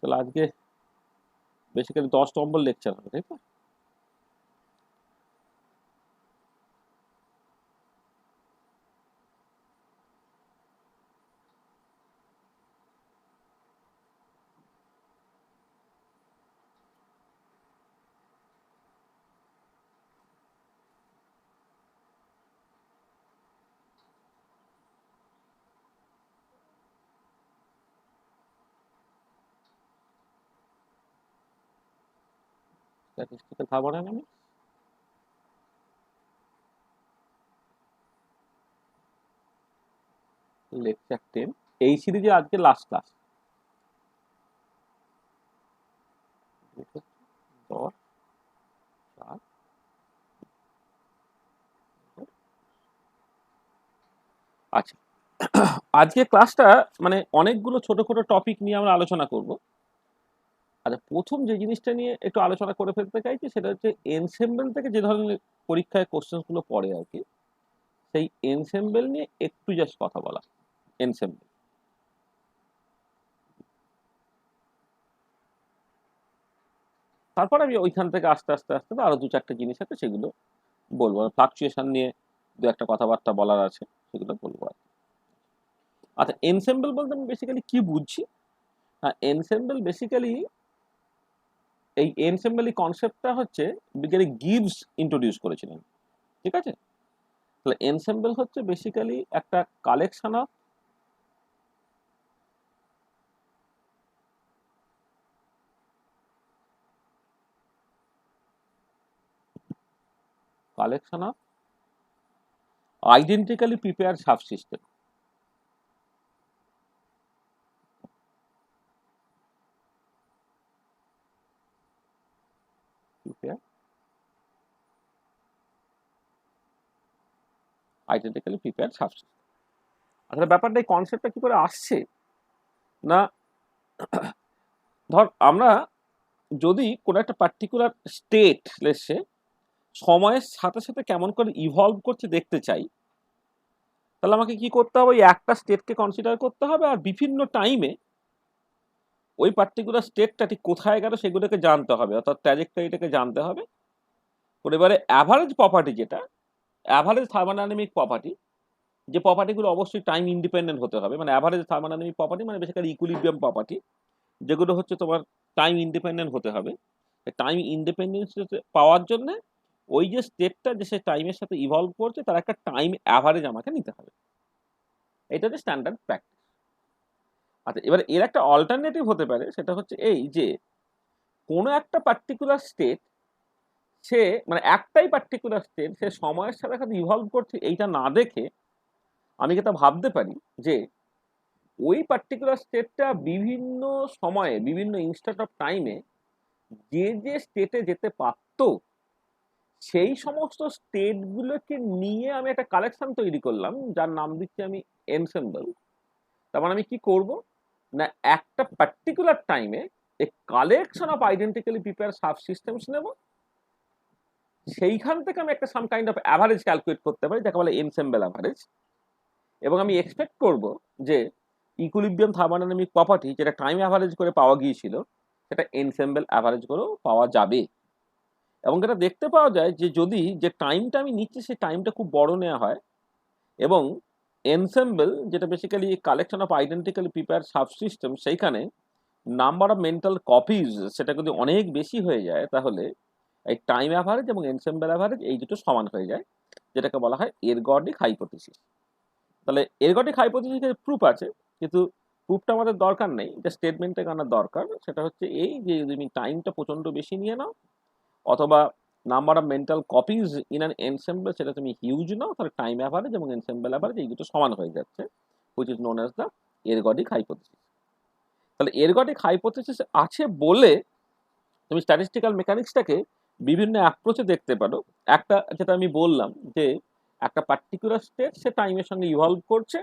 তাহলে আজকে বেসিক্যালি 10 নম্বর লেকচার হবে, তাই তো? স্ট্যাটিস্টিক্যাল থার্মোডাইনামিক্স, লেকচার 10, এই সিরিজে আজকে লাস্ট ক্লাস। 10, 7, আচ্ছা। আজকে ক্লাসটা মানে অনেকগুলো ছোট ছোট টপিক নিয়ে আমরা আলোচনা করব। আচ্ছা, প্রথম যে জিনিসটা নিয়ে একটু আলোচনা করে ফেলতে চাইছি সেটা হচ্ছে এনসেম্বল থেকে যে ধরনের পরীক্ষায় কোশ্চেন গুলো পড়ে আর কি, সেই এনসেম্বল নিয়ে একটু জাস্ট কথা বলা। এনসেম্বল, তারপর আমি ওইখান থেকে আস্তে আস্তে আস্তে আরো 2-4টে জিনিস আছে সেগুলো বলবো। ফ্লাকচুয়েশন নিয়ে দু একটা কথাবার্তা বলার আছে, সেগুলো বলবো আর কি। আচ্ছা, এনসেম্বল বলতে আমি বেসিক্যালি কি বুঝছি? হ্যাঁ, এনসেম্বল বেসিক্যালি, এই এনসেম্বলি কনসেপ্টটা হচ্ছে বিজ্ঞানী গিভস ইন্ট্রোডিউস করেছিলেন, ঠিক আছে? তাহলে এনসেম্বল হচ্ছে বেসিক্যালি একটা collection of identically prepared subsystem. Identically prepared subsystem. আসলে ব্যাপারটা, এই কনসেপ্টটা কি করে আসছে না, ধর আমরা যদি কোনো একটা পার্টিকুলার স্টেট লেসে সময়ের সাথে সাথে কেমন করে ইভলভ করছে দেখতে চাই, তাহলে আমাকে কি করতে হবে? ওই একটা স্টেটকে কনসিডার করতে হবে, আর বিভিন্ন টাইমে ওই পার্টিকুলার স্টেটটা ঠিক কোথায় গেল সেগুলোকে জানতে হবে, অর্থাৎ ট্র্যাজেক্টরিটাকে জানতে হবে। এবারে অ্যাভারেজ প্রপার্টি, যেটা অ্যাভারেজ থার্মোডাইনামিক প্রপার্টি, যে প্রপার্টিগুলো অবশ্যই টাইম ইন্ডিপেন্ডেন্ট হতে হবে, মানে অ্যাভারেজ থার্মোডাইনামিক প্রপার্টি মানে বেসিক্যালি ইকুইলিব্রিয়াম প্রপার্টি, যেগুলো হচ্ছে তোমার টাইম ইন্ডিপেন্ডেন্ট হতে হবে। টাইম ইন্ডিপেন্ডেন্স পাওয়ার জন্য ওই যে স্টেটটা যে সে টাইমের সাথে ইভলভ করছে তার একটা টাইম অ্যাভারেজ আমাকে নিতে হবে। এটা হচ্ছে স্ট্যান্ডার্ড প্র্যাকটিস। আচ্ছা, এবার এর একটা অল্টারনেটিভ হতে পারে, সেটা হচ্ছে এই যে কোনো একটা পার্টিকুলার স্টেট, সে মানে একটাই পার্টিকুলার স্টেট সে সময়ের সাথে সাথে ইভলভ করছে, এইটা না দেখে আমি কি তা ভাবতে পারি যে ওই পার্টিকুলার স্টেটটা বিভিন্ন সময়ে বিভিন্ন ইনস্ট্যান্ট অফ টাইমে যে যে স্টেটে যেতে পারত, সেই সমস্ত স্টেটগুলোকে নিয়ে আমি একটা কালেকশন তৈরি করলাম, যার নাম দিচ্ছি আমি এনসেম্বল। তার মানে আমি কি করব না, একটা পার্টিকুলার টাইমে a collection of identically prepare sub systems নেব, সেইখান থেকে আমি একটা some kind of average calculate করতে পারি, যাকে বলে এনসেম্বল অ্যাভারেজ। এবং আমি এক্সপেক্ট করব যে ইকুইলিব্রিয়াম থার্মোডাইনামিক প্রপার্টি যেটা টাইম অ্যাভারেজ করে পাওয়া গিয়েছিল, সেটা এনসেম্বল অ্যাভারেজ করেও পাওয়া যাবে। এবং এটা দেখতে পাওয়া যায় যে যদি যে টাইমটা আমি নিচ্ছি সেই টাইমটা খুব বড় নেওয়া হয়, এবং এনসেম্বল যেটা basically collection of identically prepare subsystem, সেইখানে নাম্বার অফ মেন্টাল কপিজ সেটা যদি অনেক বেশি হয়ে যায়, তাহলে এই টাইম অ্যাভারেজ এবং এনসেম্বল অ্যাভারেজ এই দুটো সমান হয়ে যায়, যেটাকে বলা হয় এরগডিক হাইপোথিসিস। তাহলে এরগডিক হাইপোথিসিসের প্রুফ আছে, কিন্তু প্রুফটা আমাদের দরকার নেই, যে স্টেটমেন্টটা আনার দরকার। সেটা হচ্ছে এই যে তুমি টাইমটা প্রচন্ড বেশি নিয়ে নাও, অথবা number of mental copies in an ensemble সেটা তুমি হিউজ নাও, তাহলে টাইম অ্যাভারেজ এবং এনসেম্বল অ্যাভারেজ এই দুটো সমান হয়ে যাচ্ছে, which is known as the ergodic hypothesis. তাহলে এরগডিক হাইপোথিসিস আছে বলে তুমি স্ট্যাটিস্টিক্যাল মেকানিক্সটাকে বিভিন্ন অ্যাপ্রোচে দেখতে পারো। একটা যেটা আমি বললাম যে একটা পার্টিকুলার স্টেট সে টাইমের সঙ্গে ইভলভ করছে,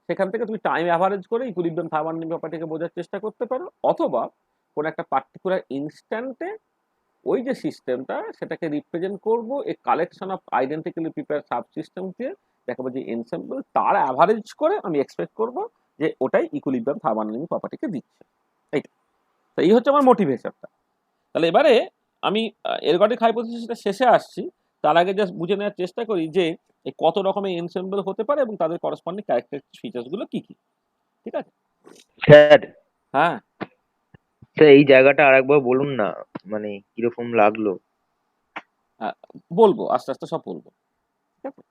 সেখান থেকে তুমি টাইম অ্যাভারেজ করে ইকুইলিব্রিয়াম থার্মোডাইনামিক প্রপার্টিকে বোঝার চেষ্টা করতে পারো, অথবা কোনো একটা পার্টিকুলার ইনস্ট্যান্টে ওই যে সিস্টেমটা সেটাকে রিপ্রেজেন্ট করবো a collection of identically prepare sub system দিয়ে, দেখাবো যে এনসেম্বল, তার অ্যাভারেজ করে আমি এক্সপেক্ট করবো যে ওটাই ইকুইলিব্রিয়াম থার্মোডাইনামিক প্রপার্টিকে দিচ্ছে। এইটা তো এই হচ্ছে আমার মোটিভেশনটা। তাহলে এবারে আমি এরগটিক হাইপোথিসিসটা শেষে আসছি। তার আগে জাস্ট বুঝে নেওয়ার চেষ্টা করি যে এই কত রকমের এনসেম্বল হতে পারে এবং তাদের করসপন্ডিং ক্যারেক্টারিস্টিক ফিচার্স গুলো কি কি। ঠিক আছে? স্যার, হ্যাঁ, স্যার এই জায়গাটা আরেকবার বলুন না, মানে কিরকম লাগলো? হ্যাঁ, বলবো আস্তে আস্তে সব বলবো। ঠিক আছে?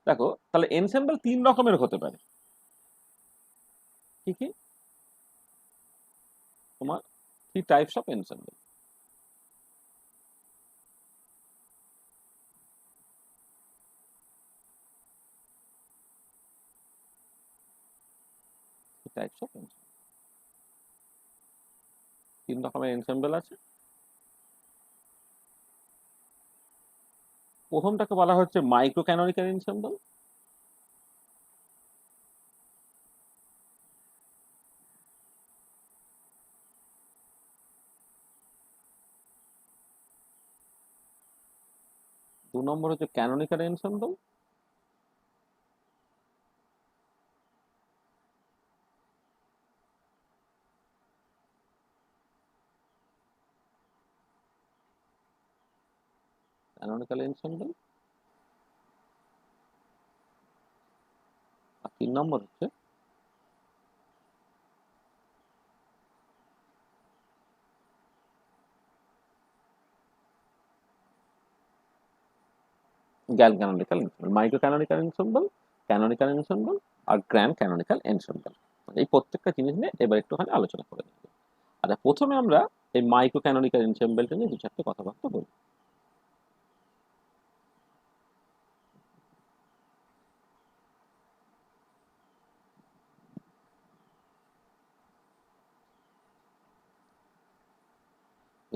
দেখো, তাহলে এনসেম্বল ৩ রকমের হতে পারে। কি কি? তোমার 3 types of ensemble. Types of ensemble, ৩ রকমের এনসেম্বল আছে। প্রথমটাকে বলা হচ্ছে মাইক্রো ক্যানোনিক্যাল এনসেম্বল। ২ নম্বর হচ্ছে ক্যানোনিক্যাল এনসেম্বল। Canonical ensemble. আর ৩ নম্বর হচ্ছে grand canonical ensemble. Micro canonical ensemble, canonical ensemble আর গ্র্যান্ড ক্যানোনিক্যাল এনসেম্বল। এই প্রত্যেকটা জিনিস নিয়ে এবার একটুখানি আলোচনা করে নেব। আচ্ছা, প্রথমে আমরা এই মাইক্রো ক্যানোনিক্যাল এনসেম্বলটা নিয়ে ২-৪টে কথাবার্তা বলি।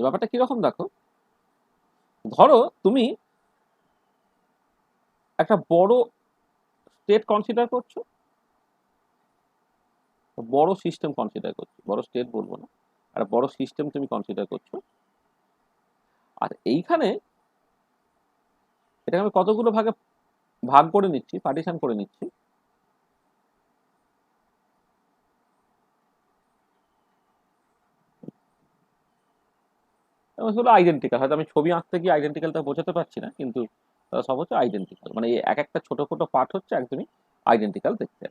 ব্যাপারটা কিরকম দেখো, ধরো তুমি একটা বড় স্টেট কনসিডার করছো, বড় সিস্টেম কনসিডার করছো, বড় স্টেট বলবো না, একটা বড় সিস্টেম তুমি কনসিডার করছো। আর এইখানে এটাকে আমি কতগুলো ভাগে ভাগ করে নিচ্ছি, পার্টিশন করে নিচ্ছি। এবং সেগুলো আইডেন্টিক্যাল, হয়তো আমি ছবি আঁকতে গিয়ে আইডেন্টিক্যালটা বোঝাতে পারছি না, কিন্তু তারা সব হচ্ছে আইডেন্টিক্যাল, মানে এই এক একটা ছোট ছোট পার্ট হচ্ছে একদমই আইডেন্টিক্যাল দেখতে।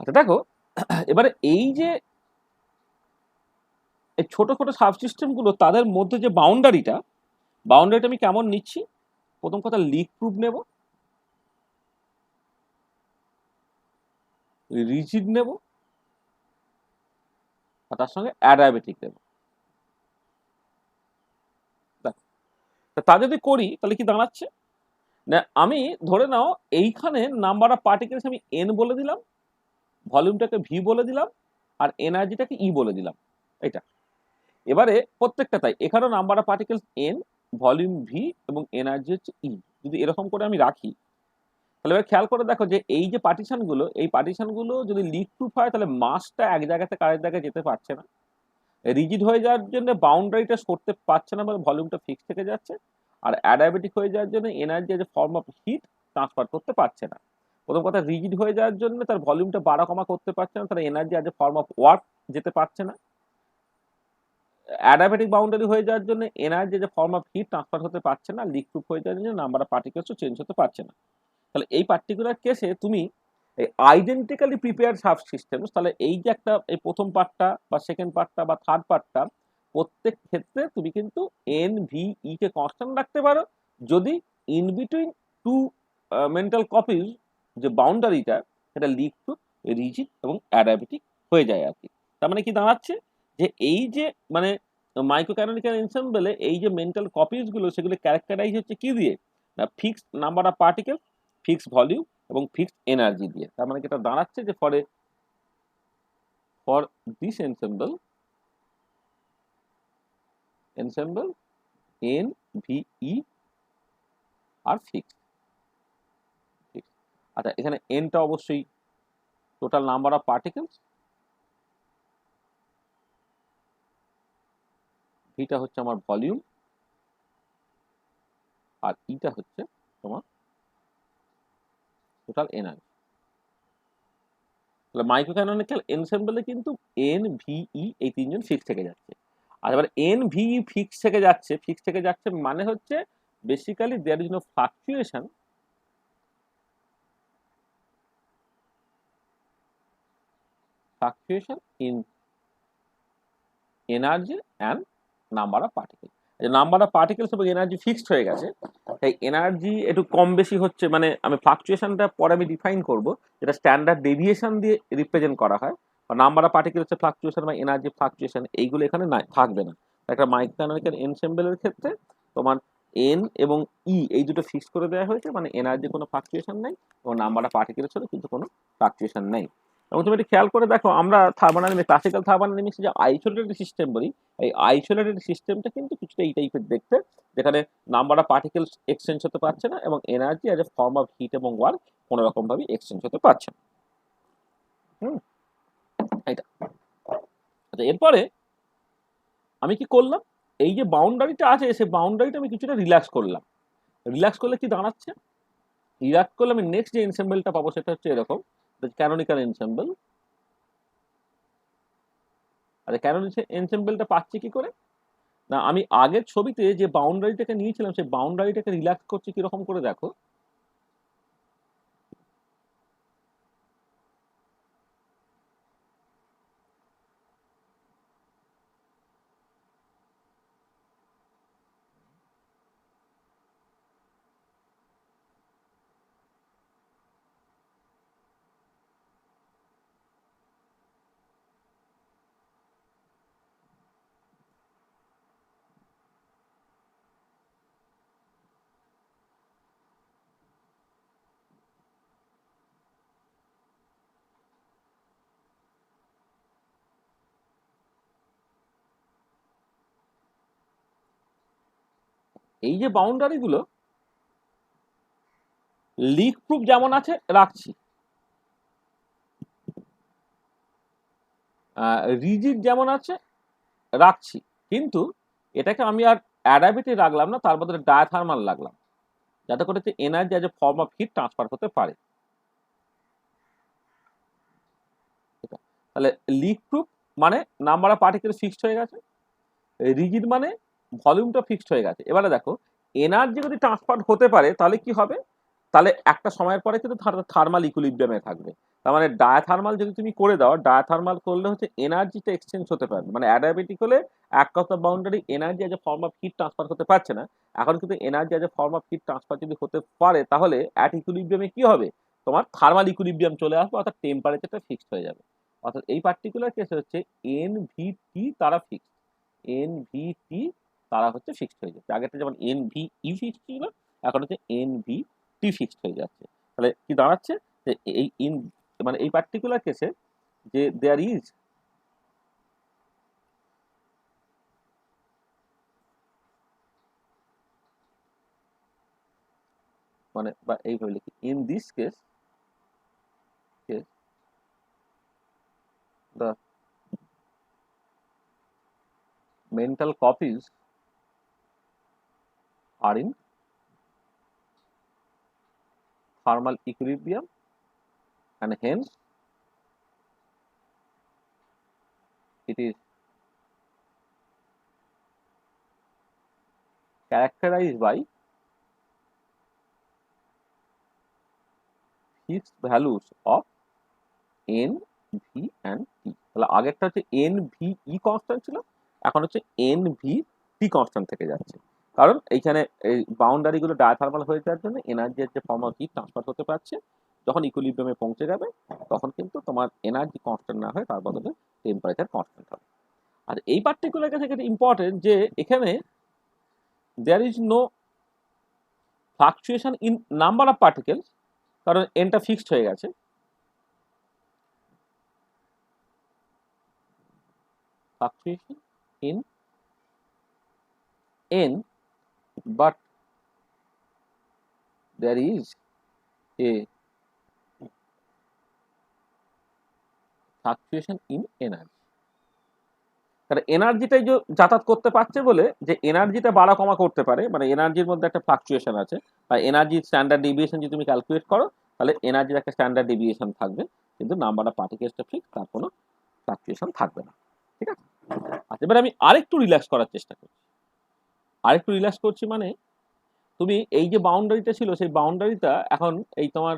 আচ্ছা দেখো, এবারে এই যে এই ছোট ছোট সাবসিস্টেম গুলো তাদের মধ্যে যে বাউন্ডারিটা আমি কেমন নিচ্ছি? প্রথম কথা লিক প্রুফ নেব, রিজিড নেব, আর তার সঙ্গে অ্যাডায়াবেটিক নেব। দেখো, তা যদি করি তাহলে কি দাঁড়াচ্ছে না, আমি ধরে নাও এইখানে নাম্বার অফ পার্টিকেলস আমি এন বলে দিলাম, ভলিউমটাকে ভি বলে দিলাম, আর এনার্জিটাকে ই বলে দিলাম। এটা এবারে প্রত্যেকটা তাই, এখানেও number of particles N, volume V এবং এনার্জি হচ্ছে ই। যদি এরকম করে আমি রাখি, তাহলে এবার খেয়াল করে দেখো যে এই যে পার্টিশনগুলো, এই পার্টিশনগুলো যদি লিক প্রুফ হয় তাহলে মাসটা এক জায়গা থেকে আরেক জায়গায় যেতে পারছে না, রিজিড হয়ে যাওয়ার জন্য বাউন্ডারিটা সরতে পারছে না, মানে ভলিউমটা ফিক্স থেকে যাচ্ছে, আর অ্যাডায়াবেটিক হয়ে যাওয়ার জন্য energy as a form of heat transfer করতে পারছে না। প্রথম কথা, রিজিড হয়ে যাওয়ার জন্য তার ভলিউমটা বাড়া কমা করতে পারছে না, তার energy as a form of work যেতে পারছে না। অ্যাডায়াবেটিক বাউন্ডারি হয়ে যাওয়ার জন্য এনার্জি যে ফর্ম অফ হিট ট্রান্সফার হতে পারছে না, লিক প্রুফ হয়ে যাওয়ার জন্য নাম্বার অফ পার্টিকেলসও চেঞ্জ হতে পারছে না। তাহলে এই পার্টিকুলার কেসে তুমি এই আইডেন্টিক্যালি প্রিপেয়ার্ড সাব সিস্টেম, তাহলে এই যে একটা এই প্রথম পার্টটা বা সেকেন্ড পার্টটা বা থার্ড পার্টটা, প্রত্যেক ক্ষেত্রে তুমি কিন্তু এন ভি ই কে কনস্ট্যান্ট রাখতে পারো, যদি in between two mental copies যে বাউন্ডারিটা, সেটা লিক টু রিজিড এবং অ্যাডায়াবেটিক হয়ে যায় আর কি। তার মানে কি দাঁড়াচ্ছে যে এই যে মানে মাইক্রো ক্যানোনিক্যাল এনসেম্বলে এই যে মেন্টাল কপিজ গুলো, সেগুলো ক্যারেক্টারাইজ হচ্ছে কি দিয়ে না, fixed number of particle, fixed volume এবং ফিক্সড এনার্জি দিয়ে। তার মানে যেটা দাঁড়াচ্ছে যে for this ensemble N V E আর ফিক্সড। আচ্ছা, এখানে এনটা অবশ্যই টোটাল নাম্বার অফ পার্টিকেলস, ভিটা হচ্ছে আমার ভলিউম, আর ইটা হচ্ছে তোমার টোটাল এনার্জি। তাহলে মাইক্রোক্যানোনিক্যাল এনসেম্বলে কিন্তু এন ভিই এই তিনজন ফিক্স থেকে যাচ্ছে। আর এবার এন ভিই ফিক্স থেকে যাচ্ছে, ফিক্স থেকে যাচ্ছে মানে হচ্ছে basically there is no fluctuation in energy and number of particle. Number of particles এবং এনার্জি ফিক্সড হয়ে গেছে, তাই এনার্জি একটু কম বেশি হচ্ছে, মানে আমি ফ্লাকচুয়েশনটা পরে আমি ডিফাইন করব, যেটা স্ট্যান্ডার্ড ডেভিয়েশন দিয়ে রিপ্রেজেন্ট করা হয়, বা নাম্বার অফ পার্টিকেলসের ফ্লাকচুয়েশন বা এনার্জি ফ্লাকচুয়েশন এইগুলো এখানে থাকবে না। একটা মাইক্রোক্যানোনিক্যাল এনসেম্বলের ক্ষেত্রে তোমার এন এবং ই এই দুটো ফিক্স করে দেওয়া হয়েছে, মানে এনার্জি কোনো ফ্লাকচুয়েশন নেই এবং নাম্বার অফ পার্টিকেলসের কিন্তু কোনো ফ্লাকচুয়েশন নেই। এবং তুমি এটা খেয়াল করে দেখো, আমরা থার্মোডাইনামিক্স, ক্লাসিক্যাল থার্মোডাইনামিক্স যে আইসোলেটেড সিস্টেম বলি, এই আইসোলেটেড সিস্টেমটা কিন্তু কিছুটা এই টাইপের দেখতে, যেখানে নাম্বার অফ পার্টিকেলস এক্সচেঞ্জ হতে পারছে না এবং energy as a form of heat এবং ওয়ার্ক কোনো রকম ভাবে এক্সচেঞ্জ হতে পারছে না। এটা আচ্ছা, এরপরে আমি কি করলাম, এই যে বাউন্ডারিটা আছে সেই বাউন্ডারিটা আমি কিছুটা রিল্যাক্স করলাম। রিল্যাক্স করলে কি দাঁড়াচ্ছে, রিল্যাক্স করলে আমি নেক্সট যে এনসেম্বলটা পাবো সেটা হচ্ছে এরকম, ক্যানোনিক্যাল এনসেম্বল। আর ক্যানোনিক্যাল এনসেম্বলটা পাচ্ছি কি করে না, আমি আগের ছবিতে যে বাউন্ডারিটাকে নিয়েছিলাম সেই বাউন্ডারিটাকে রিল্যাক্স করছি কিরকম করে দেখো। এই যে বাউন্ডারি গুলো লিক প্রুফ যেমন আছে রাখছি, রিজিড যেমন আছে রাখছি, কিন্তু এটাকে আমি আর অ্যাডাবিটি রাখলাম না, তার বদলে ডায়াথার্মাল রাখলাম, যাতে করে energy as a form of heat transfer হতে পারে। তাহলে লিক প্রুফ মানে নাম্বার অফ পার্টিকেল ফিক্সড হয়ে গেছে, রিজিড মানে ভলিউমটা ফিক্সড হয়ে গেছে। এবারে দেখো এনার্জি যদি ট্রান্সফার হতে পারে তাহলে কি হবে, তাহলে একটা সময়ের পরে কিন্তু থার্মাল ইকুইলিব্রিয়ামে থাকবে। তার মানে ডায়াথার্মাল যদি তুমি করে দাও, ডায়াথার্মাল করলে হচ্ছে এনার্জিটা এক্সচেঞ্জ হতে পারবে, মানে অ্যাডাবেটিক হলে এক কথা boundary energy as a form of heat transfer হতে পারছে না। এখন কিন্তু energy as a form of heat transfer যদি হতে পারে তাহলে অ্যাট ইকুইলিব্রিয়ামে কি হবে, তোমার থার্মাল ইকুইলিব্রিয়াম চলে আসবে, অর্থাৎ টেম্পারেচারটা ফিক্সড হয়ে যাবে। অর্থাৎ এই পার্টিকুলার কেসে হচ্ছে এন ভি টি তারা ফিক্সড, এন ভি টি তারা হচ্ছে ফিক্সড হয়ে যাচ্ছে। আগেরটা যেমন এন ভি ই ফিক্সড ছিল, এখন হচ্ছে এন ভি টি ফিক্সড হয়ে যাচ্ছে। তাহলে কি দাঁড়াচ্ছে যে এই ইন মানে এই পার্টিকুলার কেসে যে দেয়ার ইজ মানে বা এইভাবে লিখি, in this case the mental copies are in thermal equilibrium and hence it is characterized by fixed values of n v and t। তাহলে আগেরটা হচ্ছে n v e কনস্ট্যান্ট ছিল, এখন হচ্ছে n v t কনস্ট্যান্ট থেকে যাচ্ছে, কারণ এইখানে এই বাউন্ডারি গুলো ডায়াথার্মাল হয়ে যাওয়ার জন্য এনার্জির যে ফর্ম অফ হিট ট্রান্সফার হতে পারছে, যখন ইকুইলিব্রিয়ামে পৌঁছে যাবে তখন কিন্তু তোমার এনার্জি কনস্ট্যান্ট না হয়ে তার বদলে টেম্পারেচার কনস্ট্যান্ট হবে। আর এই পার্টিকুলার কাছে যেটা ইম্পর্টেন্ট যে এখানে there is no fluctuation in number of particles, কারণ এনটা ফিক্সড হয়ে গেছে। fluctuation in n, but there is a fluctuation in energy। তাহলে এনার্জিটাই যে যাতায়াত করতে পারছে বলে যে এনার্জিটা বাড়া কমা করতে পারে, মানে এনার্জির মধ্যে একটা ফ্লাকচুয়েশন আছে, বা এনার্জির স্ট্যান্ডার্ড ডেভিয়েশন যদি তুমি ক্যালকুলেট করো তাহলে এনার্জির একটা স্ট্যান্ডার্ড ডেভিয়েশন থাকবে, কিন্তু নাম্বার অফ পার্টিকেলসটা ফিক্স, তার কোনো ফ্লাকচুয়েশন থাকবে না। ঠিক আছে? আচ্ছা, এবার আমি আরেকটু রিল্যাক্স করার চেষ্টা করছি। আরেকটু রিল্যাক্স করছি মানে তুমি এই যে বাউন্ডারিটা ছিল সেই বাউন্ডারিটা এখন এই তোমার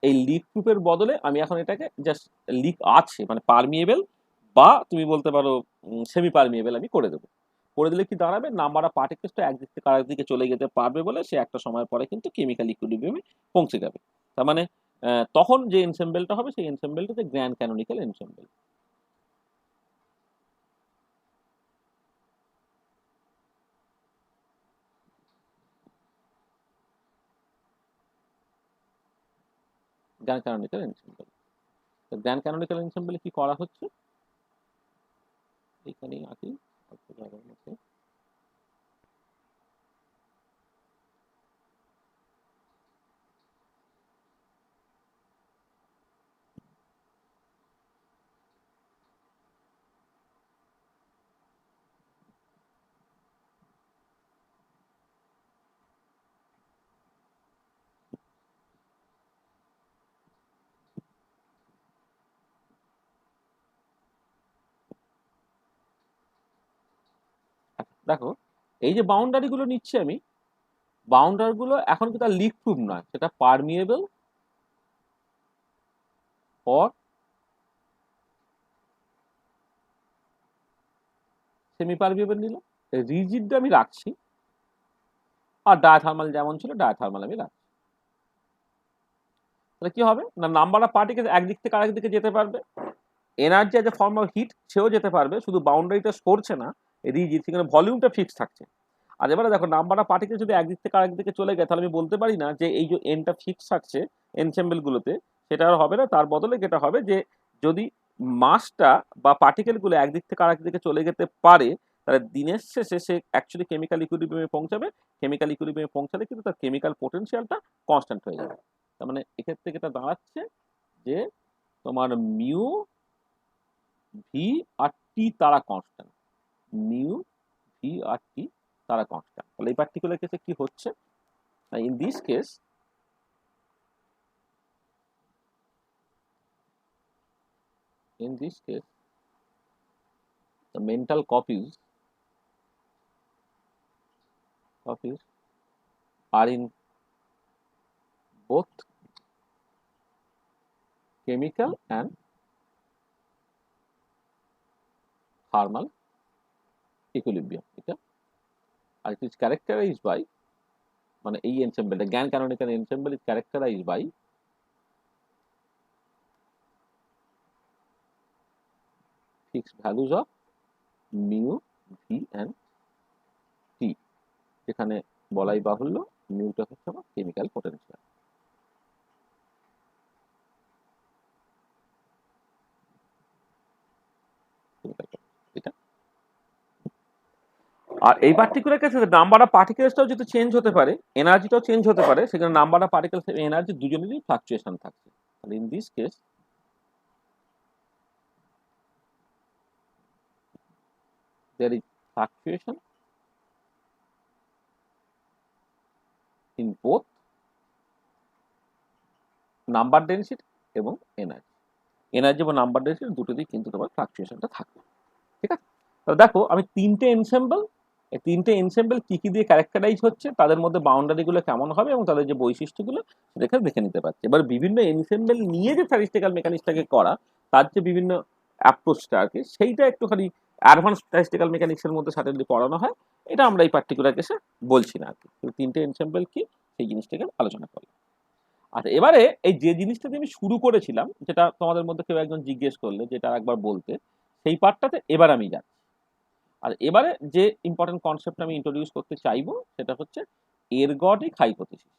এই লিক প্রুফের বদলে আমি এখন এটাকে জাস্ট লিক আছে মানে পারমিয়েবল, বা তুমি বলতে পারো সেমি পারমিয়েবল আমি করে দেবো। করে দিলে কি দাঁড়াবে, নাম্বার অফ পার্টিকেলসটা একদিক থেকে আরেক দিকে চলে যেতে পারবে বলে সে একটা সময় পরে কিন্তু কেমিক্যাল ইকুইলিব্রিয়ামে পৌঁছে যাবে। তার মানে তখন যে এনসেম্বলটা হবে সেই এনসেম্বলটা হচ্ছে grand canonical ensemble. Grand canonical ensemble. তো গ্র্যান্ড ক্যানোনিক্যাল এনসেম্বলে কি করা হচ্ছে, এইখানেই আঁকি অল্প জায়গার মধ্যে। দেখো এই যে বাউন্ডারি গুলো নিচ্ছি আমি, বাউন্ডারি গুলো এখন কি তার লিক প্রুফ নয়, সেটা পারমিয়েবল অর সেমি পারমিয়েবল নিলাম, রিজিডটা আমি রাখছি, আর ডায়াথার্মাল যেমন ছিল ডায়াথার্মাল আমি রাখছি। তাহলে কি হবে না, নাম্বার অফ পার্টিকেল একদিক থেকে আরেক দিকে যেতে পারবে, energy as a form of heat সেও যেতে পারবে, শুধু বাউন্ডারিটা সরছে না, রিজিড, সেখানে ভলিউমটা ফিক্স থাকছে। আর এবারে দেখো নাম্বার অফ পার্টিকেল যদি একদিক থেকে আরেক দিকে চলে যায় তাহলে আমি বলতে পারি না যে এই যে এনটা ফিক্স থাকছে এনসেম্বল গুলোতে, সেটা আর হবে না। তার বদলে যেটা হবে যে যদি মাসটা বা পার্টিকেল গুলো একদিক থেকে আরেক দিকে চলে যেতে পারে তাহলে দিনের শেষে সে অ্যাকচুয়ালি কেমিক্যাল ইকুইলিব্রিয়ামে পৌঁছাবে। কেমিক্যাল ইকুইলিব্রিয়ামে পৌঁছালে কিন্তু তার কেমিক্যাল পোটেনশিয়ালটা কনস্ট্যান্ট হয়ে যাবে। তার মানে এক্ষেত্রে এটা দাঁড়াচ্ছে যে তোমার মিউ ভি আর টি তারা কনস্ট্যান্ট, মিউ ভি আর টি তারা কনস্ট্যান্ট। তাহলে এই পার্টিকুলার কেসে কি হচ্ছে, in this case the mental copies are in both chemical and thermal equilibrium, এটা আর it is characterized by, মানে এই এনসেম্বলটা grand canonical ensemble is characterized by fixed values of mu v and t, যেখানে বলাই বাহুল্য মিউটা হচ্ছে আমার কেমিক্যাল পোটেনশিয়াল। এটা আর এই পার্টিকুলার কেসে নাম্বার অফ পার্টিকেলসটাও যদি চেঞ্জ হতে পারে, এনার্জিটাও চেঞ্জ হতে পারে, সেখানে নাম্বার অফ পার্টিকেলস এনার্জি দুজনেরই ফ্লাকচুয়েশন থাকছে। তাহলে in this case there is fluctuation in both number density এবং এনার্জি এবং নাম্বার ডেনসিটি দুটোতেই কিন্তু তোমার ফ্লাকচুয়েশনটা থাকবে। ঠিক আছে? তাহলে দেখো আমি তিনটে এনসেম্বল, এই তিনটে এনসেম্বল কি কি দিয়ে ক্যারেক্টারাইজ হচ্ছে, তাদের মধ্যে বাউন্ডারি গুলো কেমন হবে এবং তাদের যে বৈশিষ্ট্যগুলো সেটা দেখে নিতে পারছি। এবার বিভিন্ন এনসেম্বল নিয়ে যে স্ট্যাটিস্টিক্যাল মেকানিক্সটাকে করা, তার যে বিভিন্ন অ্যাপ্রোচটা আর কি, সেইটা একটুখানি অ্যাডভান্স স্ট্যাটিস্টিক্যাল মেকানিক্সের মধ্যে সার্টেনলি পড়ানো হয়। এটা আমরা এই পার্টিকুলার কেসে বলছি না আর কি, তিনটে এনসেম্বল কি সেই জিনিসটাকে আলোচনা করলাম। আচ্ছা, এবারে এই যে জিনিসটা দিয়ে আমি শুরু করেছিলাম, যেটা তোমাদের মধ্যে কেউ একজন জিজ্ঞেস করলে যেটা একবার বলতে, সেই পার্টটাতে এবার আমি যাচ্ছি। আর এবারে যে ইম্পর্টেন্ট কনসেপ্ট আমি ইন্ট্রোডিউস করতে চাইবো সেটা হচ্ছে এরগডিক হাইপোথিসিস।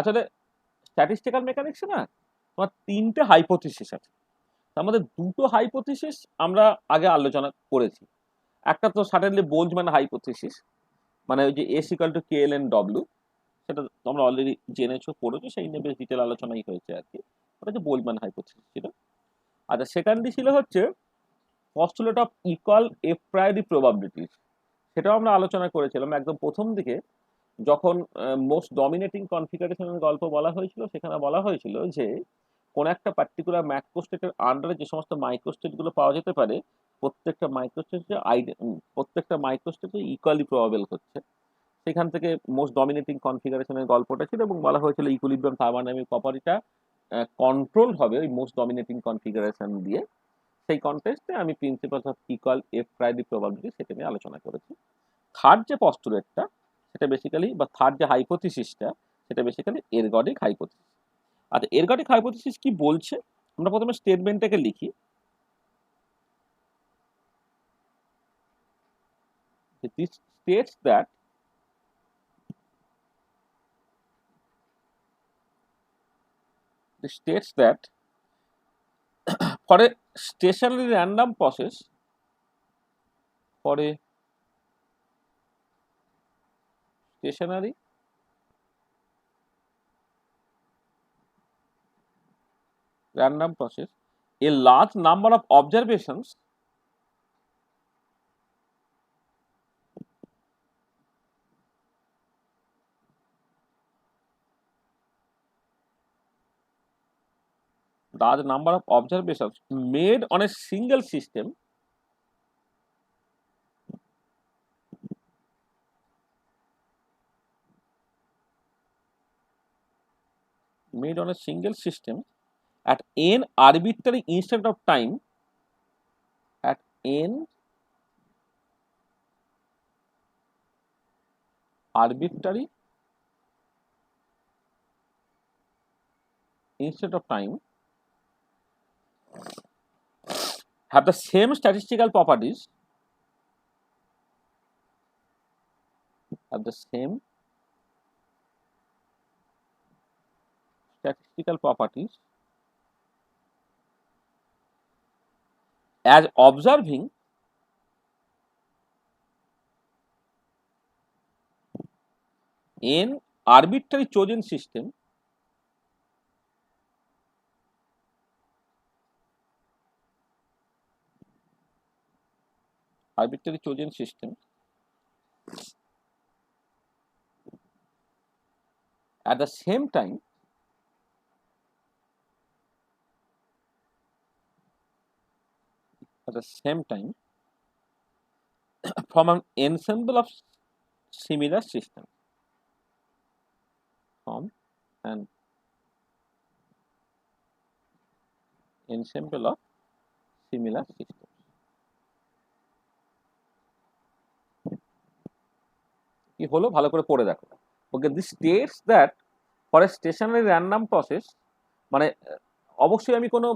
আসলে স্ট্যাটিস্টিক্যাল মেকানিক্সে না তোমার তিনটে হাইপোথিসিস আছে, তার মধ্যে দুটো হাইপোথিসিস আমরা আগে আলোচনা করেছি। একটা তো সার্টেনলি বোলজম্যান হাইপোথিসিস, মানে ওই যে S equal to K L N W, সেটা তোমরা অলরেডি জেনেছো পড়েছো, সেই নিয়ে বেশ ডিটেল আলোচনাই হয়েছে আর কি। ওটা যে বোলম্যান হাইপোথিসিস ছিল। আচ্ছা, সেকেন্ডলি ছিল হচ্ছে postulate of equal A priory probabilities. সেটাও আমরা আলোচনা করেছিলাম একদম প্রথম দিকে, যখন মোস্ট ডমিনেটিং কনফিগারেশনের গল্প বলা হয়েছিল। সেখানে বলা হয়েছিল যে কোন একটা পার্টিকুলার ম্যাক্রোস্টেটের আন্ডারে যে সমস্ত মাইক্রোস্টেট গুলো পাওয়া যেতে পারে, প্রত্যেকটা মাইক্রোস্টেটে প্রত্যেকটা মাইক্রোস্টেটে ইকুয়ালি প্রবাবেল হচ্ছে। সেখান থেকে মোস্ট ডমিনেটিং কনফিগারেশনের গল্পটা ছিল, এবং বলা হয়েছিল ইকুইলিব্রিয়াম থার্মোডাইনামিক প্রপার্টিটা কন্ট্রোল হবে ওই মোস্ট ডমিনেটিং কনফিগারেশন দিয়ে। সেই কনটেক্সটে আমি principles of equal F priority probability সেটা নিয়ে আলোচনা করেছি। থার্ড যে পস্টুলেটটা, সেটা বেসিক্যালি, বা থার্ড যে হাইপোথিসিসটা, সেটা বেসিক্যালি এরগডিক হাইপোথিসিস। আচ্ছা, এরগডিক হাইপোথিসিস কি বলছে? আমরা প্রথমে স্টেটমেন্টটাকে লিখি। This states that for a stationary random process, for a stationary random process, a large number of observations made on a single system at n arbitrary instant of time, at n arbitrary instant of time, have the same statistical properties, have the same statistical properties as observing an arbitrary chosen system at the same time from an ensemble of similar systems, from an ensemble of similar systems. কি হলো ভালো করে পড়ে দেখো। Okay, this states that for a stationary random process, মানে অবশ্যই আমি কোনো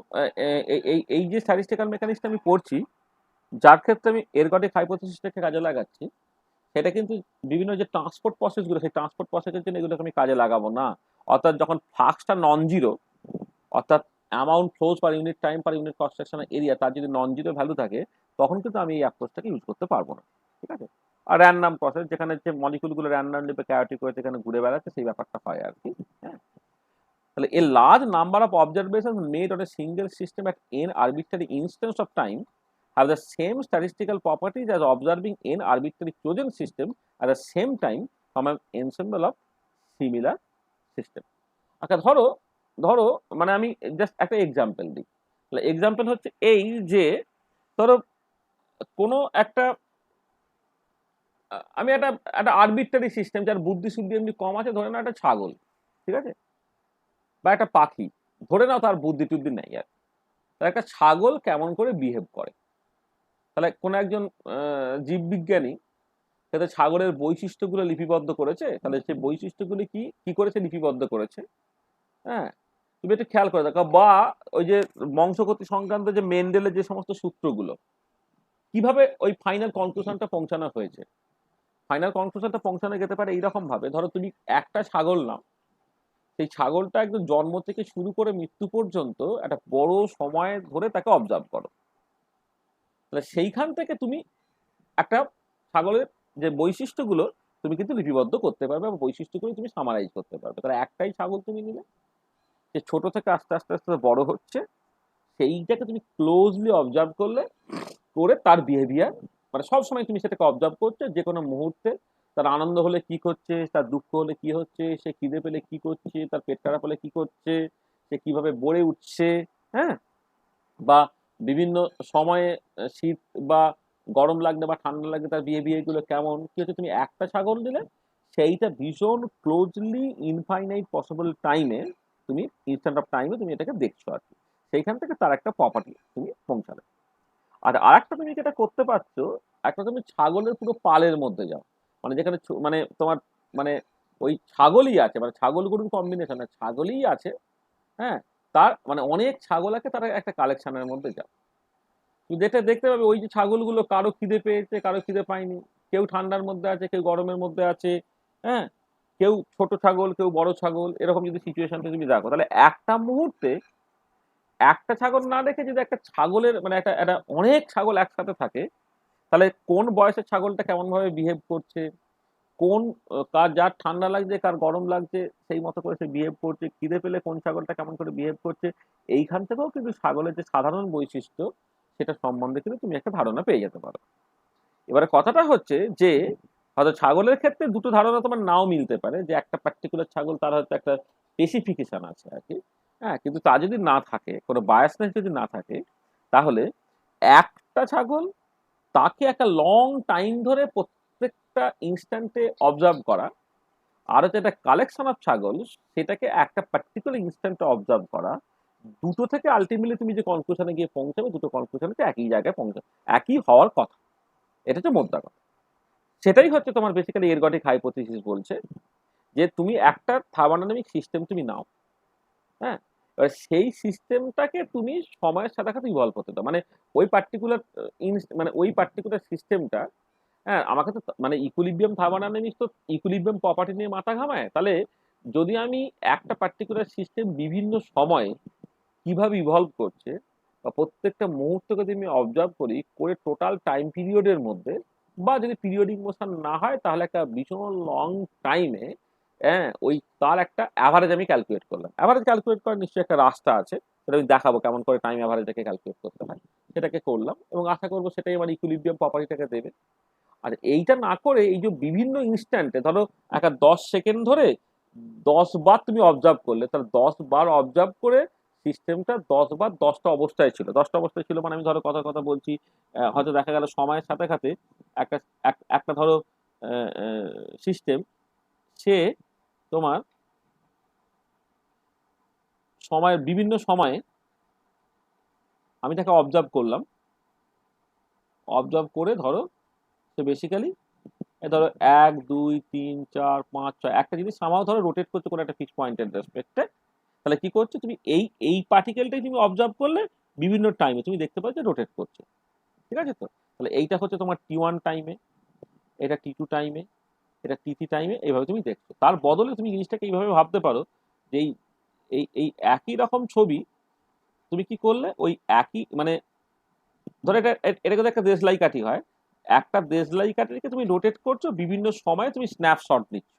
এই যে স্ট্যাটিস্টিক্যাল মেকানিক্সটা আমি পড়ছি, যার ক্ষেত্রে আমি এরগডিক হাইপোথিসিসটাকে কাজে লাগাচ্ছি, সেটা কিন্তু বিভিন্ন যে ট্রান্সপোর্ট প্রসেসগুলো, সেই ট্রান্সপোর্ট প্রসেসের জন্য এগুলোকে আমি কাজে লাগাবো না। অর্থাৎ যখন ফ্লাক্সটা নন জিরো, অর্থাৎ amount flows per unit time per unit cross sectional area, তার যদি নন জিরো ভ্যালু থাকে, তখন কিন্তু আমি এই অ্যাপ্রোচটাকে ইউজ করতে পারবো না। ঠিক আছে? আর র্যান্ডাম প্রসেস, যেখানে যে মলিকুলগুলো র্যান্ডামলি বা chaotic ওয়েতে এখানে ঘুরে বেড়াচ্ছে, সেই ব্যাপারটা হয় আর কি। হ্যাঁ, তাহলে a large number of observation made on a single system at N arbitrary instance of time have the same statistical properties as observing n arbitrary chosen system at the same time from an ensemble of similar system. আচ্ছা, ধরো ধরো মানে আমি just একটা example দিই। Example হচ্ছে এই যে, ধরো কোনো একটা আমি একটা একটা আরবিট্রারি সিস্টেম, যার বুদ্ধি শুদ্ধি এমনি কম আছে, ধরে নাও একটা ছাগল, ঠিক আছে, বা একটা পাখি, ধরে নাও তার বুদ্ধি টুদ্ধি নেই আর। তাহলে একটা ছাগল কেমন করে বিহেভ করে, তাহলে কোনো একজন জীববিজ্ঞানী যাতে ছাগলের বৈশিষ্ট্যগুলো লিপিবদ্ধ করেছে, তাহলে সেই বৈশিষ্ট্যগুলি কি কি করেছে, লিপিবদ্ধ করেছে। হ্যাঁ, তুমি একটু খেয়াল করে দেখো, বা ওই যে বংশগতি সংক্রান্ত যে মেন্ডেলের যে সমস্ত সূত্রগুলো, কিভাবে ওই ফাইনাল কনক্লুশনটা পৌঁছানো হয়েছে। ফাইনাল কনক্লুশনটা পৌঁছানো যেতে পারে এইরকম ভাবে, ধরো তুমি একটা ছাগল নাও, সেই ছাগলটা একদম জন্ম থেকে শুরু করে মৃত্যু পর্যন্ত একটা বড় সময় ধরে তাকে অবজার্ভ করো। তাহলে সেইখান থেকে তুমি একটা ছাগলের যে বৈশিষ্ট্যগুলো তুমি কিন্তু লিপিবদ্ধ করতে পারবে, বা বৈশিষ্ট্যগুলো তুমি সামারাইজ করতে পারবে। তাহলে একটাই ছাগল তুমি নিলে, যে ছোট থেকে আস্তে আস্তে আস্তে বড় হচ্ছে, সেইটাকে তুমি ক্লোজলি অবজার্ভ করলে, করে তার বিহেভিয়ার, মানে সবসময় তুমি সেটাকে অবজার্ভ করছো, যে কোনো মুহূর্তে তার আনন্দ হলে কি করছে, তার দুঃখ হলে কি হচ্ছে, সে খিদে পেলে কি করছে, তার পেট খারাপ হলে কি করছে, সে কিভাবে বড়ে উঠছে, হ্যাঁ, বা বিভিন্ন সময়ে শীত বা গরম লাগলে বা ঠান্ডা লাগলে তার বিহেভিয়ার গুলো কেমন, কি হচ্ছে, তুমি একটা ছাগল দিলে সেইটা ভীষণ ক্লোজলি ইনফাইনাইট পসিবল টাইমে, তুমি ইনস্ট্যান্ট অফ টাইমে তুমি এটাকে দেখছো আর কি, সেইখান থেকে তার একটা প্রপার্টি তুমি পৌঁছালে। আর আরেকটা তুমি যেটা করতে পারছো, একটা তুমি ছাগলের পুরো পালের মধ্যে যাও, মানে যেখানে মানে তোমার, মানে ওই ছাগলই আছে, মানে ছাগল গরুর কম্বিনেশন, ছাগলই আছে, হ্যাঁ, তার মানে অনেক ছাগল আছে, তারা একটা কালেকশনের মধ্যে যাও। তুমি যেটা দেখতে পাবে ওই যে ছাগলগুলো, কারো খিদে পেয়েছে, কারো খিদে পায়নি, কেউ ঠান্ডার মধ্যে আছে, কেউ গরমের মধ্যে আছে, হ্যাঁ, কেউ ছোট ছাগল, কেউ বড় ছাগল, এরকম যদি সিচুয়েশনটা তুমি দেখো, তাহলে একটা মুহূর্তে একটা ছাগল না দেখে যদি একটা ছাগলের মানে একটা একটা অনেক ছাগল একসাথে থাকে, তাহলে কোন বয়সের ছাগলটা কেমন ভাবে বিহেভ করছে, কোন কার যার ঠান্ডা লাগছে, কার গরম লাগছে, সেই মতো করে সে বিহেভ করছে, খিদে পেলে কোন ছাগলটা কেমন করে বিহেভ করছে, এইখান থেকেও কিন্তু ছাগলের যে সাধারণ বৈশিষ্ট্য, সেটা সম্বন্ধে কিন্তু তুমি একটা ধারণা পেয়ে যেতে পারো। এবারে কথাটা হচ্ছে যে হয়তো ছাগলের ক্ষেত্রে দুটো ধারণা তোমার নাও মিলতে পারে, যে একটা পার্টিকুলার ছাগল তার হয়তো একটা স্পেসিফিকেশন আছে আর কি, হ্যাঁ, কিন্তু তা যদি না থাকে, কোনো বায়াসনেস যদি না থাকে, তাহলে একটা ছাগল, তাকে একটা লং টাইম ধরে প্রত্যেকটা ইনস্ট্যান্টে অবজার্ভ করা, আর হচ্ছে একটা কালেকশন অফ ছাগল, সেটাকে একটা পার্টিকুলার ইনস্ট্যান্টে অবজার্ভ করা, দুটো থেকে আলটিমেটলি তুমি যে কনক্লুশনে গিয়ে পৌঁছাবে, দুটো কনক্লুশনে একই জায়গায় পৌঁছাবে, একই হওয়ার কথা, এটা হচ্ছে মোদ্দা কথা। সেটাই হচ্ছে তোমার বেসিক্যালি এরগটিক হাইপোথিসিস বলছে, যে তুমি একটা থার্মোডাইনামিক সিস্টেম তুমি নাও, হ্যাঁ, এবার সেই সিস্টেমটাকে তুমি সময়ের সাথে সাথে ইভলভ হতে দাও, মানে ওই পার্টিকুলার মানে ওই পার্টিকুলার সিস্টেমটা, হ্যাঁ, আমাকে তো মানে ইকুইলিব্রিয়াম থার্মোডাইনামিক্স তো ইকুইলিব্রিয়াম প্রপার্টি নিয়ে মাথা ঘামায়, তাহলে যদি আমি একটা পার্টিকুলার সিস্টেম বিভিন্ন সময়ে কিভাবে ইভলভ করছে, বা প্রত্যেকটা মুহূর্তকে যদি আমি অবজার্ভ করি, করে টোটাল টাইম পিরিয়ডের মধ্যে, বা যদি পিরিয়ডিক মোশন না হয় তাহলে একটা ভীষণ লং টাইমে, হ্যাঁ, ওই তার একটা অ্যাভারেজ আমি ক্যালকুলেট করলাম। অ্যাভারেজ ক্যালকুলেট করার নিশ্চয়ই একটা রাস্তা আছে, সেটা আমি দেখাবো কেমন করে টাইম অ্যাভারেজটাকে ক্যালকুলেট করতে হয়, সেটাকে করলাম এবং আশা করবো সেটাই আমার ইকুইলিব্রিয়াম প্রপার্টিটাকে দেবে। আর এইটা না করে এই যে বিভিন্ন ইনস্ট্যান্টে, ধরো একটা 10 সেকেন্ড ধরে 10 বার তুমি অবজার্ভ করলে, তাহলে 10 বার অবজার্ভ করে সিস্টেমটা 10 বার 10টা অবস্থায় ছিল, 10টা অবস্থায় ছিল, মানে আমি ধরো কথা কথা বলছি, হয়তো দেখা গেল সময়ের সাথে সাথে একটা একটা ধরো সিস্টেম, সে তোমার সময়ের বিভিন্ন সময়ে আমি তাকে অবজার্ভ করলাম, অবজার্ভ করে ধরো সে বেসিক্যালি ধরো 1 2 3 4 5 6 একটা জিনিস সামাও ধরো রোটেট করছে কোনো একটা ফিক্স পয়েন্টের রেসপেক্টে, তাহলে কি করছে, তুমি এই এই পার্টিকেলটাই তুমি অবজার্ভ করলে বিভিন্ন টাইমে তুমি দেখতে পাচ্ছ রোটেট করছে, ঠিক আছে তো, তাহলে এইটা হচ্ছে তোমার T1 টাইমে, এটা T2 টাইমে, এটা T3 টাইমে, এইভাবে তুমি দেখছো। তার বদলে তুমি জিনিসটাকে এইভাবে ভাবতে পারো যে এই এই এই একই রকম ছবি তুমি কি করলে ওই একই মানে ধরো এটা কিন্তু একটা দেশলাই কাঠি হয়, একটা দেশলাই কাঠিকে তুমি রোটেট করছো, বিভিন্ন সময়ে তুমি স্ন্যাপশট নিচ্ছ,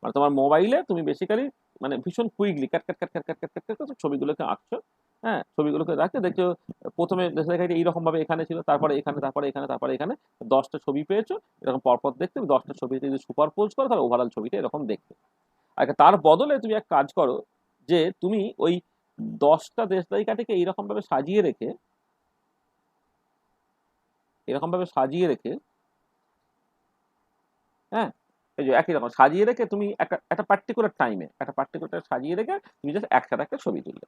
মানে তোমার মোবাইলে তুমি বেসিক্যালি মানে ভীষণ কুইকলি কাট কাট কাট কাট কাট কাট কাট কাট করে ছবিগুলোকে আঁকছো, হ্যাঁ, ছবিগুলোকে রাখতে দেখছো, প্রথমে দেশলাই কাঠি এইরকম ভাবে এখানে ছিল, তারপরে এখানে, তারপরে এখানে, তারপরে এখানে 10টা ছবি পেয়েছো, এরকম পরপর দেখতে 10টা ছবিতে যদি সুপার পোজ করো তাহলে ওভারঅল ছবিটা এরকম দেখতে। আর তার বদলে তুমি এক কাজ করো, যে তুমি ওই 10টা দেশলাই কাঠিকে এইরকম ভাবে সাজিয়ে রেখে, এরকম ভাবে সাজিয়ে রেখে, হ্যাঁ, এই যে একই রকম সাজিয়ে রেখে তুমি একটা একটা পার্টিকুলার টাইমে একটা পার্টিকুলার সাজিয়ে রেখে তুমি জাস্ট একসাথে একটা ছবি তুললে,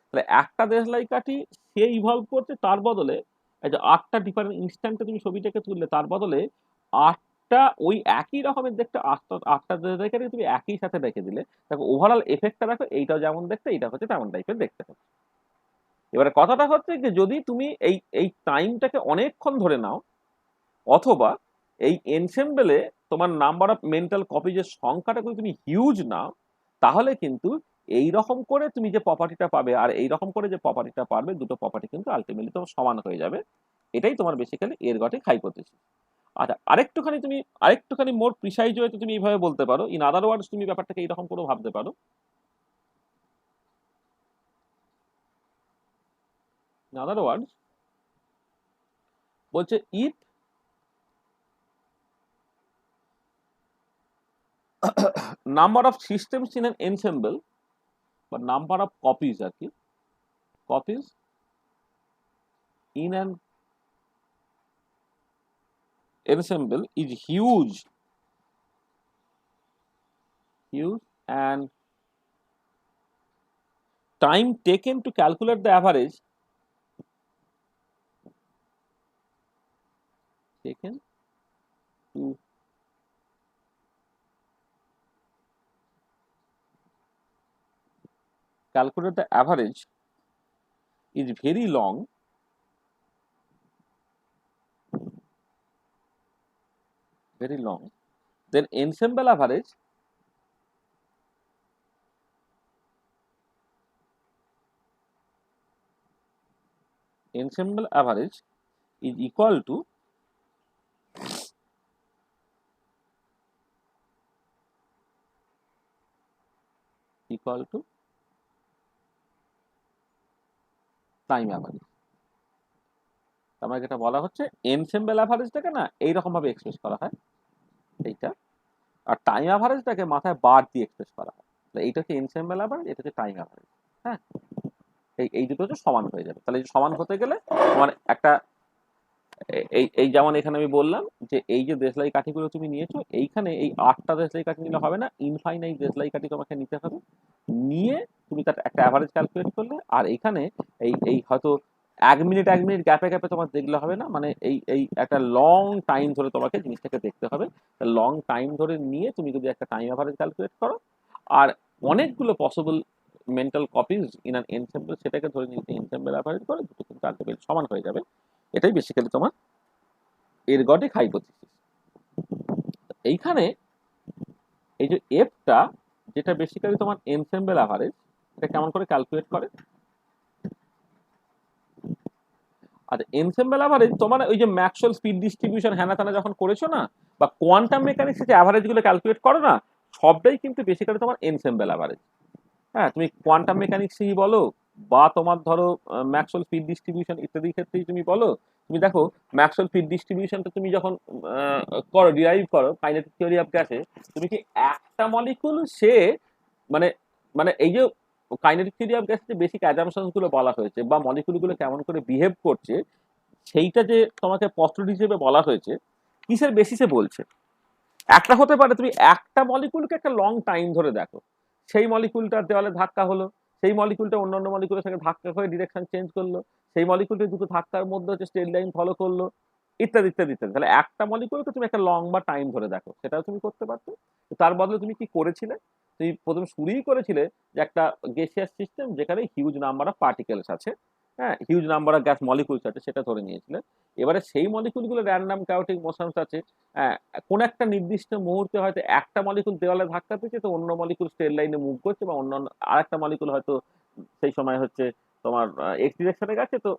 তাহলে একটা দেশলাই কাঠি সে ইভলভ করছে, তার বদলে এই যে 8টা ডিফারেন্ট ইনস্ট্যান্টে তুমি ছবিটাকে তুললে, তার বদলে 8টা ওই একই রকমের দেখতে 8টা দেশলাই কাঠি তুমি একই সাথে রেখে দিলে, দেখো ওভারঅল এফেক্টটা দেখো, এইটাও যেমন দেখতে, এইটা হচ্ছে তেমন টাইপের দেখতে হবে। এবারে কথাটা হচ্ছে যে যদি তুমি এই এই টাইমটাকে অনেকক্ষণ ধরে নাও, অথবা এই এনসেম্বলে তোমার নাম্বার অফ মেন্টাল কপিজের সংখ্যাটা যদি তুমি হিউজ নাও, তাহলে কিন্তু এই রকম করে তুমি যে প্রপার্টিটা পাবে আর এই রকম করে যে প্রপার্টিটা পাবে, দুটো প্রপার্টি কিন্তু আলটিমেটলি তোমার সমান হয়ে যাবে। এটাই তোমার বেসিক্যালি এরগটিক হাইপোথিসিস। আচ্ছা, আরেকটুখানি মোর প্রিসাইজ হয়তো তুমি এইভাবে বলতে পারো, ইন আদার ওয়ার্ডস তুমি ব্যাপারটাকে এইরকম করে ভাবতে পারো, in other words বলছে if number of systems in an ensemble বা number of copies আর কি copies in an ensemble is huge and time taken to calculate the average taken to calculate the average is very long then ensemble average is equal to time average. তার মানে যেটা বলা হচ্ছে ensemble অ্যাভারেজটাকে না এইরকম ভাবে express করা হয় এইটা, আর টাইম অ্যাভারেজটাকে মাথায় বার দিয়ে এক্সপ্রেস করা হয়। এইটা হচ্ছে এনসেম্বল অ্যাভারেজ, এটা হচ্ছে টাইম অ্যাভারেজ। হ্যাঁ, এই দুটো হচ্ছে সমান হয়ে যাবে। তাহলে সমান হতে গেলে তোমার একটা এই যেমন এখানে আমি বললাম যে এই যে দেশলাই কাঠিগুলো তুমি নিয়েছো, এইখানে এই 8টা দেশলাই কাঠি নিলে হবে না, ইনফাইনাইট দেশলাই কাঠি তোমাকে নিতে হবে। নিয়ে তুমি তার একটা অ্যাভারেজ ক্যালকুলেট করলে, আর এখানে এই হয়তো 1 মিনিট গ্যাপে গ্যাপে তোমার দেখলে হবে না, মানে এই একটা লং টাইম ধরে তোমাকে জিনিসটাকে দেখতে হবে। লং টাইম ধরে নিয়ে তুমি যদি একটা টাইম অ্যাভারেজ ক্যালকুলেট করো, আর অনেকগুলো possible mental copies in an ensemble সেটাকে ধরে নিয়ে এনসেম্বল অ্যাভারেজ করে দুটো কিন্তু আলটিমেটলি সমান হয়ে যাবে। এটাই বেসিক্যালি তোমার এরগডিক হাইপোথিসিস। এইখানে এই যে এফটা, যেটা বেসিক্যালি তোমার এনসেম্বল অ্যাভারেজ, এটা কেমন করে ক্যালকুলেট করে? আচ্ছা, এনসেম্বল অ্যাভারেজ তোমার ওই যে ম্যাক্সওয়েল স্পিড ডিস্ট্রিবিউশন হ্যানা ত্যানা যখন করেছো না, বা কোয়ান্টাম মেকানিক্সে যে অ্যাভারেজগুলো ক্যালকুলেট করো না, সবটাই কিন্তু বেসিক্যালি তোমার এনসেম্বল অ্যাভারেজ। হ্যাঁ, তুমি কোয়ান্টাম মেকানিক্সই বলো বা তোমার ধরো ম্যাক্সওয়েল স্পিড ডিস্ট্রিবিউশন ইত্যাদি ক্ষেত্রেই তুমি বলো, তুমি দেখো ম্যাক্সওয়েল স্পিড ডিস্ট্রিবিউশনটা তুমি যখন করো, ডিরাইভ করো কাইনেটিক থিওরি অফ গ্যাসে, তুমি কি একটা মলিকুল সে মানে মানে এই যে কাইনেটিক থিওরি অফ গ্যাসে যে বেসিক অ্যাজাম্পশনস গুলো বলা হয়েছে বা মলিকুলগুলো কেমন করে বিহেভ করছে, সেইটা যে তোমাকে পস্তুলেট হিসেবে বলা হয়েছে, কিসের বেসিসে বলছে? একটা হতে পারে তুমি একটা মলিকুলকে একটা লং টাইম ধরে দেখো, সেই মলিকুলটার দেওয়ালে ধাক্কা হলো, সেই মলিকুলটা অন্যান্য মলিকুলের সঙ্গে ধাক্কা হয়ে ডিরেকশন চেঞ্জ করলো, সেই মলিকুলটি দুটো ধাক্কার মধ্যে হচ্ছে স্ট্রেট লাইন ফলো করলো, ইত্যাদি ইত্যাদি ইত্যাদি। তাহলে একটা মলিকুলকে তুমি একটা লং বা টাইম ধরে দেখো, সেটাও তুমি করতে পারতো। তার বদলে তুমি কি করেছিলে? তুমি প্রথম শুরুই করেছিলে যে একটা গ্যাসিয়াস সিস্টেম যেখানে হিউজ নাম্বার অফ পার্টিকেলস আছে, হ্যাঁ, huge number of gas molecules আছে, সেটা ধরে নিয়েছিলে। এবারে সেই মলিকুলগুলো র্যান্ডাম চাউটিং মোশনস আছে, হ্যাঁ, কোন একটা নির্দিষ্ট মুহূর্তে হয়তো একটা মলিকুল দেওয়ালে ধাক্কা দিচ্ছে, তো অন্য মলিকুল স্ট্রেট লাইনে মুভ করছে, বা অন্য আরেকটা মলিকুল হয়তো সেই সময় হচ্ছে তোমার এক্স ডিরেকশনে গেছে, তো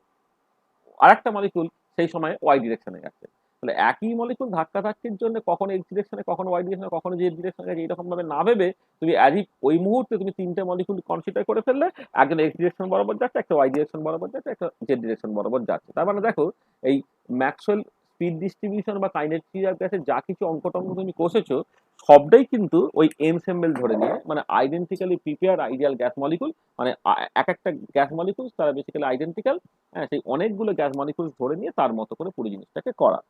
আরেকটা মলিকুল সেই সময় ওয়াই ডিরেকশনে গেছে। তাহলে একই মলিকুল ধাক্কা ধাক্কির জন্য কখনো এক্স ডিরেকশনে, কখনো ওয়াই ডিরেকশনে, কখনো জেড ডিরেকশনে গেছে, এইরকম ভাবে না ভেবে তুমি অ্যাজ ওই মুহূর্তে তুমি 3টে মলিকুল কনসিডার করে ফেললে, একজন এক্স ডিরেকশন বরাবর যাচ্ছে, একটা ওয়াই ডিরেকশন বরাবর যাচ্ছে, একটা জেড ডিরেকশন বরাবর যাচ্ছে। তার মানে দেখো, এই ম্যাক্সওয়েল স্পিড ডিস্ট্রিবিউশন বা কাইনেটিক অফ গ্যাসের যা কিছু অঙ্ক-টঙ্ক তুমি কষেছো, সবটাই কিন্তু ওই এনসেম্বল ধরে নিয়ে, মানে identically prepare ideal gas molecule, মানে এক একটা গ্যাস মলিকুল তারা বেসিক্যালি আইডেন্টিক্যাল, হ্যাঁ, সেই অনেকগুলো গ্যাস মলিকুল ধরে নিয়ে তার মতো করে পুরো জিনিসটাকে করা।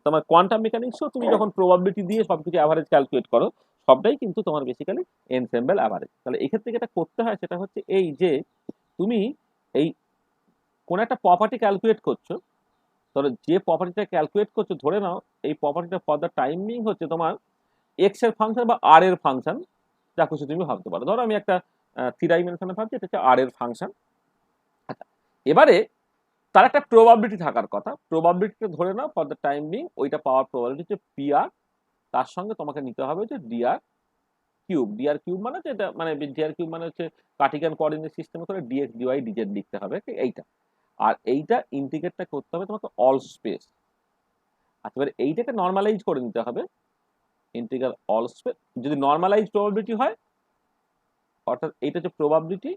তোমার কোয়ান্টাম মেকানিক্সও তুমি যখন প্রবাবিলিটি দিয়ে সবকিছু অ্যাভারেজ ক্যালকুলেট করো, সবটাই কিন্তু তোমার বেসিক্যালি এনসেম্বল অ্যাভারেজ। তাহলে এক্ষেত্রে যেটা করতে হয় সেটা হচ্ছে এই যে তুমি এই কোন একটা প্রপার্টি ক্যালকুলেট করছো, ধরো যে প্রপার্টিটা ক্যালকুলেট করছো, ধরে নাও এই প্রপার্টিটা ফর দ্য টাইমিং হচ্ছে তোমার এক্স এর ফাংশন বা আর এর ফাংশন, যা কিছু তুমি ভাবতে পারো। ধরো আমি একটা 3 ডাইমেনশনে ভাবছি, এটা হচ্ছে আর এর ফাংশন। আচ্ছা, এবারে তার একটা প্রবাবিলিটি থাকার কথা, প্রবাবিলিটিটা ধরে নাও ফর দ্য টাইম বিং ওইটা পাওয়ার প্রবাবিলিটি হচ্ছে পি আর, তার সঙ্গে তোমাকে নিতে হবে হচ্ছে ডিআর কিউব। ডিআর কিউব মানে যেটা মানে ডিআর কিউব মানে হচ্ছে কার্টিকান কোঅর্ডিনেট সিস্টেমে করে ডিএক্স ডিওয়াই ডিজেড লিখতে হবে এইটা, আর এইটা ইন্টিগ্রেটটা করতে হবে তোমাকে অল স্পেস। আচ্ছা, এবার এইটাকে নর্মালাইজ করে নিতে হবে, ইন্টিগ্রাল অল স্পেস। যদি নর্মালাইজ প্রবাবিলিটি হয়, অর্থাৎ এইটা হচ্ছে প্রবাবিলিটি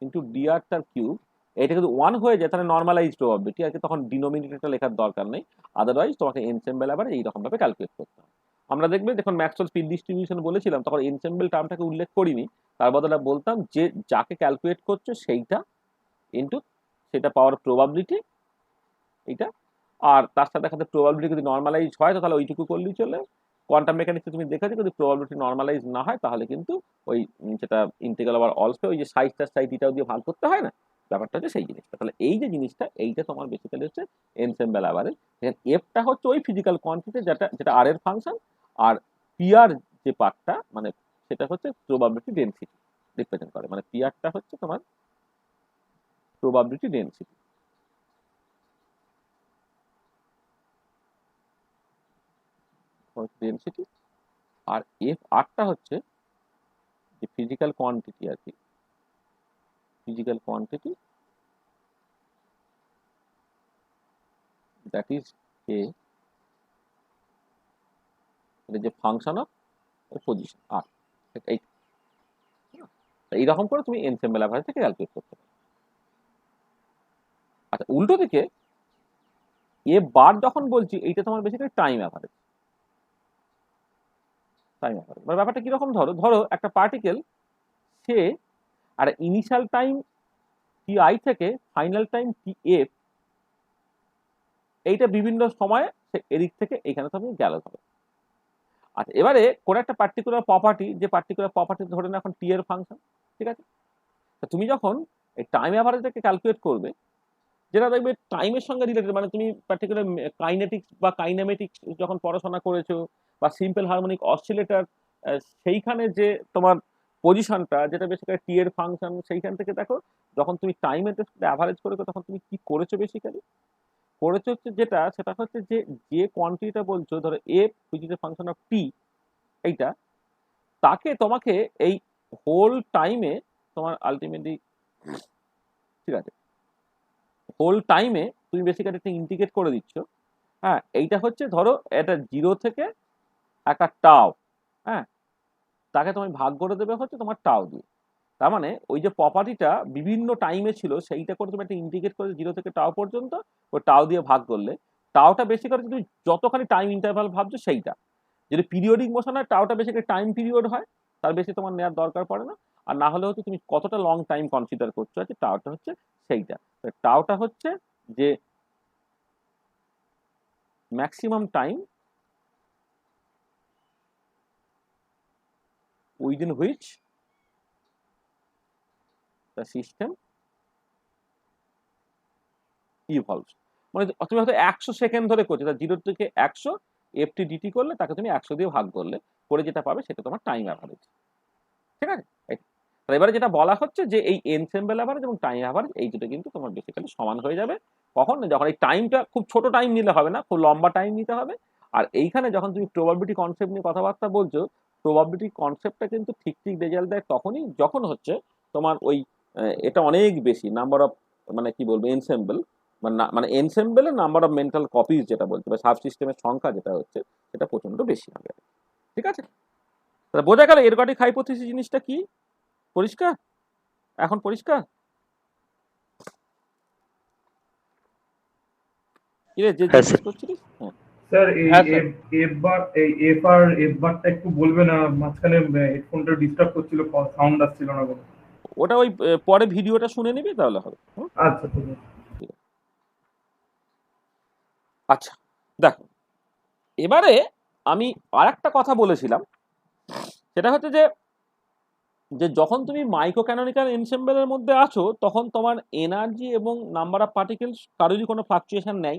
ইন্টু ডিআর তার কিউব, এটা যদি 1 হয়ে যায় তাহলে নর্মালাইজ প্রবাবিলিটি, আর কি তখন ডিনোমিনেটরটা লেখার দরকার নেই। আদারওয়াইজ তোমাকে এনসেম্বল অ্যাভারেজ এইরকম ভাবে ক্যালকুলেট করতে হবে। আমরা দেখবে যখন ম্যাক্সওয়েল ফিল্ড ডিস্ট্রিবিউশন বলেছিলাম তখন এনসেম্বল টার্মটাকে উল্লেখ করিনি, তার বদলে বলতাম যে যাকে ক্যালকুলেট করছো সেইটা ইনটু সেটা পাওয়ার প্রবাবিলিটি এইটা, আর তার সাথে সাথে প্রবাবিলিটি যদি নর্মালাইজ হয় তো তাহলে ওইটুকু করলেই চলে। কোয়ান্টাম মেকানিক্সে তুমি দেখেছো যদি প্রবাবিলিটি নর্মালাইজ না হয় তাহলে কিন্তু ওই যেটা ইন্টিগ্রাল ওভার অলসো ওই যে সাইজটা সাইডটাও দিয়ে ভাগ করতে হয় না, ব্যাপারটা হচ্ছে সেই জিনিসটা। তাহলে এই যে জিনিসটা এইটা তোমার বেসিক্যালি হচ্ছে এনসেম্বল অ্যাভারেজ। এফটা হচ্ছে ওই ফিজিক্যাল কোয়ান্টিটি যেটা যেটা আর এর ফাংশন, আর পিআর যে পার্টটা মানে সেটা হচ্ছে প্রবাবিলিটি ডেনসিটি রিপ্রেজেন্ট করে, মানে পিআরটা হচ্ছে তোমার প্রবাবিলিটি ডেনসিটি। ডেনসিটি আর এফ আরটা হচ্ছে যে ফিজিক্যাল কোয়ান্টিটি আর কি, physical quantity that is a যে ফাংশন অফ পজিশন আর এই এইরকম করে তুমি এনসেম্বল অ্যাভারেজ থেকে ক্যালকুলেট করতে পারো। আচ্ছা উল্টো দিকে এ বার যখন বলছি এইটা তোমার basically time average, time average মানে ব্যাপারটা কিরকম, ধরো ধরো একটা পার্টিকেল সে আর ইনিশিয়াল টাইম টি আই থেকে ফাইনাল টাইম টি এফ এইটা বিভিন্ন সময়ে সে এদিক থেকে এখানে তুমি গেল ধরো। আচ্ছা এবারে কোন একটা পার্টিকুলার প্রপার্টি, যে পার্টিকুলার প্রপার্টি ধরে না এখন টি এর ফাংশন, ঠিক আছে? তো তুমি যখন এই টাইম অ্যাভারেজটাকে ক্যালকুলেট করবে যেটা দেখবে টাইমের সঙ্গে রিলেটেড, মানে তুমি পার্টিকুলার কাইনেটিক্স বা কাইনেমেটিক্স যখন পড়াশোনা করেছো বা সিম্পল হারমোনিক অসিলেটর, সেইখানে যে তোমার পজিশনটা যেটা বেসিক্যালি টি এর ফাংশন, সেইখান থেকে দেখো যখন তুমি টাইমের অ্যাভারেজ করেছো তখন তুমি কি করেছো বেসিক্যালি করেছো হচ্ছে যেটা সেটা হচ্ছে যে যে কোয়ান্টিটিটা বলছো ধরো F which is a function of T এইটা, তাকে তোমাকে এই হোল টাইমে তোমার আলটিমেটলি, ঠিক আছে, হোল টাইমে তুমি বেসিক্যালি একটা ইন্টিগ্রেট করে দিচ্ছ। হ্যাঁ এইটা হচ্ছে ধরো এটা 0 থেকে একটা টাও, হ্যাঁ তাকে তুমি ভাগ করে দেবে হচ্ছে তোমার টাও দিয়ে। তার মানে ওই যে প্রপার্টিটা বিভিন্ন টাইমে ছিল সেইটা করে তুমি একটা ইন্টিগ্রেট করে 0 থেকে টাও পর্যন্ত ওই টাও দিয়ে ভাগ করলে, টাওটা বেশি করে তুমি যতখানি টাইম ইন্টারভাল ভাবছো সেইটা, যদি পিরিয়ডিক মোশন হয় টাওটা বেশি করে টাইম পিরিয়ড হয়, তার বেশি তোমার নেওয়ার দরকার পড়ে না। আর না হলে হচ্ছে তুমি কতটা লং টাইম কনসিডার করছো আছে টাওটা হচ্ছে সেইটা। টাওটা হচ্ছে যে maximum time within which the system evolves. মানে তুমি হয়তো 100 সেকেন্ড ধরে করছো, তা 0 থেকে 100 এফটি ডিটি করলে তাকে তুমি 100 দিয়ে ভাগ করলে করে যেটা পাবে সেটা তোমার টাইম অ্যাভারেজ, ঠিক আছে? এবারে যেটা বলা হচ্ছে যে এই এনসেম্বল অ্যাভারেজ এবং টাইম অ্যাভারেজ এই দুটো কিন্তু তোমার বেসিক্যালি সমান হয়ে যাবে কখন, যখন এই টাইমটা খুব ছোট টাইম নিলে হবে না, খুব লম্বা টাইম নিতে হবে। আর এইখানে যখন তুমি প্রবাবিলিটি কনসেপ্ট নিয়ে কথাবার্তা বলছো, প্রবাবিলিটি কনসেপ্টটা কিন্তু ঠিক ঠিক রেজাল্ট দেয় তখনই যখন হচ্ছে তোমার ওই এটা অনেক বেশি নাম্বার অফ, মানে কি বলবো এনসেম্বল, মানে এনসেম্বলের নাম্বার অফ মেন্টাল কপিজ যেটা বলছে বা সাব সিস্টেমের সংখ্যা যেটা হচ্ছে সেটা প্রচন্ড বেশি হবে, ঠিক আছে? তাহলে বোঝা গেল এরগটিক হাইপোথিসিস জিনিসটা কি, পরিষ্কার? এখন পরিষ্কার? কিরে যে হ্যাঁ জিজ্ঞেস স্যার। করছিলিস? হ্যাঁ স্যার এই হ্যাঁ স্যার। এফ বার এই এফ আর এফ বারটা একটু বলবে না, মাঝখানে হেডফোনটা ডিস্টার্ব করছিল, সাউন্ড আসছিল না কোনো। ওটা ওই পরে ভিডিওটা শুনে নিবি তাহলে হবে। আচ্ছা ঠিক আছে। ঠিক আছে। আচ্ছা দেখো এবারে আমি আর একটা কথা বলেছিলাম, সেটা হচ্ছে যে যে যখন তুমি মাইক্রো ক্যানোনিক্যাল এনসেম্বলের মধ্যে আছো তখন তোমার এনার্জি এবং নাম্বার অফ পার্টিকেলস কারোরই কোনো ফ্লাকচুয়েশন নেই,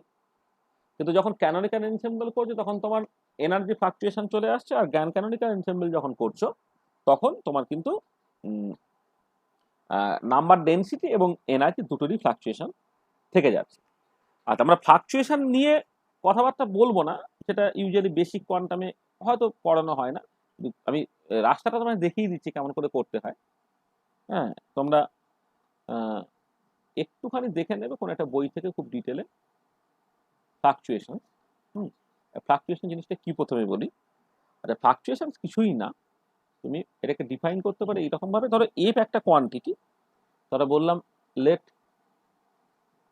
কিন্তু যখন ক্যানোনিক্যাল এনসেম্বল করছো তখন তোমার এনার্জি ফ্লাকচুয়েশন চলে আসছে, আর জ্ঞান ক্যানোনিক্যাল এনসেম্বল যখন করছো তখন তোমার কিন্তু নাম্বার ডেনসিটি এবং এনার্জি দুটোরই ফ্লাকচুয়েশন থেকে যাচ্ছে। আর আমরা ফ্লাকচুয়েশন নিয়ে কথাবার্তা বলবো না, সেটা ইউজুয়ালি বেসিক কোয়ান্টামে হয়তো পড়ানো হয় না, আমি রাস্তাটা তোমায় দেখিয়ে দিচ্ছি কেমন করে করতে হয়। হ্যাঁ তোমরা একটুখানি দেখে নেবে কোনো একটা বই থেকে খুব ডিটেলে ফ্লাকচুয়েশন। ফ্লাকচুয়েশন জিনিসটা কি প্রথমে বলি। আচ্ছা ফ্লাকচুয়েশন কিছুই না, তুমি এটাকে ডিফাইন করতে পারো এইরকম ভাবে, ধরো এফ একটা কোয়ান্টিটি, ধরো বললাম লেট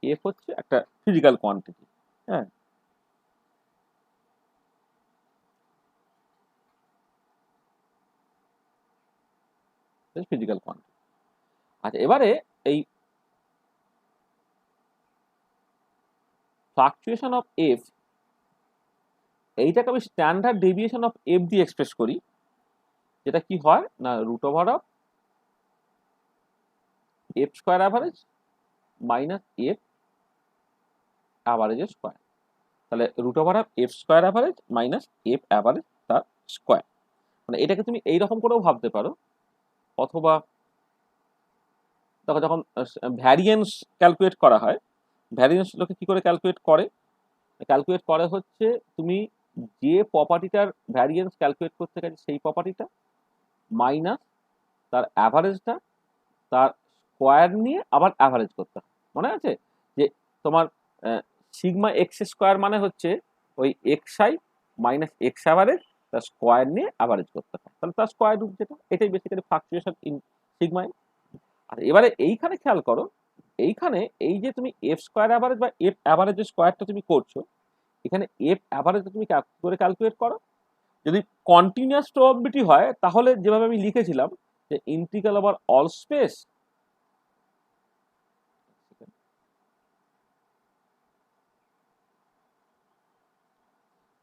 এফ হচ্ছে একটা ফিজিক্যাল কোয়ান্টিটি। হ্যাঁ, ফিজিক্যাল কোয়ান্টিটি। আচ্ছা, এবারে এই ফ্লাকচুয়েশন অফ এফ, এইটাকে আমি স্ট্যান্ডার্ড ডেভিয়েশন অফ এফ দিয়ে এক্সপ্রেস করি, যেটা কি হয় না root over of F square average minus F অ্যাভারেজের স্কোয়ার। তাহলে root over of F square average minus F average তার স্কোয়ার। মানে এটাকে তুমি এইরকম করেও ভাবতে পারো, অথবা দেখো যখন ভ্যারিয়েন্স ক্যালকুলেট করা হয়, ভ্যারিয়েন্স লোকে কি করে ক্যালকুলেট করে? ক্যালকুলেট করে হচ্ছে তুমি যে প্রপার্টিটার ভ্যারিয়েন্স ক্যালকুলেট করতে গেছে সেই প্রপার্টিটা মাইনাস তার অ্যাভারেজটা, তার স্কোয়ার নিয়ে আবার অ্যাভারেজ করতে হয়। মনে আছে যে তোমার সিগমা এক্স স্কোয়ার মানে হচ্ছে ওই x I minus x average তার স্কোয়ার নিয়ে অ্যাভারেজ করতে হয়, তাহলে তার স্কোয়ার রুট যেটা, এটাই বেসিক্যালি ফ্লাকচুয়েশন ইন সিগমা। আর এবারে এইখানে খেয়াল করো, এইখানে এই যে তুমি এফ স্কোয়ার অ্যাভারেজ বা এফ অ্যাভারেজের স্কোয়ারটা তুমি করছো, এখানে এফ অ্যাভারেজ তুমি করে ক্যালকুলেট করো। যদি কন্টিনিউয়াস প্রবাবিলিটি হয় তাহলে যেভাবে আমি লিখেছিলাম যে ইন্টিগ্রাল ওভার অল স্পেস,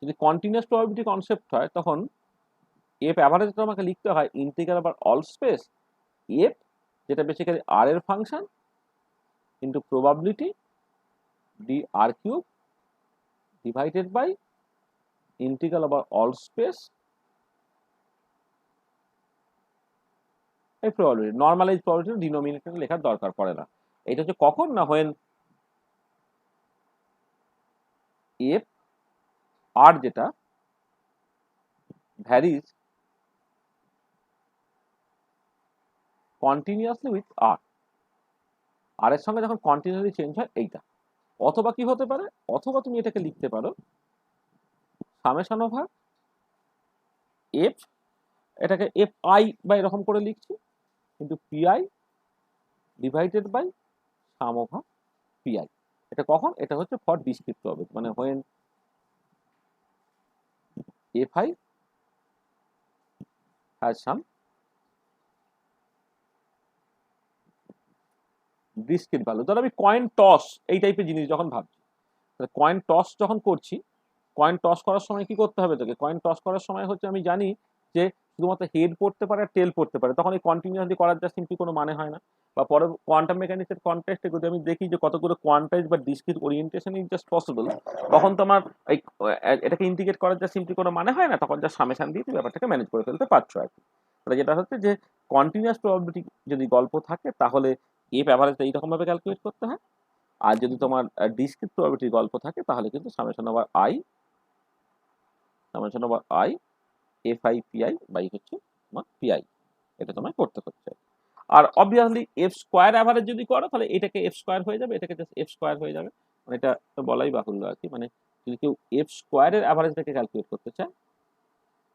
যদি কন্টিনিউয়াস প্রবাবিলিটি কনসেপ্ট হয় তখন এফ অ্যাভারেজটা আমাকে লিখতে হয় integral over all space F, যেটা বেসিক্যালি আর এর function, into probability D R cube divided by integral over all space এই প্রবাবিলিটি। নর্মালাইজ প্রবাবিলিটি ডিনোমিনেটরে লেখার দরকার পড়ে না। এটা হচ্ছে কখন না হোয়েন এফ আর যেটা ভ্যারিজ কন্টিনিউয়াসলি উইথ আর, আর এর সঙ্গে যখন কন্টিনিউয়াসলি চেঞ্জ হয় এইটা। অথবা কি হতে পারে, অথবা তুমি এটাকে লিখতে পারো সামেশন ওভার এফ, এটাকে এফ আই বা এরকম করে লিখছি, কিন্তু PI divided by sum over PI. এটা কখন? এটা হচ্ছে ফর ডিসক্রিট প্রবাবিলিটি, মানে when F I has some discrete value. ধরো আমি কয়েন টস এই টাইপের জিনিস যখন ভাবছি, তাহলে কয়েন টস যখন করছি, কয়েন টস করার সময় কি করতে হবে তোকে? কয়েন টস করার সময় হচ্ছে আমি জানি যে শুধুমাত্র হেড পড়তে পারে আর টেল পড়তে পারে, তখন এই কন্টিনিউয়াসলি করার যা সিম্পলি কোনো মানে হয় না। বা পরে কোয়ান্টাম মেকানিক্সের কন্টেক্সটে যদি আমি দেখি যে কতগুলো কোয়ান্টাইজ বা discrete orientation is just possible, তখন তোমার এই এটাকে ইন্টিগ্রেট করার যা সিম্পলি কোনো মানে হয় না, তখন যা সামেশান দিয়ে তুমি ব্যাপারটাকে ম্যানেজ করে ফেলতে পারছো আর কি। তাহলে যেটা হচ্ছে যে কন্টিনিউয়াস প্রবাবিলিটি যদি গল্প থাকে তাহলে এফ অ্যাভারেজটা এইরকমভাবে ক্যালকুলেট করতে হয়, আর যদি তোমার ডিসক্রিট প্রবাবিলিটি গল্প থাকে তাহলে কিন্তু summation over I, summation over I F I PI by হচ্ছে তোমার পিআই, এটা তোমায় করতে হচ্ছে। আর অবভিয়াসলি এফ স্কোয়ার অ্যাভারেজ যদি করো তাহলে এটাকে এফ স্কোয়ার হয়ে যাবে, এটাকে জাস্ট এফ স্কোয়ার হয়ে যাবে। মানে এটা তো বলাই বাহুল্য আর কি। মানে যদি কেউ এফ স্কোয়ারের অ্যাভারেজটাকে ক্যালকুলেট করতে চায়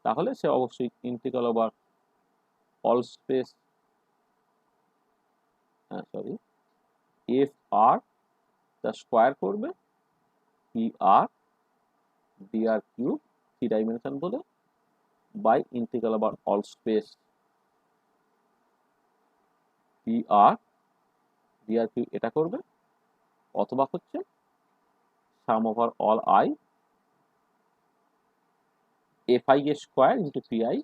তাহলে সে অবশ্যই integral over all space, sorry, F R তা স্কোয়ার করবে P R D R cube three dimension বলে by integral over all space P R D R cube এটা করবে, অথবা হচ্ছে sum over all I F I এর square into P I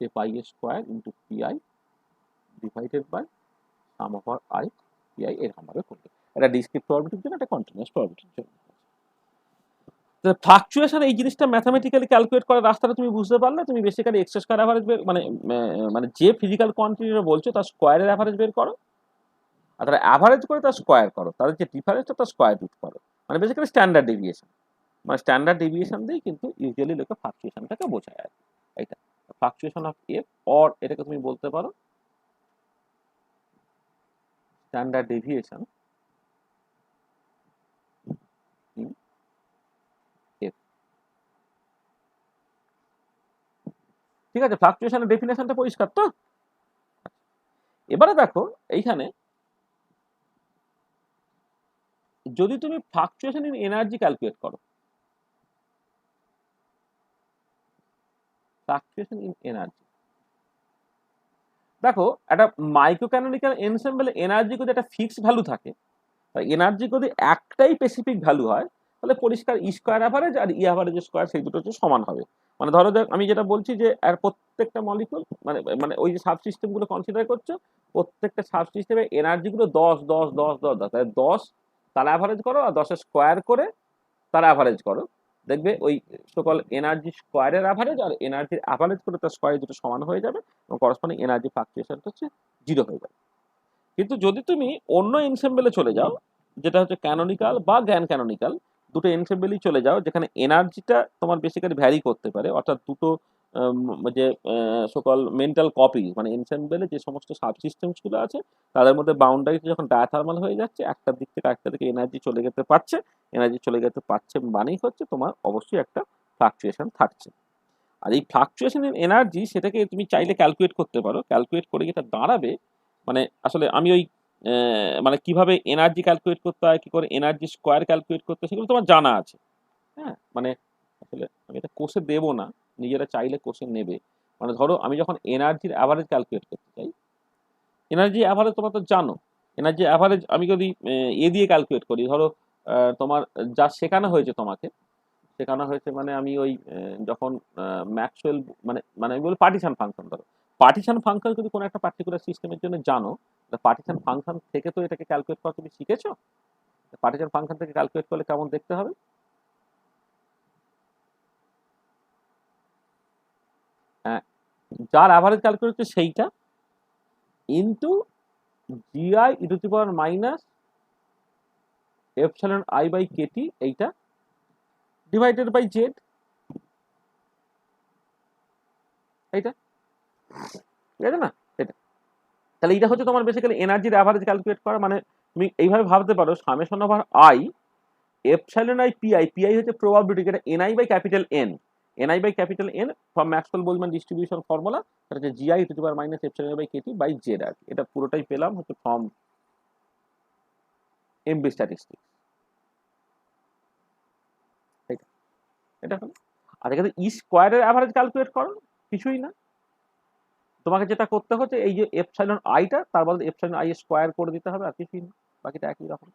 F I এর square into P I divided by sum over I P I, এরকম ভাবে করবে। এটা ডিসক্রিট প্রবাবিলিটির জন্য, এটা কন্টিনিউয়াস প্রবাবিলিটির জন্য। ফ্লাকচুয়েশন এই জিনিসটা ম্যাথামেটিক্যালি ক্যালকুলেট করার রাস্তাটা তুমি বুঝতে পারলে, তুমি বেসিক্যালি এক্স স্কোয়ার অ্যাভারেজ বের মানে মানে যে ফিজিক্যাল কোয়ান্টিটিটা বলছো তার স্কোয়ারের অ্যাভারেজ বের করো, আর তারা অ্যাভারেজ করে তার স্কোয়ার করো, তাদের যে ডিফারেন্সটা তার স্কোয়ার রুট করো। মানে বেসিক্যালি স্ট্যান্ডার্ড ডেভিয়েশন, মানে স্ট্যান্ডার্ড ডেভিয়েশন দিয়ে কিন্তু ইউজুয়ালি লোকে ফ্লাকচুয়েশনটাকে বোঝায় আর কি। এইটা ফ্লাকচুয়েশন অফ এফ, অর এটাকে তুমি বলতে পারো স্ট্যান্ডার্ড ডেভিয়েশন ইন এফ। ঠিক আছে, ফ্লাকচুয়েশনের ডেফিনেশনটা পরিষ্কার তো? এবারে দেখো এইখানে যদি তুমি ফ্লাকচুয়েশন ইন এনার্জি ক্যালকুলেট করো, ফ্লাকচুয়েশন ইন এনার্জি, দেখো একটা মাইক্রোক্যানোনিক্যাল এনসেম্বলে এনার্জি যদি একটা ফিক্সড ভ্যালু থাকে, এনার্জি যদি একটাই স্পেসিফিক ভ্যালু হয়, তাহলে পরিষ্কার ই স্কোয়ার অ্যাভারেজ আর ই অ্যাভারেজ স্কোয়ার সেই দুটো হচ্ছে সমান হবে। মানে ধরো যে আমি যেটা বলছি যে আর প্রত্যেকটা মলিকুল মানে মানে ওই যে সাবসিস্টেম গুলো কনসিডার করছো, প্রত্যেকটা সাবসিস্টেমে এনার্জি গুলো 10 10 10 10 তাহলে 10 তার অ্যাভারেজ করো আর 10 স্কোয়ার করে তার অ্যাভারেজ করো, দেখবে ওই সকল এনার্জি স্কোয়ারের অ্যাভারেজ আর এনার্জির অ্যাভারেজ করে তার স্কোয়ার দুটো সমান হয়ে যাবে এবং করসপন্ডিং এনার্জি ফ্লাকচুয়েশনটা হচ্ছে 0 হয়ে যাবে। কিন্তু যদি তুমি অন্য এনসেম্বলে চলে যাও, যেটা হচ্ছে ক্যানোনিক্যাল বা জ্ঞান ক্যানোনিক্যাল, দুটো এনসেম্বলেই চলে যাও যেখানে এনার্জিটা তোমার বেসিক্যালি ভ্যারি করতে পারে, অর্থাৎ দুটো যে সকল মেন্টাল কপি মানে এনসেম্বলে যে সমস্ত সাবসিস্টেমস গুলো আছে তাদের মধ্যে বাউন্ডারিতে যখন ডায়াথার্মাল হয়ে যাচ্ছে, একটার দিক থেকে আরেকটা দিকে এনার্জি চলে যেতে পারছে, এনার্জি চলে যেতে পারছে মানেই হচ্ছে তোমার অবশ্যই একটা ফ্লাকচুয়েশন থাকছে। আর এই ফ্লাকচুয়েশন ইন এনার্জি সেটাকে তুমি চাইলে ক্যালকুলেট করতে পারো, ক্যালকুলেট করে যেটা দাঁড়াবে মানে আসলে আমি ওই মানে কিভাবে এনার্জি ক্যালকুলেট করতে হয়, কি করে এনার্জি স্কোয়ার ক্যালকুলেট করতে হয় সেগুলো তোমার জানা আছে। হ্যাঁ, মানে আসলে আমি এটা কোষে দেবো না, নিজেরা চাইলে কোষে নেবে। মানে ধরো আমি যখন এনার্জির অ্যাভারেজ ক্যালকুলেট করতে চাই, এনার্জি অ্যাভারেজ তোমরা তো জানো, এনার্জি অ্যাভারেজ আমি যদি দিয়ে ক্যালকুলেট করি, ধরো তোমার যা শেখানো হয়েছে তোমাকে, শেখানো হয়েছে মানে আমি ওই যখন ম্যাক্সওয়েল মানে মানে আমি বলি পার্টিশন ফাংশন, ধরো পার্টিশন ফাংশন যদি কোনো একটা পার্টিকুলার সিস্টেমের জন্য জানো, পার্টিশন ফাংশন থেকে তো এটাকে ক্যালকুলেট করা তুমি শিখেছো। পার্টিশন ফাংশন থেকে ক্যালকুলেট করলে কেমন দেখতে হবে? যার অ্যাভারেজ ক্যালকুলেট হচ্ছে সেইটা into GI E to the power minus epsilon I by KT, এইটা ডিভাইডেড বাই জেড, এইটা ঠিক আছে না? এটা তাহলে এইটা হচ্ছে তোমার বেসিক্যালি এনার্জির অ্যাভারেজ ক্যালকুলেট করা। মানে তুমি এইভাবে ভাবতে পারো summation over I epsilon I PI, PI হচ্ছে প্রবাবিলিটি, যেটা NI by capital N, NI by capital N from Maxwell Boltzmann distribution formula, সেটা হচ্ছে GI to the power minus epsilon by KT by Z. আর এটা পুরোটাই পেলাম হচ্ছে from MB statistics. এটা এটা হলো। আর এখানে ই স্কোয়ারের অ্যাভারেজ ক্যালকুলেট করো, কিছুই না, তোমাকে যেটা করতে হচ্ছে এই যে এপসাইলন আইটা তার বদলে এপসাইলন আই স্কোয়ার করে দিতে হবে, আর কিছুই না, বাকিটা একই রকম।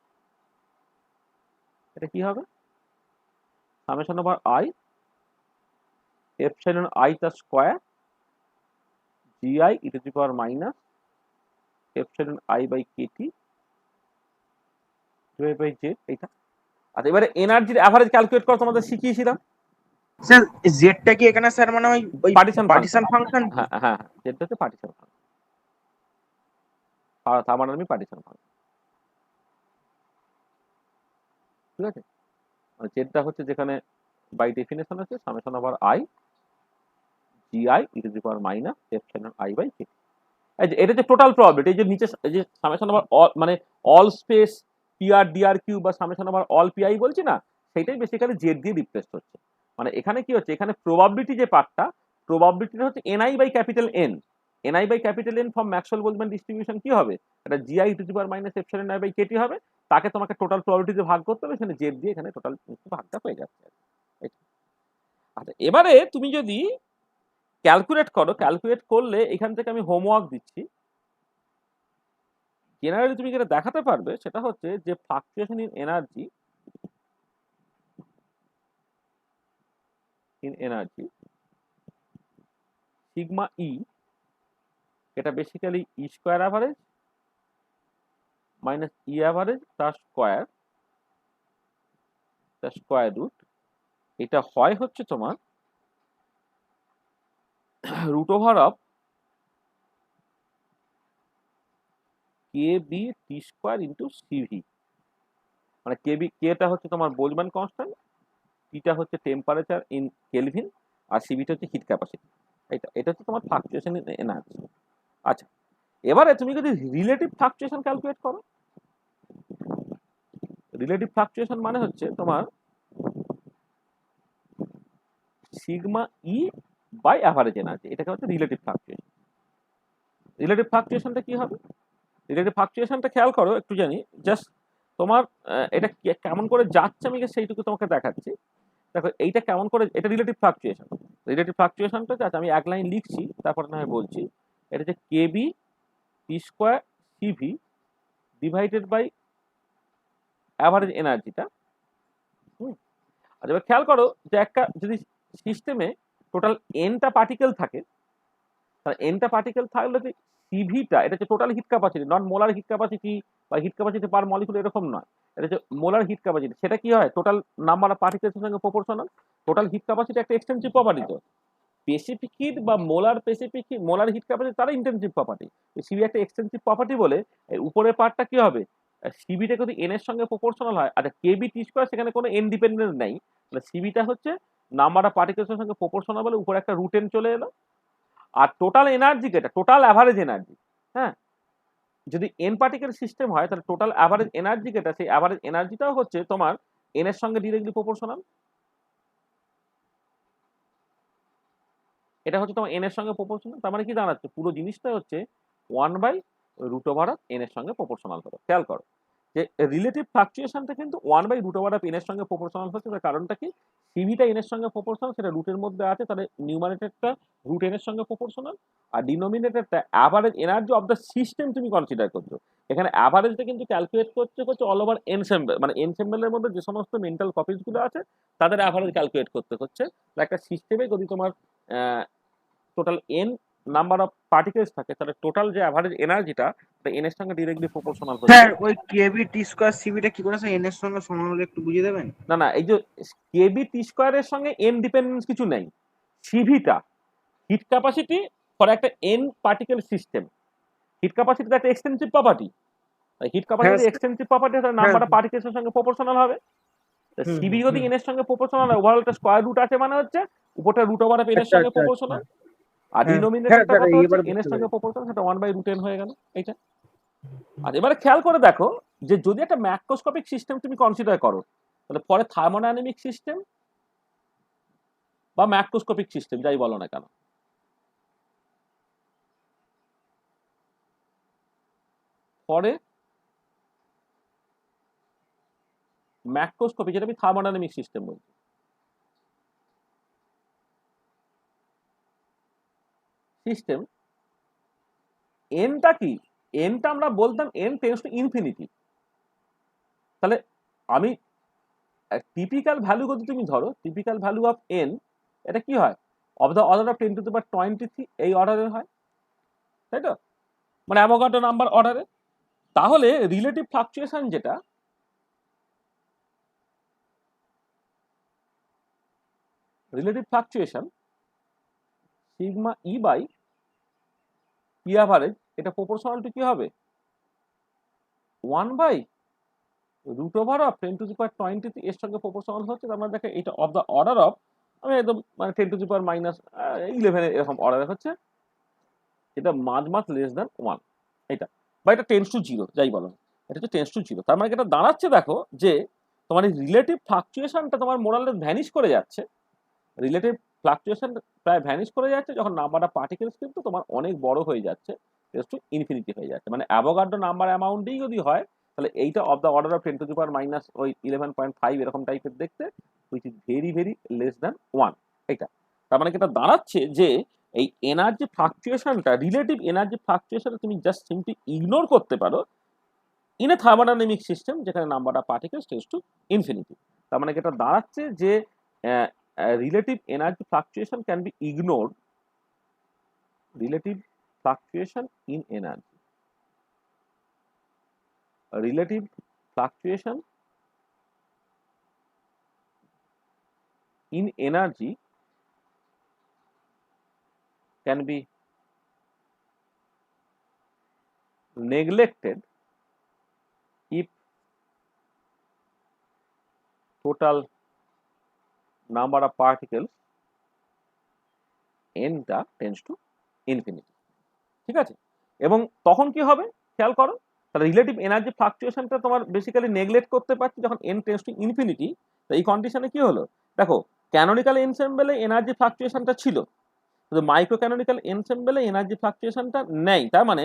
এটা কি হবে? Summation over I epsilon I তার square GI E to the power minus epsilon I by KT divide by Z, এইটা। আচ্ছা এবারে এনার্জির অ্যাভারেজ ক্যালকুলেট করা তোমাদের শিখিয়েছিলাম, স্যার জেডটা কি এখানে স্যার মানে ওই পার্টিশন পার্টিশন ফাংশন? হ্যাঁ হ্যাঁ হ্যাঁ, যেটা হচ্ছে partition function, thermodynamic partition function, ঠিক আছে? মানে যেটা হচ্ছে যেখানে বাই ডেফিনেশন হচ্ছে summation over I GI E to the power minus epsilon I by KT. এই যে এটা হচ্ছে টোটাল প্রবাবিলিটি, এই যে নিচে এই যে সামেশন ওভার অল মানে all space PR DR Q বা সামেশন ওভার অল পিআই বলছি না, সেইটাই বেসিক্যালি জেড দিয়ে রিপ্লেস হচ্ছে। মানে এখানে কি হচ্ছে, এখানে প্রবাবিলিটি যে পার্টটা, প্রবাবিলিটিটা হচ্ছে NI by capital N, NI by capital N from Maxwell Boltzmann distribution কি হবে, এটা GI to the power minus epsilon I by KT হবে, তাকে তোমাকে টোটাল প্রবাবিলিটিতে ভাগ করতে হবে, এখানে জেড দিয়ে এখানে টোটাল ভাগটা হয়ে যাচ্ছে। আচ্ছা এবারে তুমি যদি ক্যালকুলেট করো, ক্যালকুলেট করলে এখান থেকে আমি হোমওয়ার্ক দিচ্ছি, জেনারেলি তুমি যেটা দেখাতে পারবে সেটা হচ্ছে যে fluctuation in energy sigma E, এটা basically E square average minus E average তার স্কোয়ার রুট, এটা হয় হচ্ছে তোমার root over of K B T square into CV. মানে কেটা হচ্ছে তোমার বোলম্যান কনস্ট্যান্ট, টিটা হচ্ছে টেম্পারেচার ইন কেলভিন, আর সিভিটা হচ্ছে হিট ক্যাপাসিটি। এটা হচ্ছে তোমার ফ্লাকচুয়েশন ইন এনার্জি। আচ্ছা এবারে তুমি যদি রিলেটিভ ফ্লাকচুয়েশন ক্যালকুলেট করো, রিলেটিভ ফ্লাকচুয়েশন মানে হচ্ছে তোমার sigma E by average energy, এটাকে হচ্ছে রিলেটিভ ফ্লাকচুয়েশন। রিলেটিভ ফ্লাকচুয়েশনটা কি হবে? রিলেটিভ ফ্লাকচুয়েশনটা খেয়াল করো একটু জানি, জাস্ট তোমার এটা কেমন করে যাচ্ছে আমি সেইটুকু তোমাকে দেখাচ্ছি। দেখো এইটা কেমন করে, এটা রিলেটিভ ফ্লাকচুয়েশন। রিলেটিভ ফ্লাকচুয়েশনটা আছে, আমি এক লাইন লিখছি তারপর না হয় বলছি। এটা হচ্ছে KB T square CV divided by average এনার্জিটা। আর এবার খেয়াল করো যে একটা যদি সিস্টেমে টোটাল এনটা পার্টিকেল থাকে, তাহলে এনটা পার্টিকেল থাকলে যে সিভিটা, এটা হচ্ছে total hit capacity, not molar hit capacity বা হিট ক্যাপাসিটি পার মলিকুল, এরকম নয়। এটা হচ্ছে মোলার হিট ক্যাপাসিটি। সেটা কি হয়? টোটাল নাম্বার অফ পার্টিকেলসের সঙ্গে প্রপোর্শনাল। টোটাল হিট ক্যাপাসিটি একটা এক্সটেন্সিভ প্রপার্টি। তো স্পেসিফিক হিট বা মোলার হিট ক্যাপাসিটি তারা ইন্টেনসিভ প্রপার্টি। সিবি একটা এক্সটেন্সিভ প্রপার্টি বলে এই উপরের পার্টটা কি হবে, সিবিটা যদি এন এর সঙ্গে প্রপোর্শনাল হয়, আচ্ছা কেবি টি স্কোয়ার সেখানে কোনো এন ডিপেন্ডেন্স নেই, তাহলে সিবিটা হচ্ছে নাম্বার অফ পার্টিকেলসের সঙ্গে প্রপোর্শনাল বলে উপরে একটা রুট এন চলে এলো। আর টোটাল এনার্জি যেটা, টোটাল অ্যাভারেজ এনার্জি, হ্যাঁ, যদি এন পার্টিকেল সিস্টেম হয় তাহলে টোটাল অ্যাভারেজ এনার্জি যেটা, সেই অ্যাভারেজ এনার্জিটাও হচ্ছে তোমার এন এর সঙ্গে ডিরেক্টলি প্রপোর্শনাল। এটা হচ্ছে তোমার এন এর সঙ্গে প্রপোর্শনাল। তার মানে কি দাঁড়াচ্ছে, পুরো জিনিসটা হচ্ছে 1/√n এর সঙ্গে প্রপোর্শনাল করো। খেয়াল করো যে রিলেটিভ ফ্লাকচুয়েশনটা কিন্তু 1/√n এর সঙ্গে প্রপোর্শনাল হচ্ছে। তার কারণটা কি, সিভিটা এন এর সঙ্গে প্রপোর্শনাল, সেটা রুটের মধ্যে আছে, তাহলে নিউমারেটরটা রুট এন এর সঙ্গে প্রপোর্শনাল, আর ডিনোমিনেটরটা average energy of the system তুমি কনসিডার করছো। এখানে অ্যাভারেজটা কিন্তু ক্যালকুলেট করছে অল ওভার এনসেম্বল, মানে এনসেম্বলের মধ্যে যে সমস্ত মেন্টাল কপিজ গুলো আছে তাদের অ্যাভারেজ ক্যালকুলেট করতে হচ্ছে। একটা সিস্টেমে যদি তোমার total N number of particles থাকে, তাহলে টোটাল যে অ্যাভারেজ এনার্জিটা এন এর সঙ্গে ডিরেক্টলি প্রপোর্শনাল হচ্ছে। স্যার ওই কেবি টি স্কয়ার সিবিটা কি করে স্যার এন এর সঙ্গে সমান হলে একটু বুঝিয়ে দেবেন? না, এই যে কেবি টি স্কোয়ারের সঙ্গে এন ডিপেন্ডেন্স কিছু নেই। সিভিটা হিট ক্যাপাসিটি ফর একটা N particle system. Heat capacity একটা extensive property. Heat capacity extensive property, তার নাম্বার অফ পার্টিকেলসের সঙ্গে প্রপোর্শনাল হবে। সিবি যদি এন এর সঙ্গে প্রপোর্শনাল হয়, ওভারঅলটা স্কয়ার রুট আছে, মানে হচ্ছে উপরটা রুট ওভার অফ এন এর সঙ্গে প্রপোর্শনাল, আর ডিনোমিনেটরটা কত হচ্ছে এন এর সঙ্গে প্রপোর্শনাল, সেটা 1/√n হয়ে গেল এইটা। আর এবারে খেয়াল করে দেখো যে যদি একটা ম্যাক্রোস্কোপিক সিস্টেম তুমি কনসিডার করো, তাহলে পরে থার্মোডাইনামিক সিস্টেম বা ম্যাক্রোস্কোপিক সিস্টেম যাই বলো না কেন, পরে ম্যাক্রোস্কোপি, যেটা আমি থার্মোডাইনামিক সিস্টেম বলছি, সিস্টেম এনটা কি, এনটা আমরা বলতাম এন টেন্ডস টু ইনফিনিটি। তাহলে আমি টিপিক্যাল ভ্যালু যদি তুমি ধরো, টিপিক্যাল ভ্যালু অফ এন, এটা কি হয়, অফ দ্য অর্ডার অফ 10⁻23 এই অর্ডারের হয়, তাই তো, মানে অ্যাভোগাড্রো নাম্বার অর্ডারে। তাহলে রিলেটিভ ফ্লাকচুয়েশন যেটা, relative fluctuation sigma E by P average, এটা প্রপোর্শনাল টু কি হবে, 1/√10⁻23 এর সঙ্গে প্রপোর্শনাল হচ্ছে। তার মানে দেখো এটা অফ দ্য অর্ডার অফ, আমি একদম মানে 10⁻⁻11 এরকম অর্ডার হচ্ছে, এটা মাঝ লেস দ্যান 1, এটা বা এটা টেন্স টু 0 যাই বলো, এটা হচ্ছে টেন্স টু 0। তার মানে এটা দাঁড়াচ্ছে দেখো যে তোমার এই রিলেটিভ ফ্লাকচুয়েশনটা তোমার মোরাললেস ভ্যানিশ করে যাচ্ছে। রিলেটিভ ফ্লাকচুয়েশন প্রায় ভ্যানিশ করে যাচ্ছে যখন নাম্বার অফ পার্টিকেলস কিন্তু তোমার অনেক বড় হয়ে যাচ্ছে, টেন্স টু ইনফিনিটি হয়ে যাচ্ছে। মানে অ্যাভোগাড্রো নাম্বার অ্যামাউন্টেই যদি হয়, তাহলে এইটা অফ দ্য অর্ডার অফ 10⁻⁻11.5 এরকম টাইপের দেখতে, which is very very less than 1, এটা। তার মানে এটা দাঁড়াচ্ছে যে এই এনার্জি ফ্লাকচুয়েশনটা, রিলেটিভ এনার্জি ফ্লাকচুয়েশন তুমি জাস্ট সিম্পলি ইগনোর করতে পারো ইন এ থার্মোডাইনামিক সিস্টেম যেখানে number of particles tends to infinity. তার মানে এটা দাঁড়াচ্ছে যে relative energy fluctuation can be ignored, relative fluctuation in energy, relative fluctuation in energy can be neglected if total number of particles n টা tends to infinity, ঠিক আছে। এবং তখন কি হবে খেয়াল করো, তাহলে রিলেটিভ এনার্জি ফ্লাকচুয়েশনটা তোমার বেসিক্যালি নেগলেক্ট করতে পারছি যখন n টেন্ডস টু ইনফিনিটি। তো এই কন্ডিশনে কি হলো, দেখো ক্যানোনিক্যাল এনসেম্বলে এনার্জি ফ্লাকচুয়েশনটা ছিল, মাইক্রো ক্যানোনিক্যাল এনসেম্বলে এনার্জি ফ্লাকচুয়েশনটা নেই, তার মানে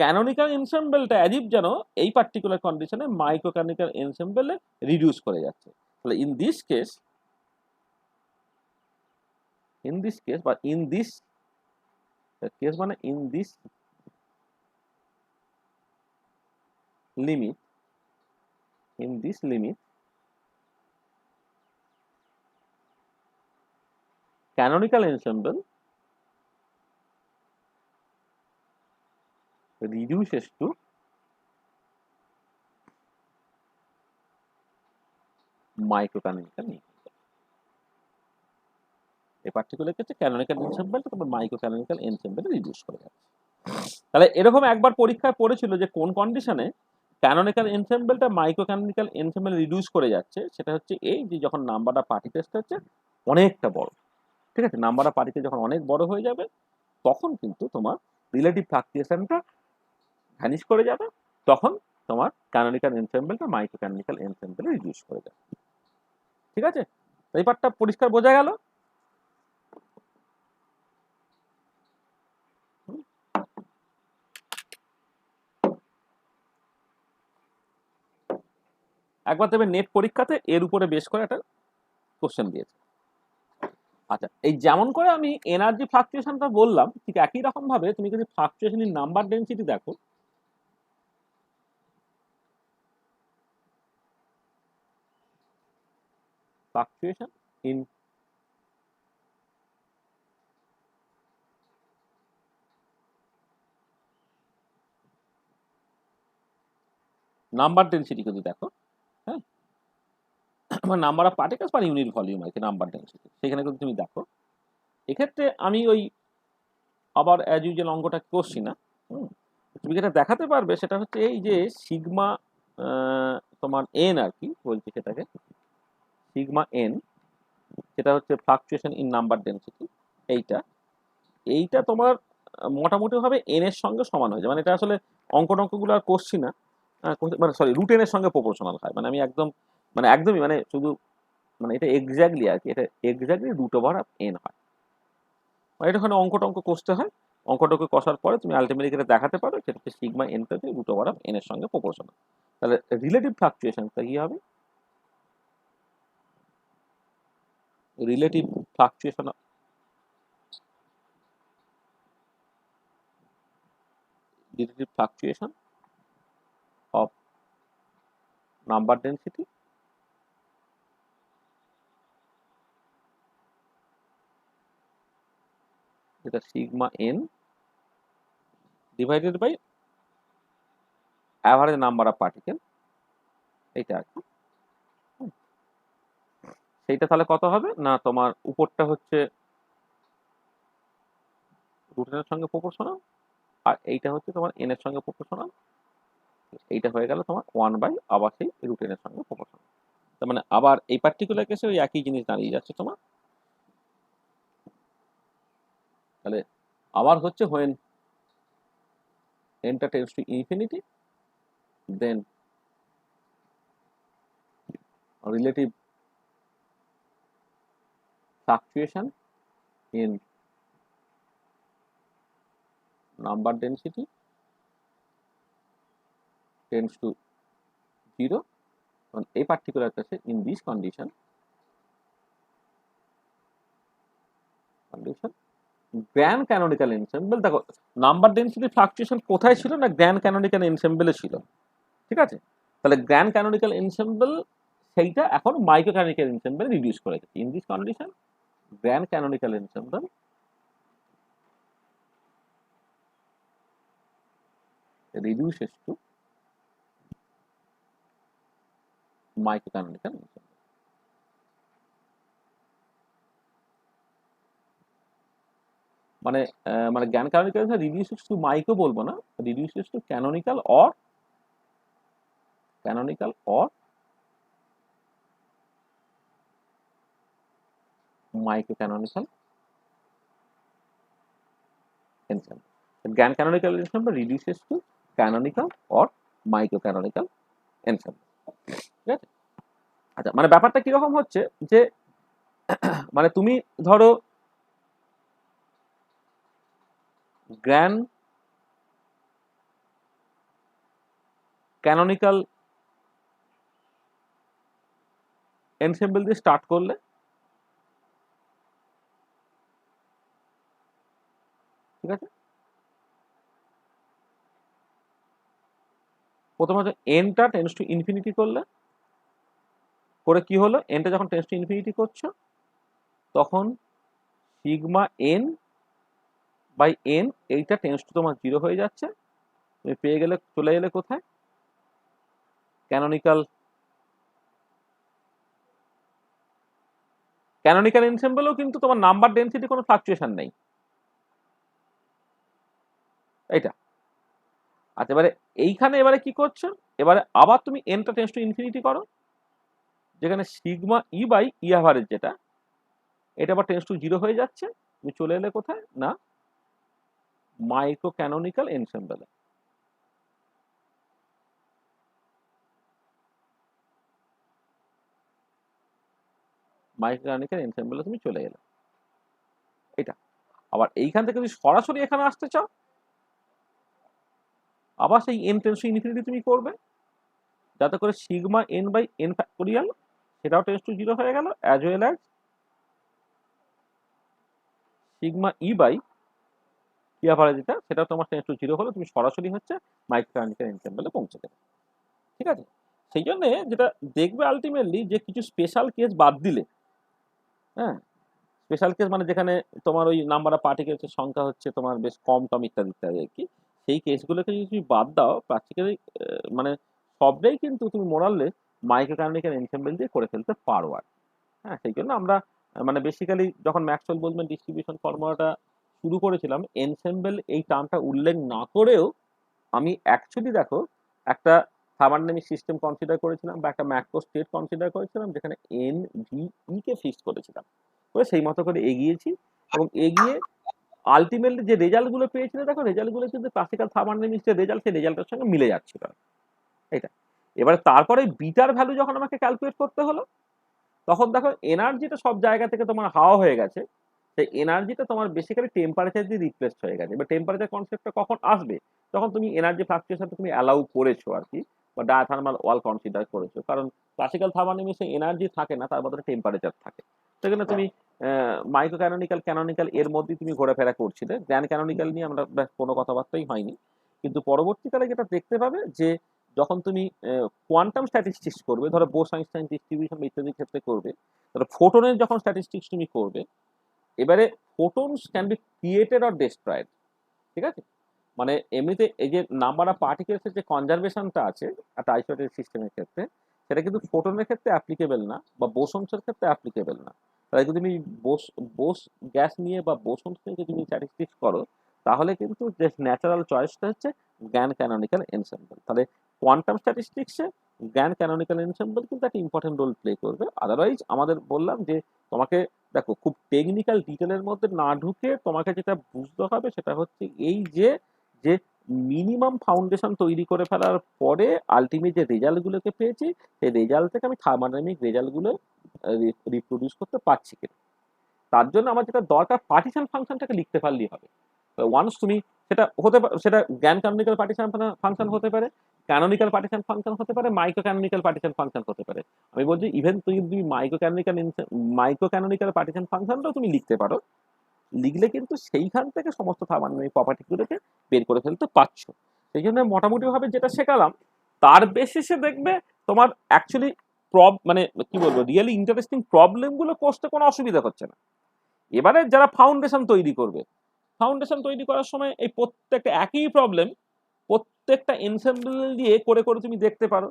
ক্যানোনিক্যাল এনসেম্বলটা অ্যাজিভ যেন এই পার্টিকুলার কন্ডিশনে মাইক্রো ক্যানোনিক্যাল এনসেম্বলে রিডিউস করে যাচ্ছে। তাহলে ইন দিস কেস বা ইন দিস কেস মানে in this limit canonical ensemble reduces to microcanonical ensemble। এই পার্টিকুলার ক্ষেত্রে ক্যানোনিক্যাল এনসেম্বলটা তারপর মাইক্রোক্যানোনিক্যাল এনসেম্বলে রিডিউস করে যাচ্ছে। তাহলে এরকম একবার পরীক্ষায় পড়েছিল যে কোন কন্ডিশনে ক্যানোনিক্যাল এনসেম্বলটা মাইক্রোক্যানোনিক্যাল এনসেম্বলে রিডিউস করে যাচ্ছে, সেটা হচ্ছে এই যে যখন নাম্বার অফ পার্টিকেলসটা হচ্ছে অনেকটা বড়, ঠিক আছে, নাম্বার অফ পার্টিকেল যখন অনেক বড় হয়ে যাবে তখন কিন্তু তোমার রিলেটিভ ফ্লাকচুয়েশনটা ভ্যানিশ করে যাবে, তখন তোমার ক্যানোনিক্যাল এনসেম্বলটা মাইক্রোক্যানোনিক্যাল এনসেম্বলে রিডিউস করে যাবে। ঠিক আছে, এই পার্টটা পরিষ্কার বোঝা গেল? একবার দেবে নেট পরীক্ষাতে এর উপরে বেশ করে একটা কোশ্চেন দিয়েছে। আচ্ছা, এই যেমন করে আমি এনার্জি ফ্লাকচুয়েশনটা বললাম, ঠিক একই রকম ভাবে তুমি যদি ফ্লাকচুয়েশন ইন নাম্বার ডেনসিটি দেখো, ফ্লাকচুয়েশন ইন নাম্বার ডেনসিটি যদি দেখো, হ্যাঁ, আমার number of particles per unit volume আর কি নাম্বার ডেনসিটি, সেখানে যদি তুমি দেখো, এক্ষেত্রে আমি ওই আবার অ্যাজ ইউজুয়াল অঙ্কটা করছি না, তুমি যেটা দেখাতে পারবে সেটা হচ্ছে এই যে সিগমা তোমার এন আর কি বলছি সেটাকে, সিগমা এন, যেটা হচ্ছে ফ্লাকচুয়েশন ইন নাম্বার ডেনসিটি, এইটা তোমার মোটামুটি ভাবে এন এর সঙ্গে সমান হয়ে যায়। মানে এটা আসলে অঙ্কগুলো আর করছি না, মানে সরি রুট এন এর সঙ্গে প্রপোর্শনাল হয়, মানে আমি একদমই মানে শুধু মানে এটা এক্স্যাক্টলি আর কি, এটা exactly root over of N হয়। মানে এটা ওখানে অঙ্ক কষতে হয়, অঙ্কটাকে কষার পরে তুমি আলটিমেটলি এটা দেখাতে পারো সেটা হচ্ছে সিগমা এনটা রুট ওভার অফ এন এর সঙ্গে প্রপোর্শনাল। তাহলে রিলেটিভ ফ্লাকচুয়েশনটা কি হবে? Relative fluctuation of number density যেটা sigma N divided by average number of particle, এইটা আর কি। সেইটা তাহলে কত হবে না, তোমার উপরটা হচ্ছে রুট এর সঙ্গে প্রপোর্শনাল আর এইটা হচ্ছে তোমার এন এর সঙ্গে প্রপোর্শনাল, এইটা হয়ে গেল তোমার 1 বাই আবার সেই রুট এন এর সঙ্গে প্রপোর্শনাল। তার মানে আবার এই পার্টিকুলার কেসে ওই একই জিনিস দাঁড়িয়ে যাচ্ছে তোমার। তাহলে আবার হচ্ছে when n tends to infinity then relative fluctuation in number density tends to 0, and a particular case in this condition grand canonical ensemble, দেখো নাম্বার ডেনসিটি ফ্লাকচুয়েশন কোথায় ছিল না, গ্র্যান্ড ক্যানোনিক্যাল এনসেম্বলে ছিল, ঠিক আছে। তাহলে গ্র্যান্ড ক্যানোনিক্যাল এনসেম্বল সেইটা এখন মাইক্রো ক্যানোনিক্যাল এনসেম্বলে রিডিউস করে গেছে। In this condition grand canonical ensemble reduces to microcanonical ensemble। মানে মানে জ্ঞান ক্যানোনিক্যাল রিডিউসেস টু মাইক্রো বলবো না, reduces to canonical or microcanonical ensemble। জ্ঞান canonical ensemble reduces to canonical or microcanonical ensemble। ঠিক আছে, আচ্ছা মানে ব্যাপারটা কিরকম হচ্ছে যে মানে তুমি ধরো গ্র্যান্ড ক্যানোনিক্যাল এনসেম্বল দিয়ে স্টার্ট করলে ঠিক আছে, প্রথমে হচ্ছে এনটা টেন্স টু ইনফিনিটি করলে, করে কি হলো, এনটা যখন টেন্স টু ইনফিনিটি করছো তখন সিগমা এন বাই এন এইটা টেন্স টু তোমার 0 হয়ে যাচ্ছে, তুমি পেয়ে গেলে, চলে এলে কোথায়, ক্যানোনিক্যাল এনসেম্বলেও কিন্তু তোমার নাম্বার ডেনসিটি কোনো ফ্লাকচুয়েশন নেই, এইটা। আচ্ছা, এবারে এইখানে এবারে কি করছো, এবারে আবার তুমি এনটা টেন্স টু ইনফিনিটি করো, যেখানে sigma E by E average যেটা, এটা আবার টেন্স টু 0 হয়ে যাচ্ছে, তুমি চলে এলে কোথায় না মাইক্রো ক্যানোনিক্যাল এনসেম্বলে। মাইক্রো ক্যানোনিক্যাল এনসেম্বলে তুমি চলে এলে, এটা। আবার এইখান থেকে যদি সরাসরি এখানে আসতে চাও, আবার সেই এন টেন্স টু ইনফিনিটি তুমি করবে, যাতে করে sigma N by N factorial সেটাও টেন্স টু 0 হয়ে গেল, as well as sigma E by E average যেটা, সেটাও তোমার টেন্স টু 0 হলো, তুমি সরাসরি হচ্ছে মাইক্রো ক্যানোনিক্যাল এনসেম্বলে পৌঁছে দেবে, ঠিক আছে। সেই জন্য যেটা দেখবে আলটিমেটলি, যে কিছু স্পেশাল কেস বাদ দিলে, হ্যাঁ, স্পেশাল কেস মানে যেখানে তোমার ওই নাম্বার অফ পার্টিকেলসের সংখ্যা হচ্ছে তোমার বেশ কম টম ইত্যাদি ইত্যাদি আর কি, সেই কেসগুলোকে যদি তুমি বাদ দাও, প্র্যাকটিক্যালি মানে সবটাই কিন্তু তুমি মোরাললে মাইক্রো ক্যানোনিক্যাল এনসেম্বল দিয়ে করে ফেলতে পারো আর। হ্যাঁ, সেই জন্য আমরা মানে বেসিক্যালি যখন ম্যাক্সওয়েল বোলম্যান ডিস্ট্রিবিউশন ফর্মুলাটা শুরু করেছিলাম, এনসেম্বল এই টার্মটা উল্লেখ না করেও আমি অ্যাকচুয়ালি দেখো একটা থার্মোডাইনামিক সিস্টেম কনসিডার করেছিলাম, বা একটা ম্যাক্রো স্টেট কনসিডার করেছিলাম, যেখানে এন ভি ই কে ফিক্স করেছিলাম, করে সেই মতো করে এগিয়েছি, এবং এগিয়ে আলটিমেটলি যে রেজাল্টগুলো পেয়েছিল, দেখো রেজাল্টগুলো কিন্তু ক্লাসিক্যাল থার্মোডাইনামিক্স যে রেজাল্ট, সেই রেজাল্টের সঙ্গে মিলে যাচ্ছিল, এটা। এবারে তারপরে বিটার ভ্যালু যখন আমাকে ক্যালকুলেট করতে হলো, তখন দেখো এনার্জিটা সব জায়গা থেকে তোমার হাওয়া হয়ে গেছে, সেই এনার্জিটা তোমার বেসিক্যালি টেম্পারেচার দিয়ে রিপ্লেস হয়ে গেছে। এবার টেম্পারেচার কনসেপ্টটা কখন আসবে, তখন তুমি এনার্জি ফ্লাকচুয়েশনটা তুমি অ্যালাউ করেছো আর কি, বা ডায়াথার্মাল ওয়াল কনসিডার করেছো, কারণ ক্লাসিক্যাল থার্মোডাইনামিক্সে এনার্জি থাকে না, তার বদলে টেম্পারেচার থাকে, সেখানে তুমি মাইক্রো ক্যানোনিক্যাল এর মধ্যে তুমি ঘোরাফেরা করছিলে, গ্র্যান্ড ক্যানোনিক্যাল নিয়ে আমরা কোনো কথাবার্তাই হয়নি। কিন্তু পরবর্তীকালে যেটা দেখতে পাবে, যে যখন তুমি কোয়ান্টাম স্ট্যাটিস্টিক্স করবে, ধরো বোস আইনস্টাইন ডিস্ট্রিবিউশন ইত্যাদির ক্ষেত্রে করবে, ধরো ফোটনের যখন স্ট্যাটিস্টিক্স তুমি করবে, এবারে photons can be created or destroyed, ঠিক আছে। মানে এমনিতে এই যে নাম্বার অফ পার্টিকেলসের যে কনজারভেশনটা আছে একটা আইসোলেটেড সিস্টেমের ক্ষেত্রে, সেটা কিন্তু ফোটনের ক্ষেত্রে অ্যাপ্লিকেবল না, বা বোসনসের ক্ষেত্রে অ্যাপ্লিকেবল না। তাই যদি তুমি বোস গ্যাস নিয়ে বা বোসনস নিয়ে যদি তুমি স্ট্যাটিস্টিক্স করো, তাহলে কিন্তু যে ন্যাচারাল চয়েসটা হচ্ছে গ্র্যান্ড ক্যানোনিক্যাল এনসেম্বল। তাহলে কোয়ান্টাম স্ট্যাটিস্টিক্সে গ্র্যান্ড ক্যানোনিক্যাল এনসেম্বল কিন্তু একটা ইম্পর্টেন্ট রোল প্লে করবে। আদারওয়াইজ আমাদের বললাম যে তোমাকে দেখো খুব টেকনিক্যাল ডিটেলের মধ্যে না ঢুকে তোমাকে যেটা বুঝতে হবে সেটা হচ্ছে এই যে যে মিনিমাম ফাউন্ডেশন তৈরি করে ফেলার পরে আলটিমেট যে রেজাল্টগুলোকে পেয়েছি, সেই রেজাল্ট থেকে আমি থার্মোডাইনামিক রেজাল্টগুলো রিপ্রোডিউস করতে পারছি কিনা। তার জন্য আমার যেটা দরকার, পার্টিশন ফাংশনটাকে লিখতে পারলেই হবে। ওয়ান্স তুমি সেটা হতে পারে, সেটা গ্র্যান্ড ক্যানোনিক্যাল পার্টিশন ফাংশন হতে পারে, ক্যানোনিক্যাল পার্টিশন ফাংশন হতে পারে, মাইক্রো ক্যানোনিক্যাল পার্টিশন ফাংশন হতে পারে। আমি বলছি ইভেন তুমি মাইক্রো ক্যানোনিক্যাল পার্টিশন ফাংশনটাও তুমি লিখতে পারো, লিখলে কিন্তু সেইখান থেকে সমস্ত থার্মোডাইনামিক প্রপার্টিগুলোকে বের করে ফেলতে পারছো। সেই জন্য মোটামুটিভাবে যেটা শেখালাম, তার বেসিসে দেখবে তোমার অ্যাকচুয়ালি মানে কি বলবো, রিয়েলি ইন্টারেস্টিং প্রবলেমগুলো করতে কোনো অসুবিধা হচ্ছে না। এবারে যারা ফাউন্ডেশন তৈরি করবে, ফাউন্ডেশন তৈরি করার সময় এই প্রত্যেকটা একই প্রবলেম প্রত্যেকটা এনসেম্বল দিয়ে করে করে তুমি দেখতে পারো।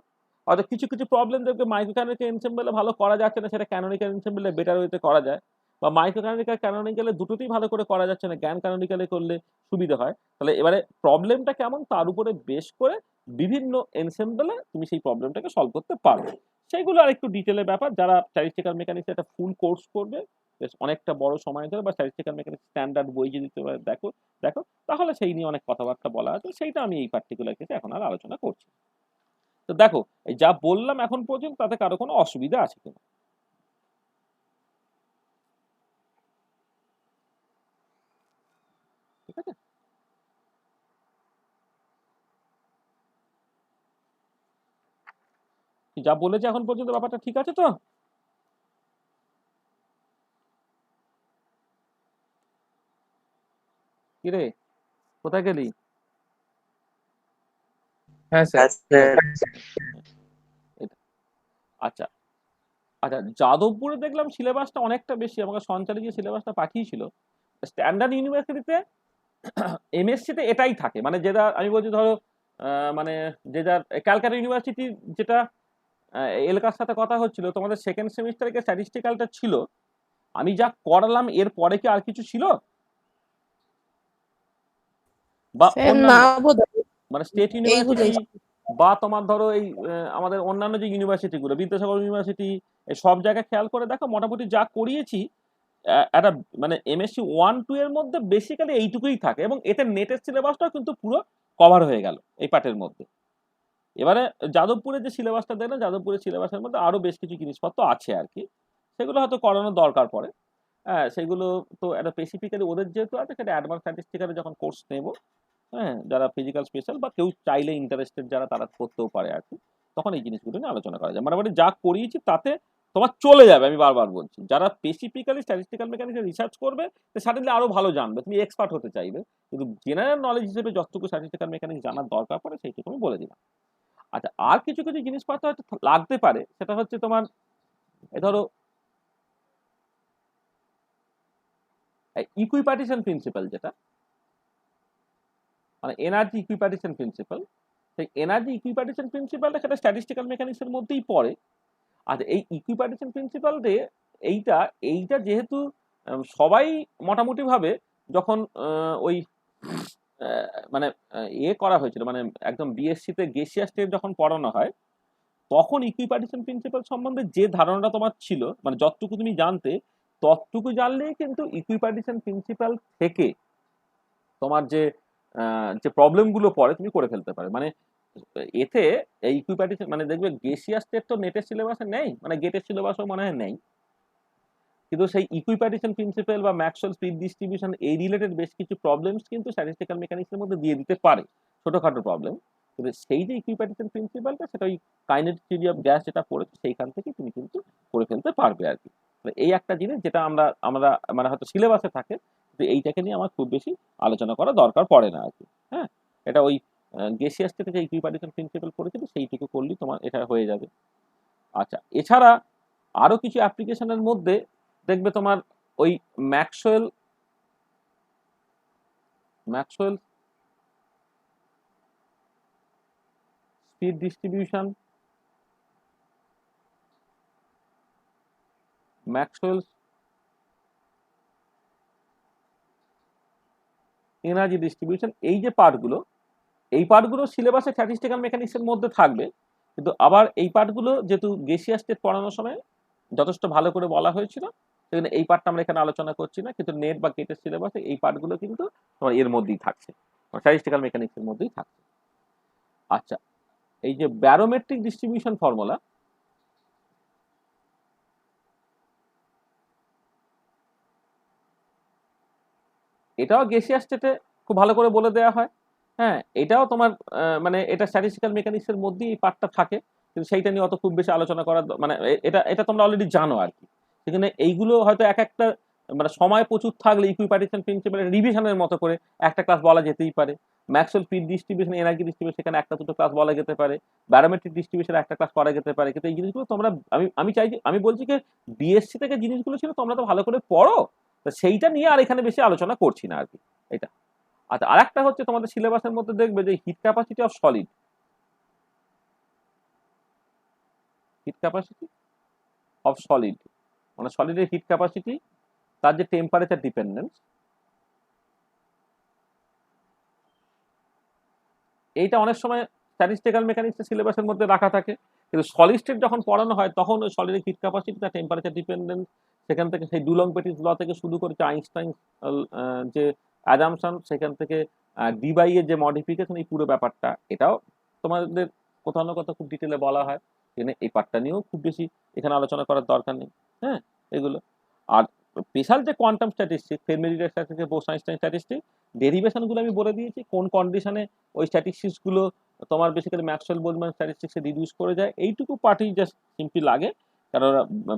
হয়তো কিছু কিছু প্রবলেম দেখবে মাইক্রো ক্যানোনিক্যাল এনসেম্বলে ভালো করা যাচ্ছে না, সেটা ক্যানোনিক্যাল এনসেম্বলে বেটার ওয়েতে করা যায়, বা মাইক্রো ক্যানোনিক্যালে দুটোতেই ভালো করে করা যাচ্ছে না, গ্র্যান্ড ক্যানোনিক্যালে করলে সুবিধা হয়। তাহলে এবারে প্রবলেমটা কেমন তার উপরে বেশ করে বিভিন্ন এনসেম্বলে তুমি সেই প্রবলেমটাকে সলভ করতে পারবে। সেইগুলো আর একটু ডিটেলের ব্যাপার, যারা স্ট্যাটিস্টিক্যাল মেকানিক্স একটা ফুল কোর্স করবে বেশ অনেকটা বড় সময় ধরে, বা স্ট্যাটিস্টিক্যাল মেকানিক্স স্ট্যান্ডার্ড বই যদি তোমরা দেখো দেখো তাহলে সেই নিয়ে অনেক কথাবার্তা বলা আছে, সেইটা আমি এই পার্টিকুলার কেসে এখন আর আলোচনা করছি। তো দেখো এই যা বললাম এখন পর্যন্ত, তাতে কারো কোনো অসুবিধা আছে কিনা? ঠিক আছে। যা বলেছে এখন পর্যন্ত ব্যাপারটা ঠিক আছে তো? কিরে, কোথায় গেলি? হ্যাঁ স্যার। এটা- আচ্ছা আচ্ছা, যাদবপুরে দেখলাম সিলেবাসটা অনেকটা বেশি, আমাকে সঞ্চারী যে সিলেবাসটা পাঠিয়েছিল, স্ট্যান্ডার্ড ইউনিভার্সিটিতে এমএসসিতে এটাই থাকে, মানে যেটা আমি বলছি ধরো মানে যে যার ক্যালকাটা ইউনিভার্সিটি যেটা এলকার সাথে কথা হচ্ছিল, তোমাদের সেকেন্ড সেমিস্টারে স্ট্যাটিস্টিক্যালটা ছিল, আমি যা করালাম এর পরে কি আর কিছু ছিল বা স্যার না অন্যান্য, বোধহয় মানে স্টেট এইগুলোই। ইউনিভার্সিটি বা তোমার ধরো এই আমাদের অন্যান্য যে ইউনিভার্সিটিগুলো, বিদ্যাসাগর ইউনিভার্সিটি, এই সব জায়গায় খেয়াল করে দেখো মোটামুটি যা করিয়েছি একটা মানে এমএসসি 1-2 এর মধ্যে বেসিক্যালি এইটুকুই থাকে, এবং এতে নেটের সিলেবাসটাও কিন্তু পুরো কভার হয়ে গেল এই পার্টের মধ্যে। এবারে যাদবপুরের যে সিলেবাসটা দেয় না, যাদবপুরের সিলেবাসের মধ্যে আরো বেশ কিছু জিনিসপত্র আছে আর কি, সেগুলো হয়তো করানোর দরকার পড়ে। হ্যাঁ, সেগুলো তো একটা স্পেসিফিক্যালি ওদের যেহেতু আছে, সেটা অ্যাডভান্স স্ট্যাটিস্টিক্যালে যখন কোর্স নেব, হ্যাঁ, যারা ফিজিক্যাল স্পেশাল বা কেউ চাইলে ইন্টারেস্টেড যারা, তারা করতেও পারে আর কি, তখন এই জিনিসগুলো নিয়ে আলোচনা করা যায়। মোটামুটি যা করিয়েছি তাতে তোমার চলে যাবে, আমি বারবার বলছি। যারা স্পেসিফিক্যালি স্ট্যাটিস্টিক্যাল মেকানিক্সে রিসার্চ করবে, সাডেনলি আরো ভালো জানবে, তুমি এক্সপার্ট হতে চাইবে, কিন্তু জেনারেল নলেজ হিসেবে যতটুকু স্ট্যাটিস্টিক্যাল মেকানিক্স জানার দরকার পড়ে সেইটুকু আমি বলে দিলাম। আচ্ছা, আর কিছু কিছু জিনিসপত্র হয়তো লাগতে পারে, সেটা হচ্ছে তোমার এই ধরো ইকুইপার্টিশন প্রিন্সিপাল, যেটা মানে এনার্জি ইকুইপার্টিশন প্রিন্সিপাল, সেই এনার্জি ইকুইপার্টিশন প্রিন্সিপালটা সেটা স্ট্যাটিস্টিক্যাল মেকানিক্সের মধ্যেই পড়ে। আর এই ইকুইপার্টিশন প্রিন্সিপাল দিয়ে এইটা এইটা যেহেতু সবাই মোটামুটি ভাবে যখন ওই মানে করা হয়েছিল, মানে একদম বিএসসিতে গেসিয়াস স্টেট যখন পড়ানো হয়, তখন ইকুইপার্টিশন প্রিন্সিপাল সম্বন্ধে যে ধারণাটা তোমার ছিল, মানে যতটুকু তুমি জানতে, ততটুকু জানলেই কিন্তু ইকুইপার্টিশন প্রিন্সিপাল থেকে তোমার যে যে প্রবলেমগুলো পড়ে তুমি করে ফেলতে পারো। মানে এতে এই ইকুইপার্টিশন মানে দেখবে গেসিয়াস স্টেট তো নেটের সিলেবাসে নেই, মানে গেটের সিলেবাসও মনে হয় নেই, কিন্তু সেই ইকুইপার্টিশন প্রিন্সিপাল বা ম্যাক্সওয়েল স্পিড ডিস্ট্রিবিউশন এই রিলেটেড বেশ কিছু প্রবলেমস কিন্তু স্ট্যাটিস্টিক্যাল মেকানিক্সের মধ্যে দিয়ে দিতে পারে, ছোটখাটো প্রবলেম। কিন্তু সেই যে ইকুইপার্টিশন প্রিন্সিপালটা, সেটা ওই কাইনেটিক থিওরি অফ গ্যাস যেটা পড়েছো সেইখান থেকে তুমি কিন্তু করে ফেলতে পারবে আর কি। এই একটা জিনিস যেটা আমরা আমরা মানে হয়তো সিলেবাসে থাকে, কিন্তু এইটাকে নিয়ে আমার খুব বেশি আলোচনা করা দরকার পড়ে না আর কি। হ্যাঁ, এটা ওই গেসিয়াস থেকে যে ইকুইপার্টিশন প্রিন্সিপাল পড়েছিল সেইটুকু করলেই তোমার এটা হয়ে যাবে। আচ্ছা, এছাড়া আরো কিছু অ্যাপ্লিকেশনের মধ্যে দেখবে তোমার ওই Maxwell Maxwell speed distribution, Maxwell energy distribution, এই যে পার্টগুলো, এই পার্টগুলো সিলেবাসে স্ট্যাটিস্টিক্যাল মেকানিক্সের মধ্যে থাকবে, কিন্তু আবার এই পার্টগুলো যেহেতু গেসিয়াস স্টেট পড়ানোর সময় যথেষ্ট ভালো করে বলা হয়েছিল, সেখানে এই পার্টটা আমরা এখানে আলোচনা করছি না, কিন্তু নেট বা গেটের সিলেবাসে এই পার্টগুলো কিন্তু তোমার এর মধ্যেই থাকছে, স্ট্যাটিস্টিক্যাল মেকানিক্সের মধ্যেই থাকছে। আচ্ছা, এই যে ব্যারোমেট্রিক ডিস্ট্রিবিউশন ফর্মুলা, এটাও গেসিয়াস স্টেটে খুব ভালো করে বলে দেওয়া হয়। হ্যাঁ, এটাও তোমার মানে এটা স্ট্যাটিস্টিক্যাল মেকানিক্সের মধ্যেই এই পার্টটা থাকে, কিন্তু সেইটা নিয়ে অত খুব বেশি আলোচনা করার মানে এটা এটা তোমরা অলরেডি জানো আর কি। সেখানে এইগুলো হয়তো এক একটা মানে সময় প্রচুর থাকলে ইকুইপার্টিশন প্রিন্সিপালের রিভিশনের মতো করে একটা ক্লাস বলা যেতেই পারে। Maxwell speed distribution, energy distribution, সেখানে একটা দুটো ক্লাস বলা যেতে পারে। ব্যারোমেট্রিক ডিস্ট্রিবিউশন একটা ক্লাস করা যেতে পারে, কিন্তু এই জিনিসগুলো তোমরা আমি চাইছি, আমি বলছি যে বিএসসি থেকে জিনিসগুলো ছিল তোমরা তো ভালো করে পড়ো, তো সেইটা নিয়ে আর এখানে বেশি আলোচনা করছি না আর কি, এটা। আচ্ছা, আর একটা হচ্ছে তোমাদের সিলেবাসের মধ্যে দেখবে যে hit capacity of solid, hit capacity of solid মানে সলিডের হিট ক্যাপাসিটি, তার যে টেম্পারেচার ডিপেন্ডেন্স, এইটা অনেক সময় স্ট্যাটিস্টিক্যাল মেকানিক্সের সিলেবাসের মধ্যে রাখা থাকে, কিন্তু সলিড স্টেট যখন পড়ানো হয় তখন ওই সলিডের হিট ক্যাপাসিটি, তার টেম্পারেচার ডিপেন্ডেন্স, সেখান থেকে সেই ডুলং পেটিস ল থেকে শুরু করে আইনস্টাইন যে অ্যাজাম্পশন, সেখান থেকে ডিবাই এর যে মডিফিকেশন, এই পুরো ব্যাপারটা এটাও তোমাদের কোথাও না কোথাও খুব ডিটেলে বলা হয়। এখানে এই পার্টটা নিয়েও খুব বেশি এখানে আলোচনা করার দরকার নেই। হ্যাঁ, এগুলো। আর স্পেশাল যে quantum statistics, Fermi Dirac statistics, Bose Einstein statistics, ডেরিভেশনগুলো আমি বলে দিয়েছি কোন কন্ডিশনে ওই স্ট্যাটিস্টিক্সগুলো তোমার বেসিক্যালি ম্যাক্সওয়েল বোলম্যান স্ট্যাটিস্টিক্সে রিডিউস করে যায়, এইটুকু পার্টই জাস্ট সিম্পলি লাগে। কারণ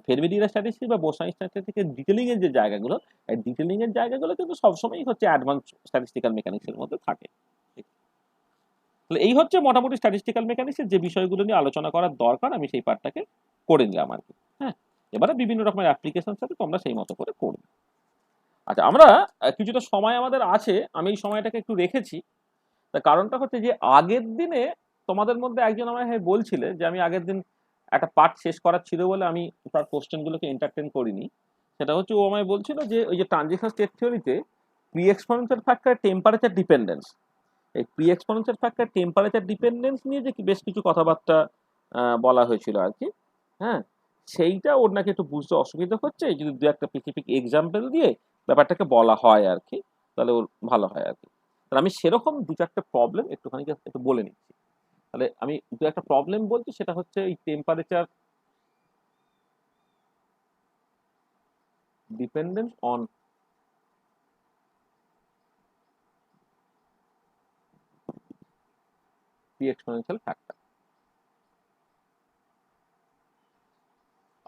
ফেরমি-ডিরা স্ট্যাটিস্টিক্স বা বোসাই স্ট্যাটিস্টিক্সের ডিটেলিং এর যে জায়গাগুলো, এই ডিটেলিং এর জায়গাগুলো কিন্তু সবসময়ই হচ্ছে অ্যাডভান্স স্ট্যাটিস্টিক্যাল মেকানিক্সের মধ্যে থাকে। তাহলে এই হচ্ছে মোটামুটি স্ট্যাটিস্টিক্যাল মেকানিক্সের যে বিষয়গুলো নিয়ে আলোচনা করার দরকার, আমি সেই পার্টটাকে করে নিলাম আর কি। হ্যাঁ, এবারে বিভিন্ন রকমের অ্যাপ্লিকেশন সাথে তোমরা সেই মতো করে করবে। আচ্ছা, আমরা কিছুটা সময় আমাদের আছে, আমি এই সময়টাকে একটু রেখেছি। তার কারণটা হচ্ছে যে আগের দিনে তোমাদের মধ্যে একজন আমায় বলছিলে যে আমি আগের দিন একটা পার্ট শেষ করার ছিল বলে আমি তার কোশ্চেনগুলোকে এন্টারটেন করিনি। সেটা হচ্ছে ও আমায় বলছিল যে ওই যে ট্রানজিশন স্টেট থিওরিতে pre exponential factor temperature dependence, এই pre exponential factor temperature dependence নিয়ে যে বেশ কিছু কথাবার্তা বলা হয়েছিল আর কি। হ্যাঁ, সেইটা ওর নাকি একটু বুঝতে অসুবিধা হচ্ছে, যদি দু একটা স্পেসিফিক এক্সাম্পল দিয়ে ব্যাপারটাকে বলা হয় আর কি, তাহলে ওর ভালো হয় আর কি। তাহলে আমি সেরকম দু চারটে প্রবলেম একটুখানি just একটু বলে নিচ্ছি। তাহলে আমি দু একটা প্রবলেম বলছি, সেটা হচ্ছে এই temperature dependence on pre exponential factor.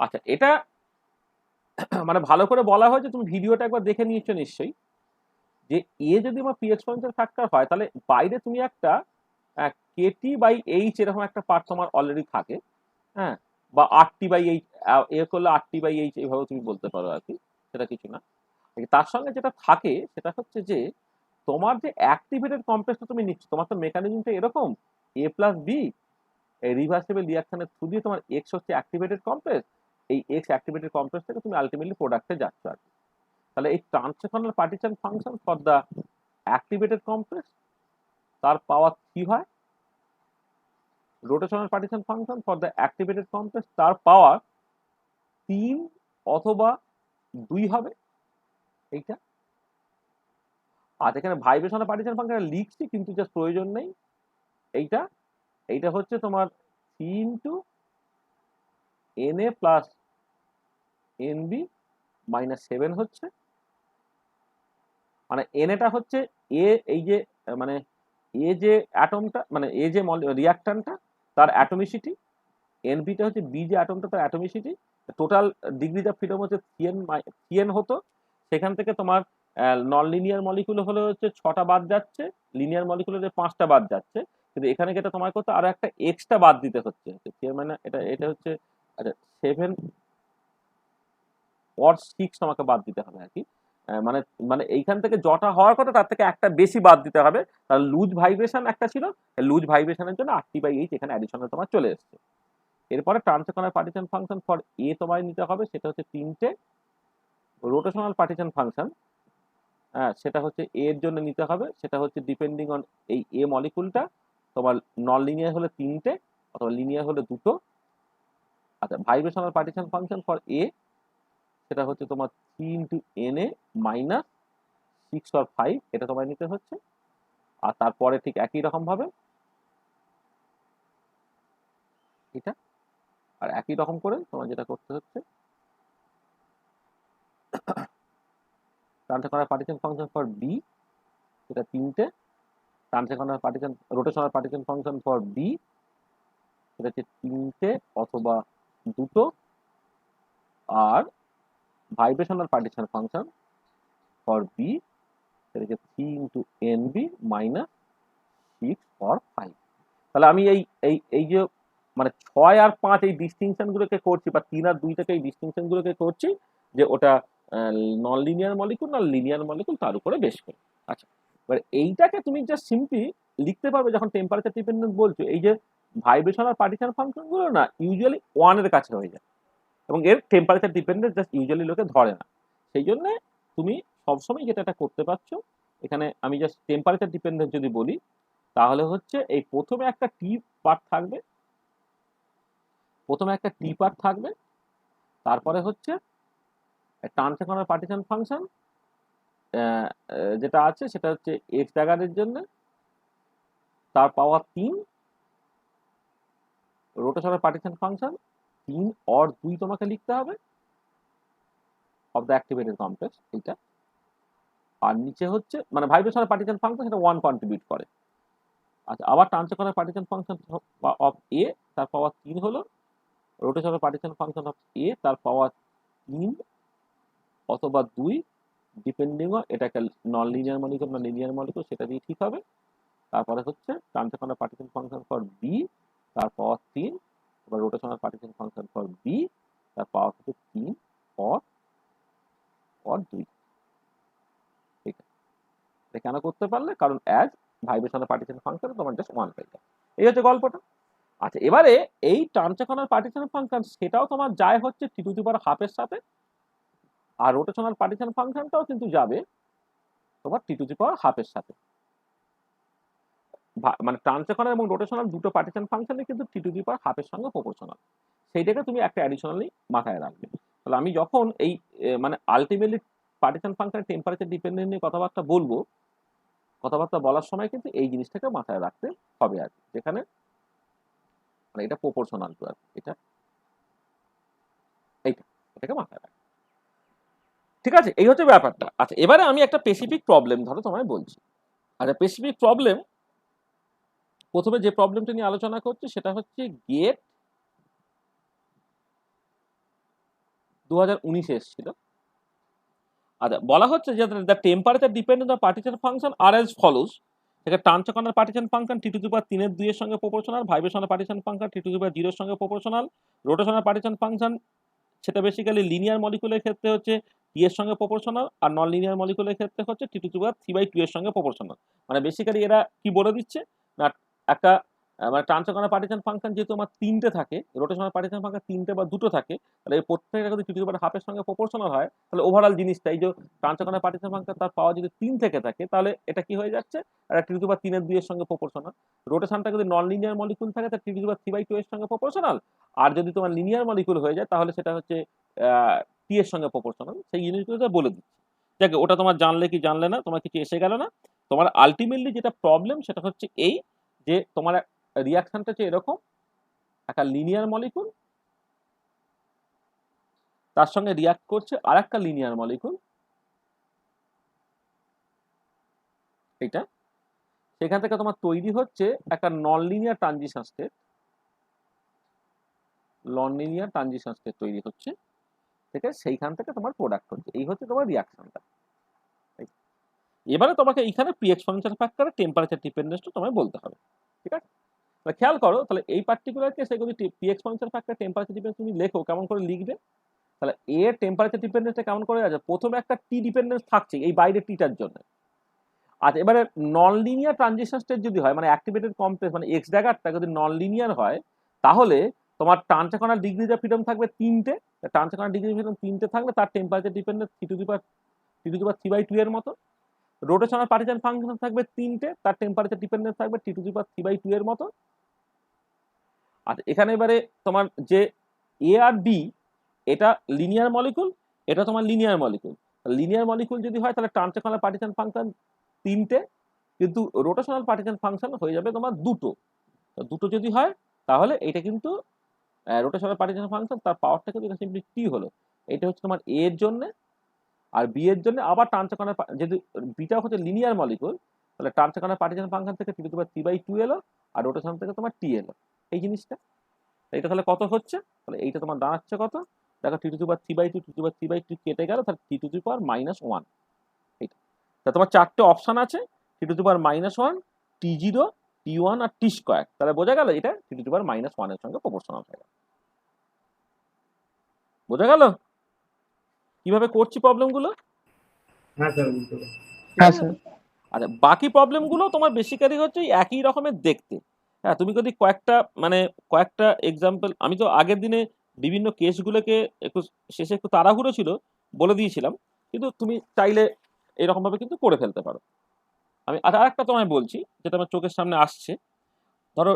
আচ্ছা, এটা মানে ভালো করে বলা হয়েছে, তুমি ভিডিওটা একবার দেখে নিয়েছো নিশ্চয়ই, যে এ যদি আমার পি এক্সপোনেনশিয়াল ফ্যাক্টর হয় তাহলে বাইরে তুমি একটা কেটি বাই এইচ এরকম একটা পার্ট তোমার অলরেডি থাকে। হ্যাঁ, বা আরটি বাই এইচ, এ করলে আরটি বাই এইচ এইভাবে তুমি বলতে পারো আর কি, সেটা কিছু না। তার সঙ্গে যেটা থাকে সেটা হচ্ছে যে তোমার যে অ্যাক্টিভেটেড কমপ্লেক্সটা তুমি নিচ্ছ, তোমার তো মেকানিজমটা এরকম, এ প্লাস বি রিভার্সিবল রিয়াকশনের থ্রু দিয়ে তোমার এক্স হচ্ছে অ্যাক্টিভেটেড কমপ্লেক্স, এই এক্স অ্যাক্টিভেটেড কমপ্লেক্স থেকে তুমি আলটিমেটলি প্রোডাক্টে যাচ্ছ আর কি। তাহলে এই translational partition function for the activated complex, তার পাওয়ার কি হয়, rotational partition function for the activated complex, তার পাওয়ার 3 অথবা 2 হবে এইটা। আর এখানে ভাইব্রেশনাল পার্টিশন ফাংশন লিখছি কিন্তু জাস্ট প্রয়োজন নেই। এইটা এইটা হচ্ছে তোমার 3 into NA plus NB minus 7 হচ্ছে, মানে এনএটা হচ্ছে এ, এই যে মানে এ যে অ্যাটমটা, মানে এ যে রিয়াক্ট্যান্টটা তার অ্যাটমিসিটি, এনবিটা হচ্ছে বি যে অ্যাটমটা তার অ্যাটমিসিটি। টোটাল ডিগ্রিজ অফ ফ্রিডম হচ্ছে সিএন হতো, সেখান থেকে তোমার নন লিনিয়ার মলিকুল হলে হচ্ছে 6টা বাদ যাচ্ছে, লিনিয়ার মলিকুল হলে 5টা বাদ যাচ্ছে। কিন্তু এখানে যেটা তোমার করতে আরো একটা এক্সট্রা বাদ দিতে হচ্ছে, মানে এটা এটা হচ্ছে আচ্ছা 7 or 6 তোমাকে বাদ দিতে হবে আর কি। মানে মানে এইখান থেকে যটা হওয়ার কথা তার থেকে একটা বেশি বাদ দিতে হবে। তার লুজ ভাইব্রেশন একটা ছিল, লুজ ভাইব্রেশনের জন্য আরটি বাই এইচ এখানে অ্যাডিশনাল তোমার চলে এসছে। এরপরে translational partition function for a তোমায় নিতে হবে, সেটা হচ্ছে 3টে। রোটেশনাল পার্টিশন ফাংশন, হ্যাঁ, সেটা হচ্ছে এর জন্য নিতে হবে, সেটা হচ্ছে ডিপেন্ডিং অন এই এ মলিকুলটা তোমার নন লিনিয়ার হলে 3টে অথবা লিনিয়ার হলে 2টো। আচ্ছা, vibrational partition function for a, সেটা হচ্ছে তোমার 3 into N A minus 6 or 5, এটা তোমায় নিতে হচ্ছে। আর তারপরে ঠিক একই রকম ভাবে এটা, আর একই রকম করে তোমার যেটা করতে হচ্ছে translational partition function for B, সেটা 3টে। Translational partition rotational partition function for B, সেটা হচ্ছে 3টে অথবা 2টো। আর vibrational partition function for B, সেটা হচ্ছে 3 into N B minus 6 or 5। তাহলে আমি এই এই এই যে মানে 6 আর 5 এই ডিস্টিংশন গুলোকে করছি, বা 3 আর 2 থেকে এই ডিস্টিংশন গুলোকে করছি যে ওটা নন লিনিয়ার মলিকুল না লিনিয়ার মলিকুল তার উপরে বেশ করে। আচ্ছা, এবার এইটাকে তুমি জাস্ট সিম্পলি লিখতে পারবে যখন টেম্পারেচার ডিপেন্ডেন্ট বলছো, এই যে ভাইব্রেশনাল পার্টিশন ফাংশন গুলো না ইউজুয়ালি 1 এর কাছে হয়ে যায়, এবং এর টেম্পারেচার ডিপেন্ডেন্ট জাস্ট ইউজুয়ালি লোকে ধরে না। সেই জন্য তুমি সবসময় যেটা এটা করতে পারছো, এখানে আমি জাস্ট টেম্পারেচার ডিপেন্ডেন্ট যদি বলি, তাহলে হচ্ছে এই প্রথমে একটা টি পার্ট থাকবে, তারপরে হচ্ছে ট্রান্সলেশনাল পার্টিশন ফাংশন যেটা আছে সেটা হচ্ছে এক্স জায়গার জন্য তার power 3, rotational partition function 3 or 2 তোমাকে লিখতে হবে অফ দ্য অ্যাক্টিভেটেড কমপ্লেক্স এইটা। আর নিচে হচ্ছে মানে ভাইব্রেশনাল পার্টিশন ফাংশন, সেটা 1 কন্ট্রিবিউট করে। আচ্ছা, আবার transfer partition function of A তার পাওয়ার 3 হলো, rotational partition function of A তার পাওয়ার 3 অথবা 2, ডিপেন্ডিং অন এটা একটা নন লিনিয়ার মলিকুল না লিনিয়ার মলিকুল সেটা দিয়ে ঠিক হবে। তারপরে হচ্ছে transfer partition function for B তার পাওয়ার 3, এবার rotational partition function for B তার পাওয়ার হচ্ছে 3 অর 2। ঠিক আছে, এটা কেন করতে পারলে? কারণ অ্যাজ ভাইব্রেশনাল পার্টিশন ফাংশন তোমার জাস্ট 1 পাই যায়। এই হচ্ছে গল্পটা। আচ্ছা, এবারে এই ট্রান্সফার পার্টিশন ফাংশন সেটাও তোমার যায় হচ্ছে টি টু দি পাওয়ার হাফ এর সাথে, আর রোটেশনাল পার্টিশন ফাংশনটাও কিন্তু যাবে তোমার টি টু দি পাওয়ার হাফ এর সাথে। মানে ট্রান্সফার এবং রোটেশনাল দুটো পার্টিশন ফাংশনই কিন্তু টি টু দি পাওয়ার হাফ এর সঙ্গে প্রপোর্শনাল। সেইটাকে তুমি একটা অ্যাডিশনালি মাথায় রাখবে। তাহলে আমি যখন এই মানে আলটিমেটলি পার্টিশন ফাংশনের টেম্পারেচার ডিপেন্ডেন্ট নিয়ে কথাবার্তা বলার সময় কিন্তু এই জিনিসটাকে মাথায় রাখতে হবে আর কি, যেখানে মানে এটা প্রপোর্শনাল টু আর এটা এটাকে মাথায় রাখবে। ঠিক আছে, এই হচ্ছে ব্যাপারটা। আচ্ছা, এবারে আমি একটা স্পেসিফিক প্রবলেম ধরো তোমায় বলছি। আচ্ছা, স্পেসিফিক প্রবলেম, প্রথমে যে প্রবলেমটা নিয়ে আলোচনা করছি সেটা হচ্ছে গেট 2019 এসেছিল। আচ্ছা, বলা হচ্ছে যে the temperature dependent on partition function আর এজ ফলোজ। সেখানে transfer partition function T to the power 3 এর 2 এর সঙ্গে প্রপোর্শনাল, vibrational partition function T to the power 0 এর সঙ্গে প্রপোর্শনাল, রোটেশনাল পার্টিশন ফাংশন সেটা বেসিক্যালি লিনিয়ার মলিকুলের ক্ষেত্রে হচ্ছে টি এর সঙ্গে প্রপোর্শনাল, আর নন লিনিয়ার মলিকুলের ক্ষেত্রে হচ্ছে টি টু দি পাওয়ার 3/2 এর সঙ্গে প্রপোর্শনাল। মানে বেসিক্যালি এরা কি বলে দিচ্ছে না, একটা মানে ট্রান্সফার পার্টিশন ফাংশন যেহেতু আমার 3টে থাকে, রোটেশনাল পার্টিশন ফাংশন 3টে বা 2টো থাকে, তাহলে এই প্রত্যেকটা যদি টি টু দি পাওয়ার হাফের সঙ্গে প্রপোর্শনাল হয়, তাহলে ওভারঅল জিনিসটা এই যে ট্রান্সফার পার্টিশন ফাংশন তার পাওয়ার যদি 3 থেকে থাকে, তাহলে এটা কি হয়ে যাচ্ছে, একটা টি টু দি পাওয়ার 3 এর 2 এর সঙ্গে প্রপোর্শনাল। রোটেশনটা যদি নন লিনিয়ার মলিকুল থাকে তাহলে টি টু দি পাওয়ার 3/2 এর সঙ্গে প্রপোর্শনাল, আর যদি তোমার লিনিয়ার মলিকুল হয়ে যায় তাহলে সেটা হচ্ছে টি এর সঙ্গে প্রপোর্শনাল। সেই জিনিসগুলো বলে দিচ্ছি। দেখো, ওটা তোমার জানলে কি জানলে না, তোমার কিছু এসে গেল না। তোমার আলটিমেটলি যেটা প্রবলেম সেটা হচ্ছে এই যে তোমার রিয়াকশনটা হচ্ছে এরকম, একটা লিনিয়ার মলিকুল তার সঙ্গে রিয়াক্ট করছে আর একটা লিনিয়ার মলিকুল, এটা সেখান থেকে তোমার তৈরি হচ্ছে একটা নন লিনিয়ার ট্রানজিশন স্টেট তৈরি হচ্ছে। ঠিক আছে, সেইখান থেকে তোমার প্রোডাক্ট হচ্ছে, এই হচ্ছে তোমার রিয়াকশনটা। এবারে তোমাকে এইখানে পি এক্সপোনেনশিয়াল ফ্যাক্টরের টেম্পারেচার ডিপেন্ডেন্সটা তোমায় বলতে হবে। ঠিক আছে, তাহলে খেয়াল করো, তাহলে এই পার্টিকুলার কেসে যদি P exponential factor temperature dependence তুমি লেখো, কেমন করে লিখবে? তাহলে এ টেম্পারেচার ডিপেন্ডেন্সটা কেমন করে আছে? প্রথমে একটা টি ডিপেন্ডেন্স থাকছে এই বাইরে টিটার জন্য। আচ্ছা, এবারে নন লিনিয়ার ট্রানজিশন স্টেট যদি হয়, মানে অ্যাক্টিভেটেড কমপ্লেক্স মানে এক্স ড্যাগারটা যদি নন লিনিয়ার হয়, তাহলে তোমার ট্রান্সফার ডিগ্রি অফ ফ্রিডম থাকবে 3টে। ট্রান্সফার ডিগ্রি অফ ফ্রিডম 3টে থাকলে তার temperature dependence T to the power 3/2 এর মতো। রোটেশনাল পার্টিশন ফাংশন থাকবে 3টে, তার টেম্পারেচার ডিপেন্ডেন্স থাকবে টি টু দি পাওয়ার 3/2 এর মতো। আচ্ছা, এখানে এবারে তোমার যে এ আর বি এটা লিনিয়ার মলিকুল, এটা তোমার লিনিয়ার মলিকুল। লিনিয়ার মলিকুল যদি হয় তাহলে ট্রান্সফার পার্টিশন ফাংশন 3টে, কিন্তু রোটেশনাল পার্টিশন ফাংশন হয়ে যাবে তোমার 2টো যদি হয় তাহলে এটা কিন্তু রোটেশনাল পার্টিশন ফাংশন তার পাওয়ারটা কিন্তু সিম্পলি টি হলো। এটা হচ্ছে তোমার এ এর জন্য, আর বি এর জন্য আবার ট্রান্সফার যদি বিটা হচ্ছে লিনিয়ার মলিকুল, তাহলে ট্রান্সফার পার্টিশন ফাংশন থেকে টি টু দি পাওয়ার 3/2 এলো, আর রোটেশন থেকে তোমার টি এলো। এই জিনিসটা এটা তাহলে কত হচ্ছে? তাহলে এইটা তোমার দাঁড়াচ্ছে কত? দেখো, টি টু দি পাওয়ার 3/2 কেটে গেল, তাহলে টি টু দি পাওয়ার -1। এইটা তা তোমার 4টে অপশন আছে, T to the power -1, T0, T1 আর T স্কয়ার। তাহলে বোঝা গেল এটা টি টু দি পাওয়ার -1 এর সঙ্গে প্রপোর্শনাল হয়ে গেল। বোঝা গেল কিভাবে করছি প্রবলেমগুলো? হ্যাঁ স্যার, বুঝতে পারছি। হ্যাঁ স্যার। আচ্ছা, বাকি প্রবলেমগুলো তোমার বেসিক্যালি হচ্ছে একই রকমের দেখতে। হ্যাঁ, তুমি যদি কয়েকটা এক্সাম্পল, আমি তো আগের দিনে বিভিন্ন কেসগুলোকে একটু শেষে একটু তাড়াহুড়ো ছিল বলে দিয়েছিলাম, কিন্তু তুমি চাইলে এরকম ভাবে কিন্তু করে ফেলতে পারো। আমি আর একটা তোমায় বলছি যেটা আমার চোখের সামনে আসছে। ধরো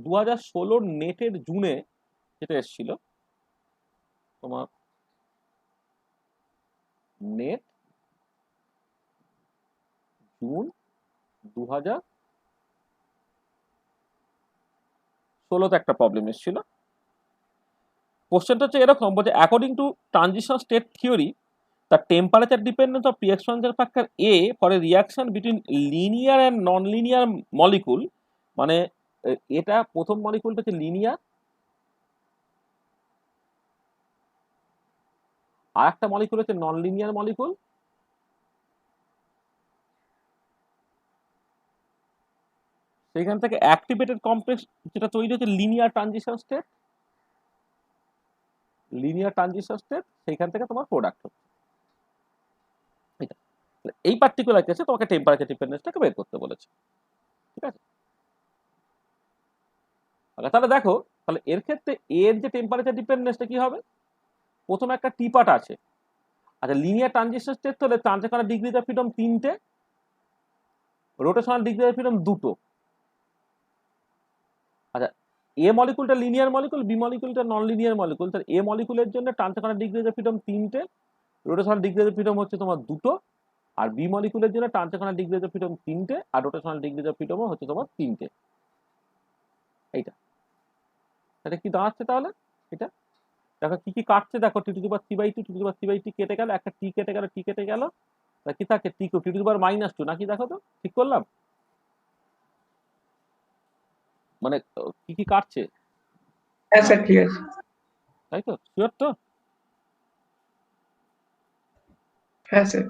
2016 নেটের জুনে যেটা এসেছিল, তোমার নেট জুন 2016তে একটা প্রবলেম এসেছিল। কোশ্চেনটা হচ্ছে এরকম, বলছে according to transition state theory the temperature dependence of pre-expansion factor A for a reaction between linear and non-linear molecule, মানে এটা প্রথম মলিকুলটা হচ্ছে লিনিয়ার, আর একটা মলিকুল হচ্ছে নন লিনিয়ার মলিকুল। সেখান থেকে অ্যাক্টিভেটেড কমপ্লেক্স যেটা তৈরি হচ্ছে লিনিয়ার ট্রানজিশন স্টেট, সেইখান থেকে তোমার প্রোডাক্ট হচ্ছে। এই পার্টিকুলার কেসে তোমাকে টেম্পারেচার ডিপেন্ডেন্সটাকে বের করতে বলেছে, ঠিক আছে? তাহলে দেখো, তাহলে এর ক্ষেত্রে এর যে টেম্পারেচার ডিপেন্ডেন্সটা কি হবে, প্রথমে একটা টি পার্ট আছে। আচ্ছা, লিনিয়ার ট্রানজিশন স্টেট হলে ট্রানজিশনাল ডিগ্রি অফ ফ্রিডম 3টে, রোটেশনাল ডিগ্রি অফ ফ্রিডম 2টো। আচ্ছা, এ মলিকুলটা লিনিয়ার মলিকুল, বি মলিকুলটা নন লিনিয়ার মলিকুল। তাহলে এ মলিকুলের জন্য ট্রানজিশনাল ডিগ্রি অফ ফ্রিডম 3টে, রোটেশনাল ডিগ্রি অফ ফ্রিডম হচ্ছে তোমার 2টো। আর বি মলিকুলের জন্য ট্রানজিশনাল ডিগ্রি অফ ফ্রিডম 3টে, আর রোটেশনাল ডিগ্রি অফ ফ্রিডমও হচ্ছে তোমার 3টে। এইটা এটা কি দাঁড়াচ্ছে তাহলে? এটা দেখো কি কি কাটছে, দেখো টি to the power 3/2, T to the power 3/2 কেটে গেল, একটা টি কেটে গেল, টি কেটে গেল, তা কি থাকে টি টু দি পাওয়ার -2 নাকি? দেখো তো ঠিক করলাম, মানে কি কি কাটছে, হ্যাঁ স্যার ঠিক আছে। তাই তো? শিওর তো? হ্যাঁ স্যার।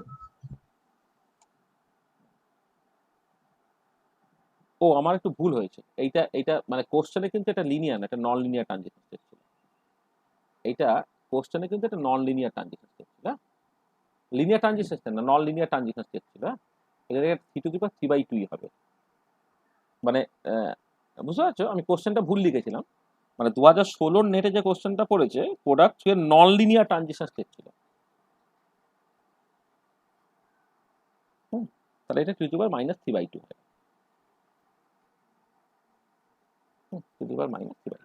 ও, আমার একটু ভুল হয়েছে। এইটা এইটা মানে কোশ্চেনে কিন্তু এটা লিনিয়ার না, এটা নন লিনিয়ার ট্রানজিশন স্টেট ছিল। এইটা কোশ্চেনে কিন্তু এটা নন লিনিয়ার ট্রানজিশন স্টেট ছিল, লিনিয়ার ট্রানজিশন স্টেট না, নন লিনিয়ার ট্রানজিশন স্টেট ছিল। এটা টি টু দি পাওয়ার 3/2 হবে। মানে বুঝতে পারছো, আমি কোশ্চেনটা ভুল লিখেছিলাম। মানে 2016 নেটে যে কোশ্চেনটা পড়েছে, product non linear transition state ছিল। তাহলে এটা টি টু দি পাওয়ার -3/2 হয়, টি টু দি পাওয়ার -3/2,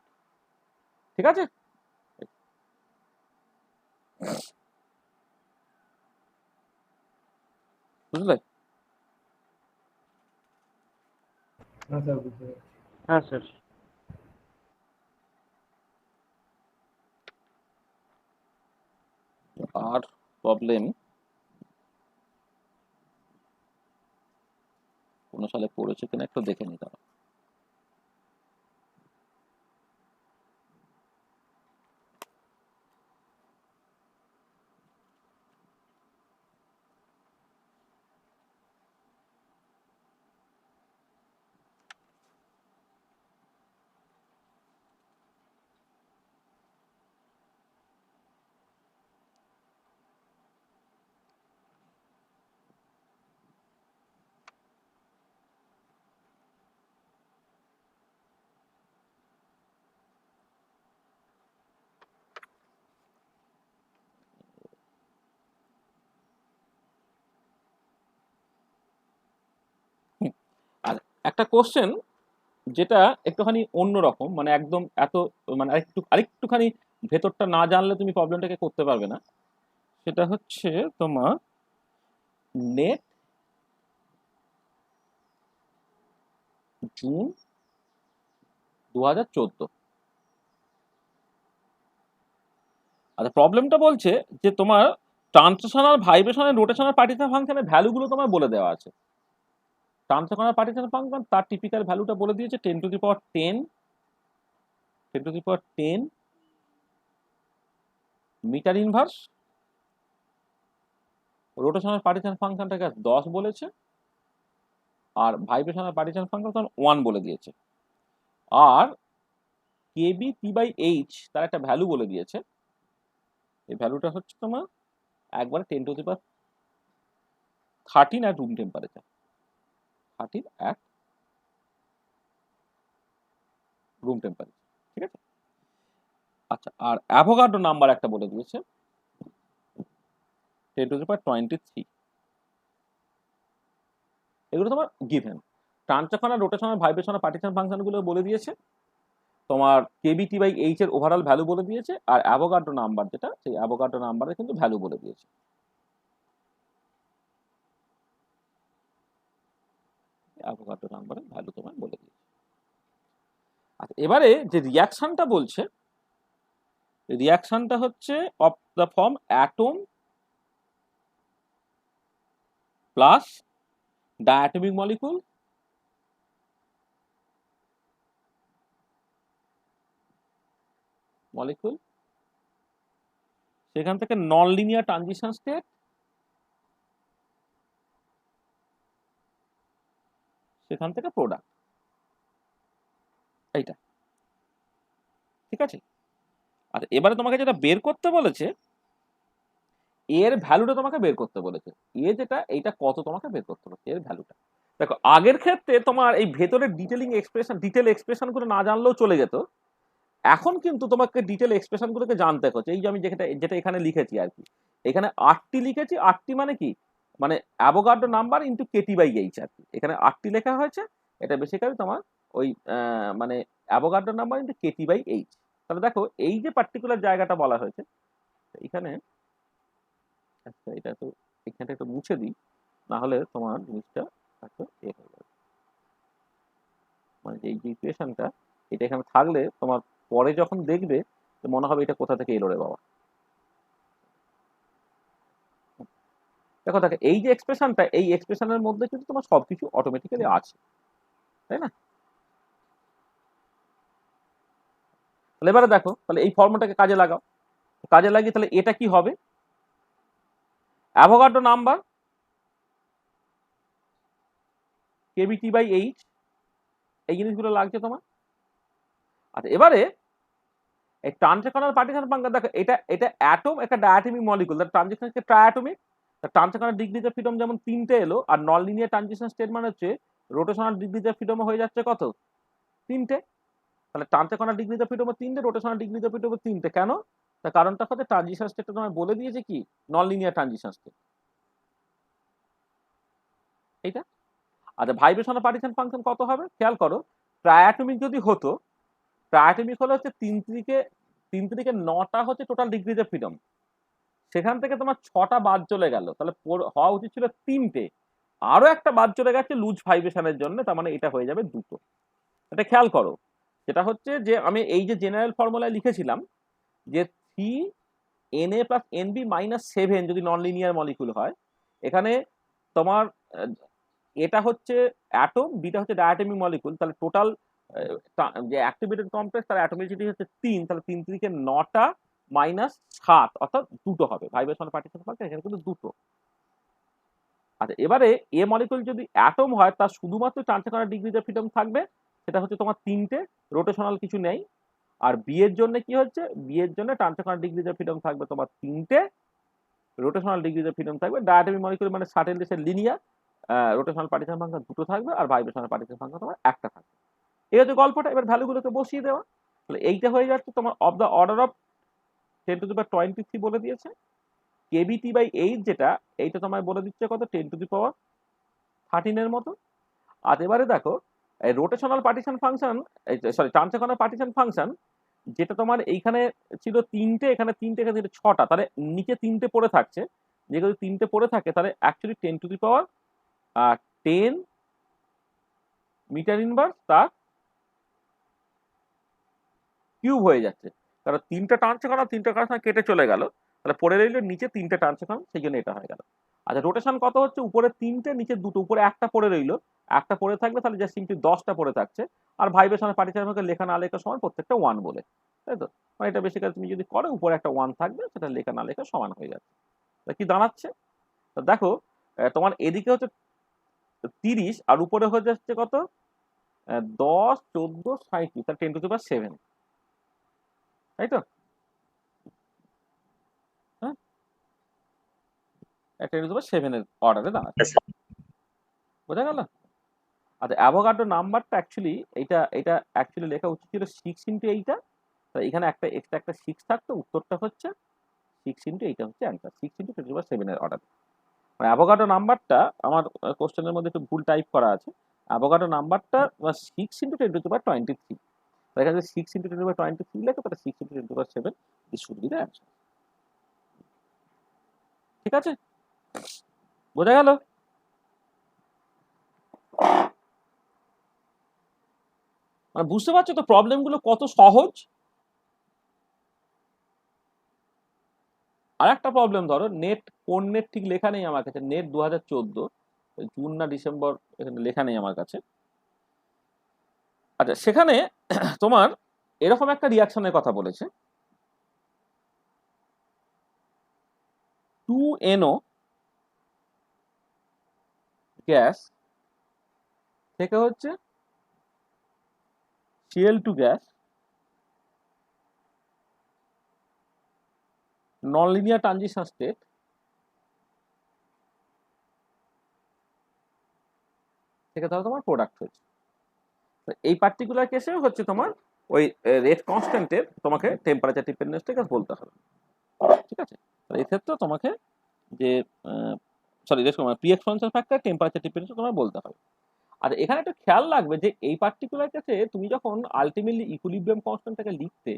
ঠিক আছে? বুঝলে? হ্যাঁ স্যার, বুঝতে পারছি। হ্যাঁ স্যার। আর প্রবলেম কোন সালে পড়েছে কিনা একটু দেখে নিতে হবে। আর একটা কোশ্চেন যেটা একটুখানি অন্যরকম, মানে একদম এত মানে আরেকটুখানি ভেতরটা না জানলে তুমি প্রবলেমটাকে করতে পারবে না। সেটা হচ্ছে তোমার নেট জুন 2014। আচ্ছা, প্রবলেমটা বলছে যে তোমার ট্রান্সলেশনাল ভাইব্রেশনের রোটেশনাল পার্টিশন ফাংশনের ভ্যালুগুলো তোমার বলে দেওয়া আছে। ট্রান্সলেশনাল পার্টিশন ফাংশন তার টিপিক্যাল ভ্যালুটা বলে দিয়েছে 10 to the power 10 meter inverse. Rotational partition ফাংশনটাকে 10 বলেছে, আর ভাইব্রেশনাল পার্টিশন ফাংশন 1 বলে দিয়েছে। আর কেবি পি বাই এইচ তার একটা ভ্যালু বলে দিয়েছে। এই ভ্যালুটা হচ্ছে তোমার একবারে 10 to the power 13 at room temperature, 13 at room temperature, ঠিক আছে? আচ্ছা, আর অ্যাভোগাড্রো নাম্বার একটা বলে দিয়েছে 10 টু দি পাওয়ার 23। এগুলো তোমার given. Translational rotational vibrational partition ফাংশনগুলো বলে দিয়েছে, তোমার কেবিটি বাই এইচ এর ওভারঅল ভ্যালু বলে দিয়েছে, আর অ্যাভোগাড্রো নাম্বার যেটা, সেই অ্যাভোগাড্রো নাম্বারের কিন্তু ভ্যালু বলে দিয়েছে। অ্যাভোগাড্রো নাম্বারের ভ্যালু তোমার বলে দিয়েছে। আচ্ছা, এবারে যে রিয়াকশনটা বলছে, রিয়াকশনটা হচ্ছে of the form atom plus diatomic molecule molecule সেখান থেকে নন লিনিয়ার ট্রানজিশন স্টেট, সেখান থেকে প্রোডাক্ট। এইটা ঠিক আছে। আচ্ছা এবারে তোমাকে যেটা বের করতে বলেছে, এর ভ্যালুটা তোমাকে বের করতে বলেছে। এ যেটা এইটা কত তোমাকে বের করতে বলেছে, এর ভ্যালুটা। দেখো আগের ক্ষেত্রে তোমার এই ভেতরের ডিটেল এক্সপ্রেশন গুলো না জানলেও চলে যেত। এখন কিন্তু তোমাকে ডিটেল এক্সপ্রেশন গুলোকে জানতে হচ্ছে। এই যে আমি যেটা এখানে লিখেছি আর কি, এখানে 8টি লিখেছি। 8টি মানে কি, মানে Avogadro number into KT by H আর কি। এখানে 8টি লেখা হয়েছে, এটা বেসিক্যালি তোমার ওই মানে Avogadro number into KT by H. তাহলে দেখো এই যে পার্টিকুলার জায়গাটা বলা হয়েছে এখানে, আচ্ছা এটা তো এখানটা একটু মুছে দিই, না হলে তোমার জিনিসটা একটু এ হয়ে যাবে। মানে এই যে ইকুয়েশনটা এটা এখানে থাকলে তোমার পরে যখন দেখবে মনে হবে এটা কোথা থেকে এলো রে বাবা। দেখো দেখো এই যে এক্সপ্রেশনটা, এই এক্সপ্রেশনের মধ্যে কিন্তু তোমার সবকিছু অটোমেটিক্যালি আছে, তাই না? তাহলে এবারে দেখো, তাহলে এই ফর্মুলাটাকে কাজে লাগাও। কাজে লাগিয়ে তাহলে এটা কি হবে, Avogadro number KBT by H, এই জিনিসগুলো লাগছে তোমার। আচ্ছা এবারে এই ট্রান্সেকশনাল পার্টিশন ফাংশন দেখো, এটা অ্যাটম একটা ডায়াটমিক মলিকুল, তার ট্রানজিশন হচ্ছে ট্রায়াটমিক। তার ট্রান্সেকশনাল ডিগ্রিজ অফ ফ্রিডম যেমন 3টে এলো, আর নন লিনিয়ার ট্রানজিশন স্টেট মানে হচ্ছে রোটেশনাল ডিগ্রিজ অফ ফ্রিডম হয়ে যাচ্ছে কত, 3টে। তাহলে ট্রান্সেকশনাল ডিগ্রিজ অফ ফ্রিডম 3টে, রোটেশনাল ডিগ্রিজ অফ ফ্রিডম 3টে। কেন? তার কারণটা হচ্ছে ট্রানজিশন স্টেটটা তোমায় বলে দিয়েছে কি, নন লিনিয়ার ট্রানজিশন স্টেট এইটা। আচ্ছা ভাইব্রেশনাল পার্টিশন ফাংশন কত হবে খেয়াল করো, ট্রায়াটমিক যদি হতো, ট্রায়াটমিক হলে হচ্ছে 3 থেকে 9টা হচ্ছে টোটাল ডিগ্রিজ অফ ফ্রিডম, সেখান থেকে তোমার 6টা বাদ চলে গেল, তাহলে হওয়া উচিত ছিল 3টে, আরো একটা বাদ চলে গেছে লুজ ভাইব্রেশনের জন্য, তার মানে এটা হয়ে যাবে 2টো। এটা খেয়াল করো, যেটা হচ্ছে যে আমি এই যে জেনারেল ফর্মুলায় লিখেছিলাম যে 3Na+Nb-7 যদি নন লিনিয়ার মলিকুল হয়, এখানে তোমার এটা হচ্ছে অ্যাটম, বিটা হচ্ছে ডায়াটমিক মলিকুল, তাহলে টোটাল যে অ্যাক্টিভেটেড কমপ্লেক্স তার অ্যাটমিসিটি হচ্ছে 3, তাহলে 3 থেকে 9টা -7 অর্থাৎ 2টো হবে ভাইব্রেশনাল পার্টিশন ফাংশন, এখানে কিন্তু 2টো। আচ্ছা এবারে এ মলিকুল যদি অ্যাটম হয় তার শুধুমাত্র ট্রান্সেকশনাল ডিগ্রিজ অফ ফ্রিডম থাকবে, সেটা হচ্ছে তোমার 3টে, রোটেশনাল কিছু নেই। আর বি এর জন্য কি হচ্ছে, বি এর জন্য ট্রান্সেকশনাল ডিগ্রিজ অফ ফ্রিডম থাকবে তোমার 3টে, রোটেশনাল ডিগ্রিজ অফ ফ্রিডম থাকবে। ডায়াটমিক মলিকুল মানে সার্টেনলি সে লিনিয়ার, রোটেশনাল পার্টিশন ফাংশন 2টো থাকবে, আর ভাইব্রেশনাল পার্টিশন ফাংশন তোমার একটা থাকবে। এই হচ্ছে গল্পটা। এবার ভ্যালুগুলোকে বসিয়ে দেওয়া, তাহলে এইটা হয়ে যাচ্ছে তোমার অফ দ্য অর্ডার অফ 10⁻23 বলে দিয়েছে। কেবিটি বাই এইচ যেটা, এইটা তোমায় বলে দিচ্ছে কত, 10⁻13 এর মতো। আর এবারে দেখো rotational partition function, sorry translational partition function যেটা তোমার এইখানে ছিল 3টে, এখানে 3টে, এখানে 6টা, তাহলে নিচে 3টে পড়ে থাকছে। যেগুলো 3টে পড়ে থাকে তাহলে অ্যাকচুয়ালি 10 মিটার ইনভার্স তার কিউব হয়ে যাচ্ছে, কারণ 3টা ট্রান্সেকশন 3টা ট্রান্সেকশন কেটে চলে গেল, তাহলে পড়ে রইল নিচে 3টে ট্রান্সেকশন, সেই জন্য এটা হয়ে গেল। আচ্ছা রোটেশন কত হচ্ছে, উপরে 3টে নিচে 2টো, উপরে একটা পড়ে রইল, একটা পড়ে থাকবে তাহলে জাস্ট সিম্পলি 10টা পড়ে থাকছে। আর ভাইব্রেশনের পার্টিশন ফাংশন লেখা না লেখা সমান প্রত্যেকটা 1 বলে, তাই তো? মানে এটা বেসিক্যালি তুমি যদি করো উপরে একটা 1 থাকবে, সেটা লেখা না লেখা সমান হয়ে যাচ্ছে। তা কি দাঁড়াচ্ছে, তো দেখো তোমার এদিকে হচ্ছে 30 আর উপরে হয়ে যাচ্ছে কত, 10 14 37, তার 10⁻7, তাই তো? হ্যাঁ 10⁻7 এর অর্ডারে দাঁড়াচ্ছে, বোঝা গেল? আচ্ছা অ্যাভোগাড্রো নাম্বারটা অ্যাকচুয়ালি এটা অ্যাকচুয়ালি লেখা উচিত ছিল 6 ইন্টু এইটা, তো এখানে একটা এক্সট্রা একটা 6 থাকতো, উত্তরটা হচ্ছে 6 ইন্টু এইটা হচ্ছে অ্যান্সার, 6 ইন্টু 10⁻7 এর অর্ডার। মানে অ্যাভোগাড্রো নাম্বারটা আমার কোশ্চেনের মধ্যে একটু ভুল টাইপ করা আছে, অ্যাভোগাড্রো নাম্বারটা 6 ইন্টু 10⁻23, এখানে 6 ইন্টু 10⁻23 লেখো, তাহলে 6 into 10⁻7 this should be the answer. ঠিক আছে, বোঝা গেল? মানে বুঝতে পারছো তো প্রবলেমগুলো কত সহজ। আর একটা প্রবলেম ধরো, নেট কোন নেট ঠিক লেখা নেই আমার কাছে, নেট 2014, জুন না ডিসেম্বর এখানে লেখা নেই আমার কাছে। আচ্ছা, সেখানে তোমার এরকম একটা রিয়াকশনের কথা বলেছে, 2NO গ্যাস থেকে হচ্ছে Cl2 gas non linear transition state থেকে তাহলে তোমার প্রোডাক্ট হয়েছে। এই পার্টিকুলার কেসে হচ্ছে তোমার ওই রেট কনস্ট্যান্টের তোমাকে টেম্পারেচার ডিপেন্ডেন্সটাকে বলতে হবে, ঠিক আছে? এই ক্ষেত্রে তোমাকে যে sorry pre expansion factor temperature dependence তোমার বলতে হবে। আর এখানে একটা খেয়াল রাখবে যে এই পার্টিকুলার কেসে তুমি যখন আলটিমেটলি ইকুইলিব্রিয়াম কনস্ট্যান্টটাকে লিখতে,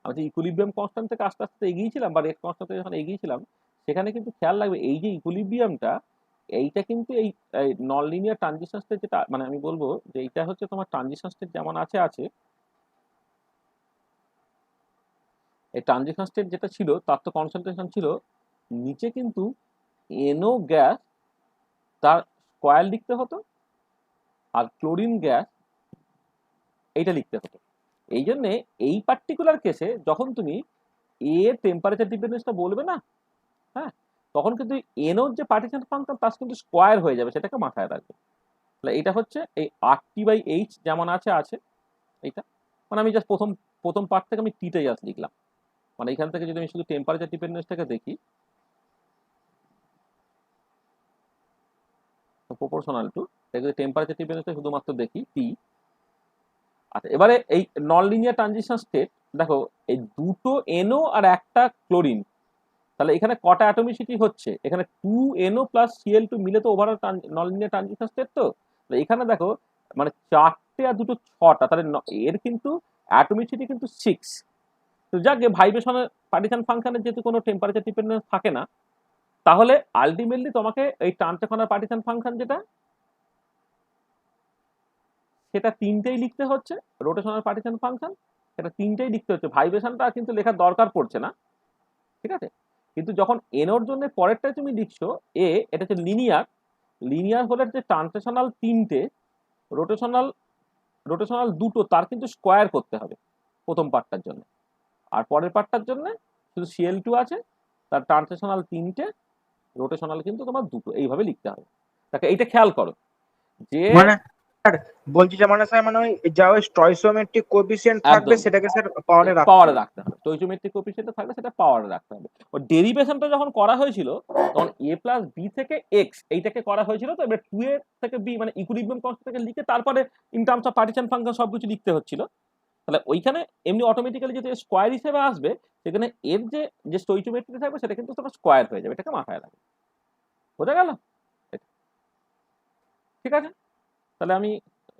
আমি যে ইকুইলিব্রিয়াম কনস্ট্যান্ট থেকে আস্তে আস্তে এগিয়েছিলাম বা রেট কনস্ট্যান্ট থেকে যখন এগিয়েছিলাম, সেখানে কিন্তু খেয়াল রাখবে এই যে ইকুইলিব্রিয়ামটা, এইটা কিন্তু এই নন লিনিয়ার ট্রানজিশন স্টেট যেটা, মানে আমি বলবো যে এইটা হচ্ছে তোমার ট্রানজিশন স্টেট যেমন আছে এই ট্রানজিশন স্টেট যেটা ছিল তার তো কনসেন্ট্রেশন ছিল নিচে কিন্তু NO গ্যাস তার স্কয়ার লিখতে হতো, আর ক্লোরিন গ্যাস এইটা লিখতে হতো। এই জন্যে এই পার্টিকুলার কেসে যখন তুমি এর টেম্পারেচার ডিপেন্ডেন্সটা বলবে না, হ্যাঁ, তখন কিন্তু NOর যে পার্টিশন ফাংশন তার কিন্তু স্কয়ার হয়ে যাবে, সেটাকে মাথায় রাখবে। তাহলে এটা হচ্ছে এই RT/H যেমন আছে এইটা, মানে আমি জাস্ট প্রথম পার্ট থেকে আমি টিতে জাস্ট লিখলাম, মানে এখান থেকে যদি আমি শুধু টেম্পারেচার ডিপেন্ডেন্সটাকে দেখি, প্রপোর্শনাল টু টেম্পারেচার ডিপেন্ডেন্সটা শুধুমাত্র দেখি টি। আচ্ছা, এবারে এই নন লিনিয়ার ট্রানজিশন স্টেট দেখো, এই দুটো NO আর একটা ক্লোরিন, তাহলে এখানে কটা অ্যাটমিসিটি হচ্ছে, এখানে 2NO + Cl2 মিলে তো overall non linear transition state. তো এখানে দেখো মানে 4টে আর 2টো 6টা, তাহলে এর কিন্তু অ্যাটমিসিটি কিন্তু 6। তো যাকে ভাইব্রেশনের পার্টিশন ফাংশনের যেহেতু কোনো টেম্পারেচার ডিপেন্ডেন্স থাকে না, তাহলে আলটিমেটলি তোমাকে এই ট্রান্সফার পার্টিশন ফাংশন যেটা, সেটা 3টেই লিখতে হচ্ছে, রোটেশনাল পার্টিশন ফাংশন সেটা 3টেই লিখতে হচ্ছে, ভাইব্রেশনটা কিন্তু লেখার দরকার পড়ছে না, ঠিক আছে? কিন্তু যখন এনোর জন্য পরেরটাই তুমি লিখছো এটা হচ্ছে লিনিয়ার হলে যে ট্রান্সলেশনাল 3টে, রোটেশনাল 2টো, তার কিন্তু স্কোয়ার করতে হবে প্রথম পার্টটার জন্য, আর পরের পার্টটার জন্য শুধু Cl2 আছে, তার ট্রান্সলেশনাল 3টে, রোটেশনাল কিন্তু তোমার 2টো, এইভাবে লিখতে হবে। তাকে এইটা খেয়াল করো যে মানে স্যার বলছি যে মানে স্যার মানে ওই যা ওই স্টয়কিওমেট্রিক কোএফিসিয়েন্ট থাকবে একদম সেটাকে স্যার পাওয়ারে পাওয়ারে রাখতে হবে, স্টয়কিওমেট্রিক কোএফিসিয়েন্ট থাকলে সেটা পাওয়ারে রাখতে হবে। ও ডেরিভেশনটা যখন করা হয়েছিল তখন a + b থেকে x এইটাকে করা হয়েছিল, তো এবার 2a থেকে b মানে ইকুইলিব্রিয়াম কনস্ট্যান্ট থেকে লিখে তারপরে in terms of partition function সবকিছু লিখতে হচ্ছিল। তাহলে ওইখানে এমনি অটোমেটিক্যালি যদি স্কোয়ার হিসেবে আসবে, সেখানে এর যে স্টয়কিওমেট্রি থাকবে সেটা কিন্তু তোমার স্কোয়ার হয়ে যাবে, এটাকে মাথায় রাখবে। বোঝা গেল? ঠিক আছে, তাহলে আমি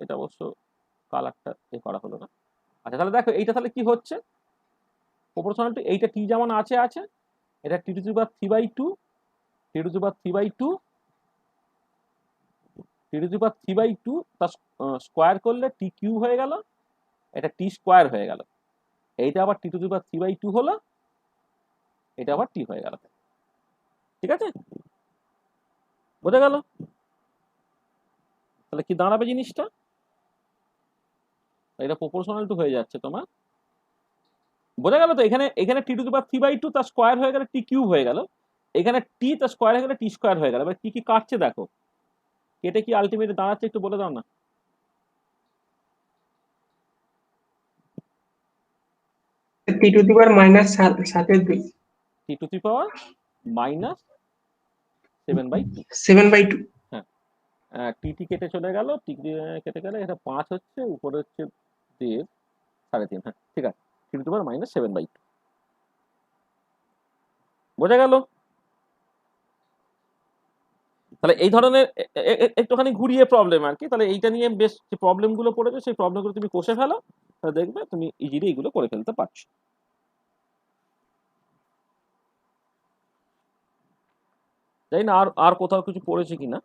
এটা অবশ্য কালারটা করা হলো না। আচ্ছা, তাহলে দেখো এইটা তাহলে কি হচ্ছে, প্রপোর্শনাল টু এইটা টি যেমন আছে এটা T⁵2 তার স্কোয়ার করলে T³ হয়ে গেল, এটা T² হয়ে গেল, এইটা আবার T⁵2 হলো, এটা আবার T হয়ে গেল। ঠিক আছে, বোঝা গেল? তাহলে কি দাঁড়াবে জিনিসটা, এটা প্রপোর্শনাল টু হয়ে যাচ্ছে তোমার। বোঝা গেল তো? এখানে T⁵2 তার স্কোয়ার হয়ে গেলে T³ হয়ে গেল, এখানে T তার স্কোয়ার হয়ে গেলে T² হয়ে গেল। এবার কি কি কাটছে দেখো, কেটে কি আলটিমেটলি দাঁড়াচ্ছে একটু বলে দাও না। T⁻⁻7/2 T⁻⁻7/2। 7/2 হ্যাঁ, টি কেটে চলে গেল, টি কেটে গেলে এটা 5 হচ্ছে, উপরে হচ্ছে 1.5 3.5। হ্যাঁ, ঠিক আছে, T⁻⁻7/2। বোঝা গেল? তাহলে এই ধরনের একটুখানি ঘুরিয়ে প্রবলেম আর কি, তাহলে এইটা নিয়ে বেশ যে প্রবলেমগুলো পড়েছে সেই প্রবলেমগুলো তুমি কষে ফেলো, তাহলে দেখবে তুমি ইজিলি এগুলো করে ফেলতে পারছো। জানি না আর কোথাও কিছু পড়েছে কিনা,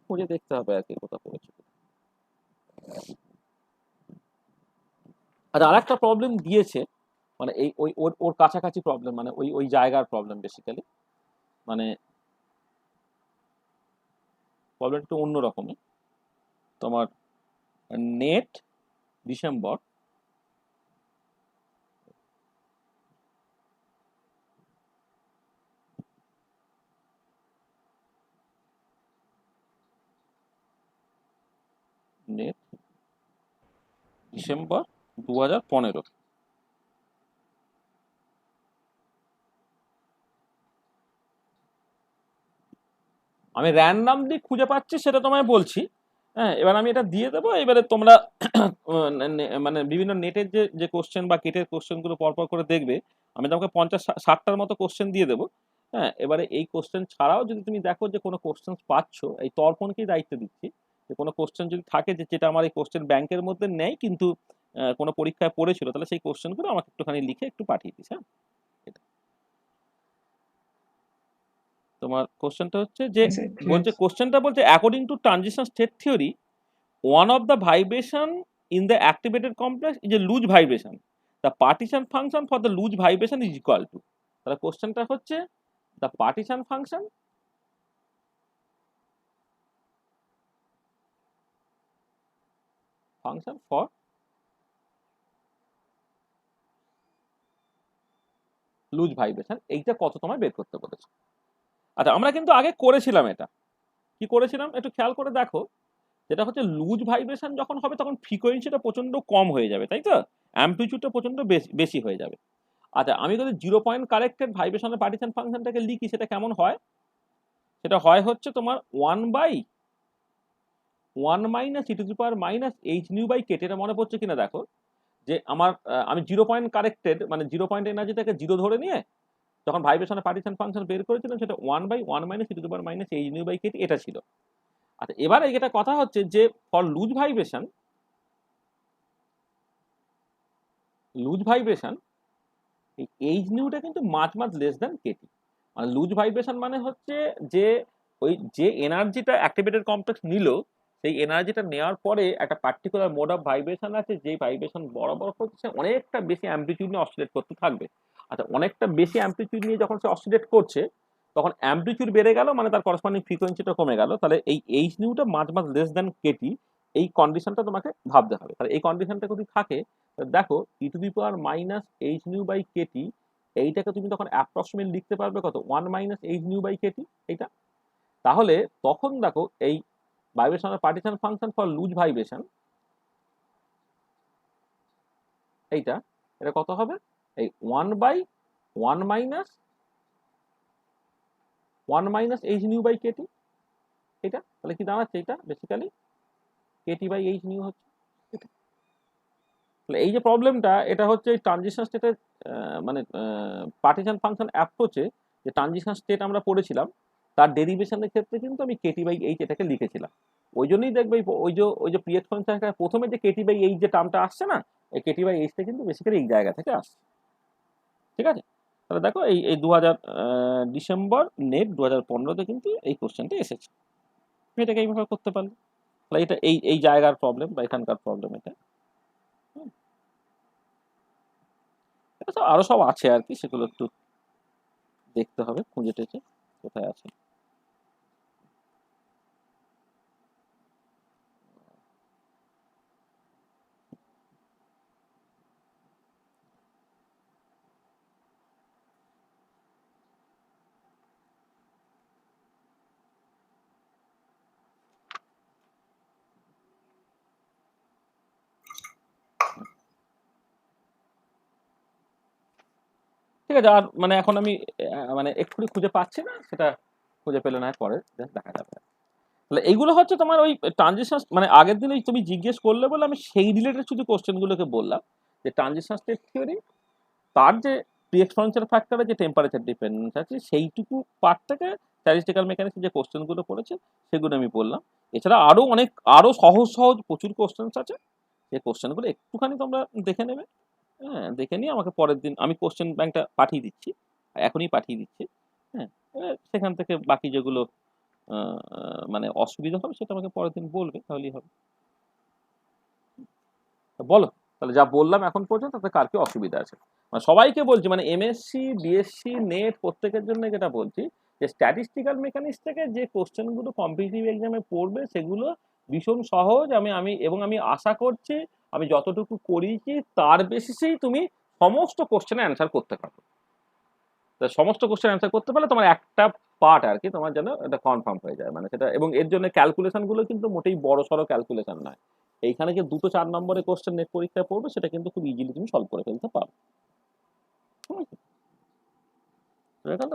খুঁজে দেখতে হবে আর কি কোথাও পড়েছে। আচ্ছা, আর একটা প্রবলেম দিয়েছে, মানে এই ওই ওর ওর কাছাকাছি প্রবলেম, মানে ওই ওই জায়গার প্রবলেম বেসিক্যালি, মানে প্রবলেম একটু অন্যরকমই। তোমার নেট ডিসেম্বর নেট ডিসেম্বর 2015। আমি র্যান্ডামলি খুঁজে পাচ্ছি সেটা তোমায় বলছি। হ্যাঁ, এবার আমি এটা দিয়ে দেবো, এবারে তোমরা মানে বিভিন্ন নেটের যে যে কোশ্চেন বা কেটের কোশ্চেনগুলো পরপর করে দেখবে। আমি তোমাকে 50-60টার মতো কোশ্চেন দিয়ে দেবো। হ্যাঁ, এবারে এই কোশ্চেন ছাড়াও যদি তুমি দেখো যে কোনো কোশ্চেন পাচ্ছ, এই তর্পণকেই দায়িত্ব দিচ্ছি যে কোনো কোশ্চেন যদি থাকে যে যেটা আমার এই কোশ্চেন ব্যাংকের মধ্যে নেই কিন্তু কোনো পরীক্ষায় পড়েছিল, তাহলে সেই কোশ্চেনগুলো আমাকে একটুখানি লিখে একটু পাঠিয়ে দিস। হ্যাঁ, এটা তোমার কোশ্চেনটা হচ্ছে যে স্যার ঠিক বলছে, আছে। কোশ্চেনটা বলছে according to transition state theory one of the vibration in the activated complex is a loose vibration. The partition function for the loose vibration is equal to, তাহলে কোশ্চেনটা হচ্ছে the partition function for loose vibration, এইটা কত তোমায় বের করতে বলেছে। আচ্ছা, আমরা কিন্তু আগে করেছিলাম এটা। কি করেছিলাম একটু খেয়াল করে দেখো। যেটা হচ্ছে লুজ ভাইব্রেশন যখন হবে তখন ফ্রিকোয়েন্সিটা প্রচন্ড কম হয়ে যাবে, তাই তো? অ্যাম্পলিটিউডটা প্রচন্ড বেশি হয়ে যাবে। আচ্ছা, আমি যদি 0 পয়েন্ট কারেক্টেড ভাইব্রেশনের পার্টিশন ফাংশনটাকে লিখি, সেটা কেমন হয়? সেটা হয় হচ্ছে তোমার 1/1 minus E to the power minus H nu by KT. এটা মনে পড়ছে কিনা দেখো, যে আমার আমি 0 পয়েন্ট কারেক্টেড মানে 0 পয়েন্ট এনার্জিটাকে 0 ধরে নিয়ে যখন ভাইব্রেশনের পার্টিশন ফাংশন বের করেছিলাম, সেটা 1/1 minus E to the power minus H nu by KT এটা ছিল। আচ্ছা, এবার এটা কথা হচ্ছে যে ফর লুজ ভাইব্রেশন এই এইচ নিউটা কিন্তু মাচ লেস দ্যান কেটি। মানে লুজ ভাইব্রেশন মানে হচ্ছে যে ওই যে এনার্জিটা অ্যাক্টিভেটেড কমপ্লেক্স নিল, সেই এনার্জিটা নেওয়ার পরে একটা পার্টিকুলার মোড অফ ভাইব্রেশন আছে, যে ভাইব্রেশন বরাবর হচ্ছে অনেকটা বেশি অ্যাম্পলিটিউড নিয়ে অসিলেট করতে থাকবে। আচ্ছা, অনেকটা বেশি অ্যাম্পলিটিউড নিয়ে যখন সে অসিলেট করছে, তখন অ্যাম্পলিটিউড বেড়ে গেল মানে তার করসপন্ডিং ফ্রিকোয়েন্সিটা কমে গেল, তাহলে এই এইচ নিউটা মাচ লেস দ্যান কেটি, এই কন্ডিশনটা তোমাকে ভাবতে হবে। তাহলে এই কন্ডিশনটা যদি থাকে, দেখো E to the power minus H nu by KT, এইটাকে তুমি তখন অ্যাপ্রক্সিমেট লিখতে পারবে কত? 1 minus H nu by KT এইটা। তাহলে তখন দেখো এই ভাইব্রেশনের partition function for loose vibration এইটা, এটা কত হবে? এই 1/1 minus H nu by KT এটা। তাহলে কি দাঁড়াচ্ছে? এটা basically KT by H nu হচ্ছে এটা। তাহলে এই যে প্রবলেমটা, এটা হচ্ছে ট্রানজিশন স্টেটের মানে পার্টিশন ফাংশন অ্যাপ্রোচে যে ট্রানজিশন স্টেট আমরা পড়েছিলাম, তার ডেরিভেশনের ক্ষেত্রে কিন্তু আমি কেটি বাই এইচ এটাকে লিখেছিলাম। ওই জন্যই দেখবে ওই যে প্রি এক্সপেনশনটা প্রথমে যে কেটি বাই এইচ যে টার্মটা আসছে না, এই কেটি বাই এইচটা কিন্তু বেসিক্যালি এই জায়গা থেকে আসছে। ঠিক আছে? তাহলে দেখো এই 2000 ডিসেম্বর নেট 2015-তে কিন্তু এই কোশ্চেনটা এসেছে। তুমি এটাকে এইভাবে করতে পারলে, তাহলে এটা এই জায়গার প্রবলেম বা এখানকার প্রবলেম এটা। এটা তো আরো সব আছে আর কি, সেগুলো একটু দেখতে হবে, খুঁজে টেছে কোথায় আছে। ঠিক আছে, আর মানে এখন আমি মানে এক্ষুনি খুঁজে পাচ্ছি না, সেটা খুঁজে পেলে না পরে দেখা যাবে। তাহলে এইগুলো হচ্ছে তোমার ওই ট্রানজিশন, মানে আগের দিন তুমি জিজ্ঞেস করলে বলে আমি সেই রিলেটেড শুধু কোশ্চেনগুলোকে বললাম, যে ট্রানজিশন স্টেট থিওরি তার যে প্রি এক্সপোনেনশিয়াল ফ্যাক্টরে যে টেম্পারেচার ডিপেন্ডেন্স আছে, সেইটুকু পার্ট থেকে স্ট্যাটিস্টিক্যাল মেকানিক্স যে কোশ্চেনগুলো পড়েছে সেগুলো আমি বললাম। এছাড়া আরো সহজ প্রচুর কোশ্চেন্স আছে, যে কোশ্চেনগুলো একটুখানি তোমরা দেখে নেবে। হ্যাঁ, দেখে নিয়ে আমাকে পরের দিন আমি কোশ্চেন ব্যাংকটা পাঠিয়ে দিচ্ছি, এখনই পাঠিয়ে দিচ্ছি। হ্যাঁ, সেখান থেকে বাকি যেগুলো মানে অসুবিধা হবে সেটা আমাকে পরের দিন বলবে, তাহলেই হবে। বলো তাহলে যা বললাম এখন পর্যন্ত তাতে কার কি অসুবিধা আছে? মানে সবাইকে বলছি, মানে এমএসসি, বিএসসি, নেট প্রত্যেকের জন্য যেটা বলছি যে স্ট্যাটিস্টিক্যাল মেকানিক্স থেকে যে কোশ্চেনগুলো কম্পিটিটিভ এক্সামে পড়বে সেগুলো ভীষণ সহজ। আমি আশা করছি আমি যতটুকু করিয়েছি তার বেসিসেই তুমি সমস্ত কোশ্চেনে অ্যান্সার করতে পারবে। তা সমস্ত কোশ্চেন অ্যান্সার করতে পারলে তোমার একটা পার্ট আর কি তোমার যেন এটা কনফার্ম হয়ে যায়, মানে সেটা। এবং এর জন্য ক্যালকুলেশন গুলো কিন্তু মোটেই বড় সড়ো ক্যালকুলেশন নয়। এইখানে যে 2-4 নম্বরের কোশ্চেন নেট পরীক্ষায় পড়বে সেটা কিন্তু খুব ইজিলি তুমি সলভ করে ফেলতে পারো। ঠিক আছে? হয়ে গেল?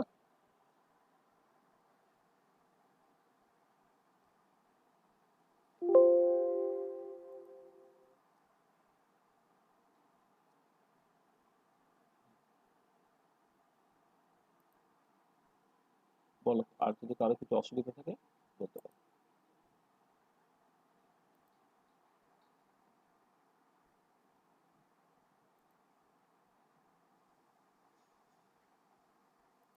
বলো, আর যদি কারো কিছু অসুবিধা থাকে বলতে পারো।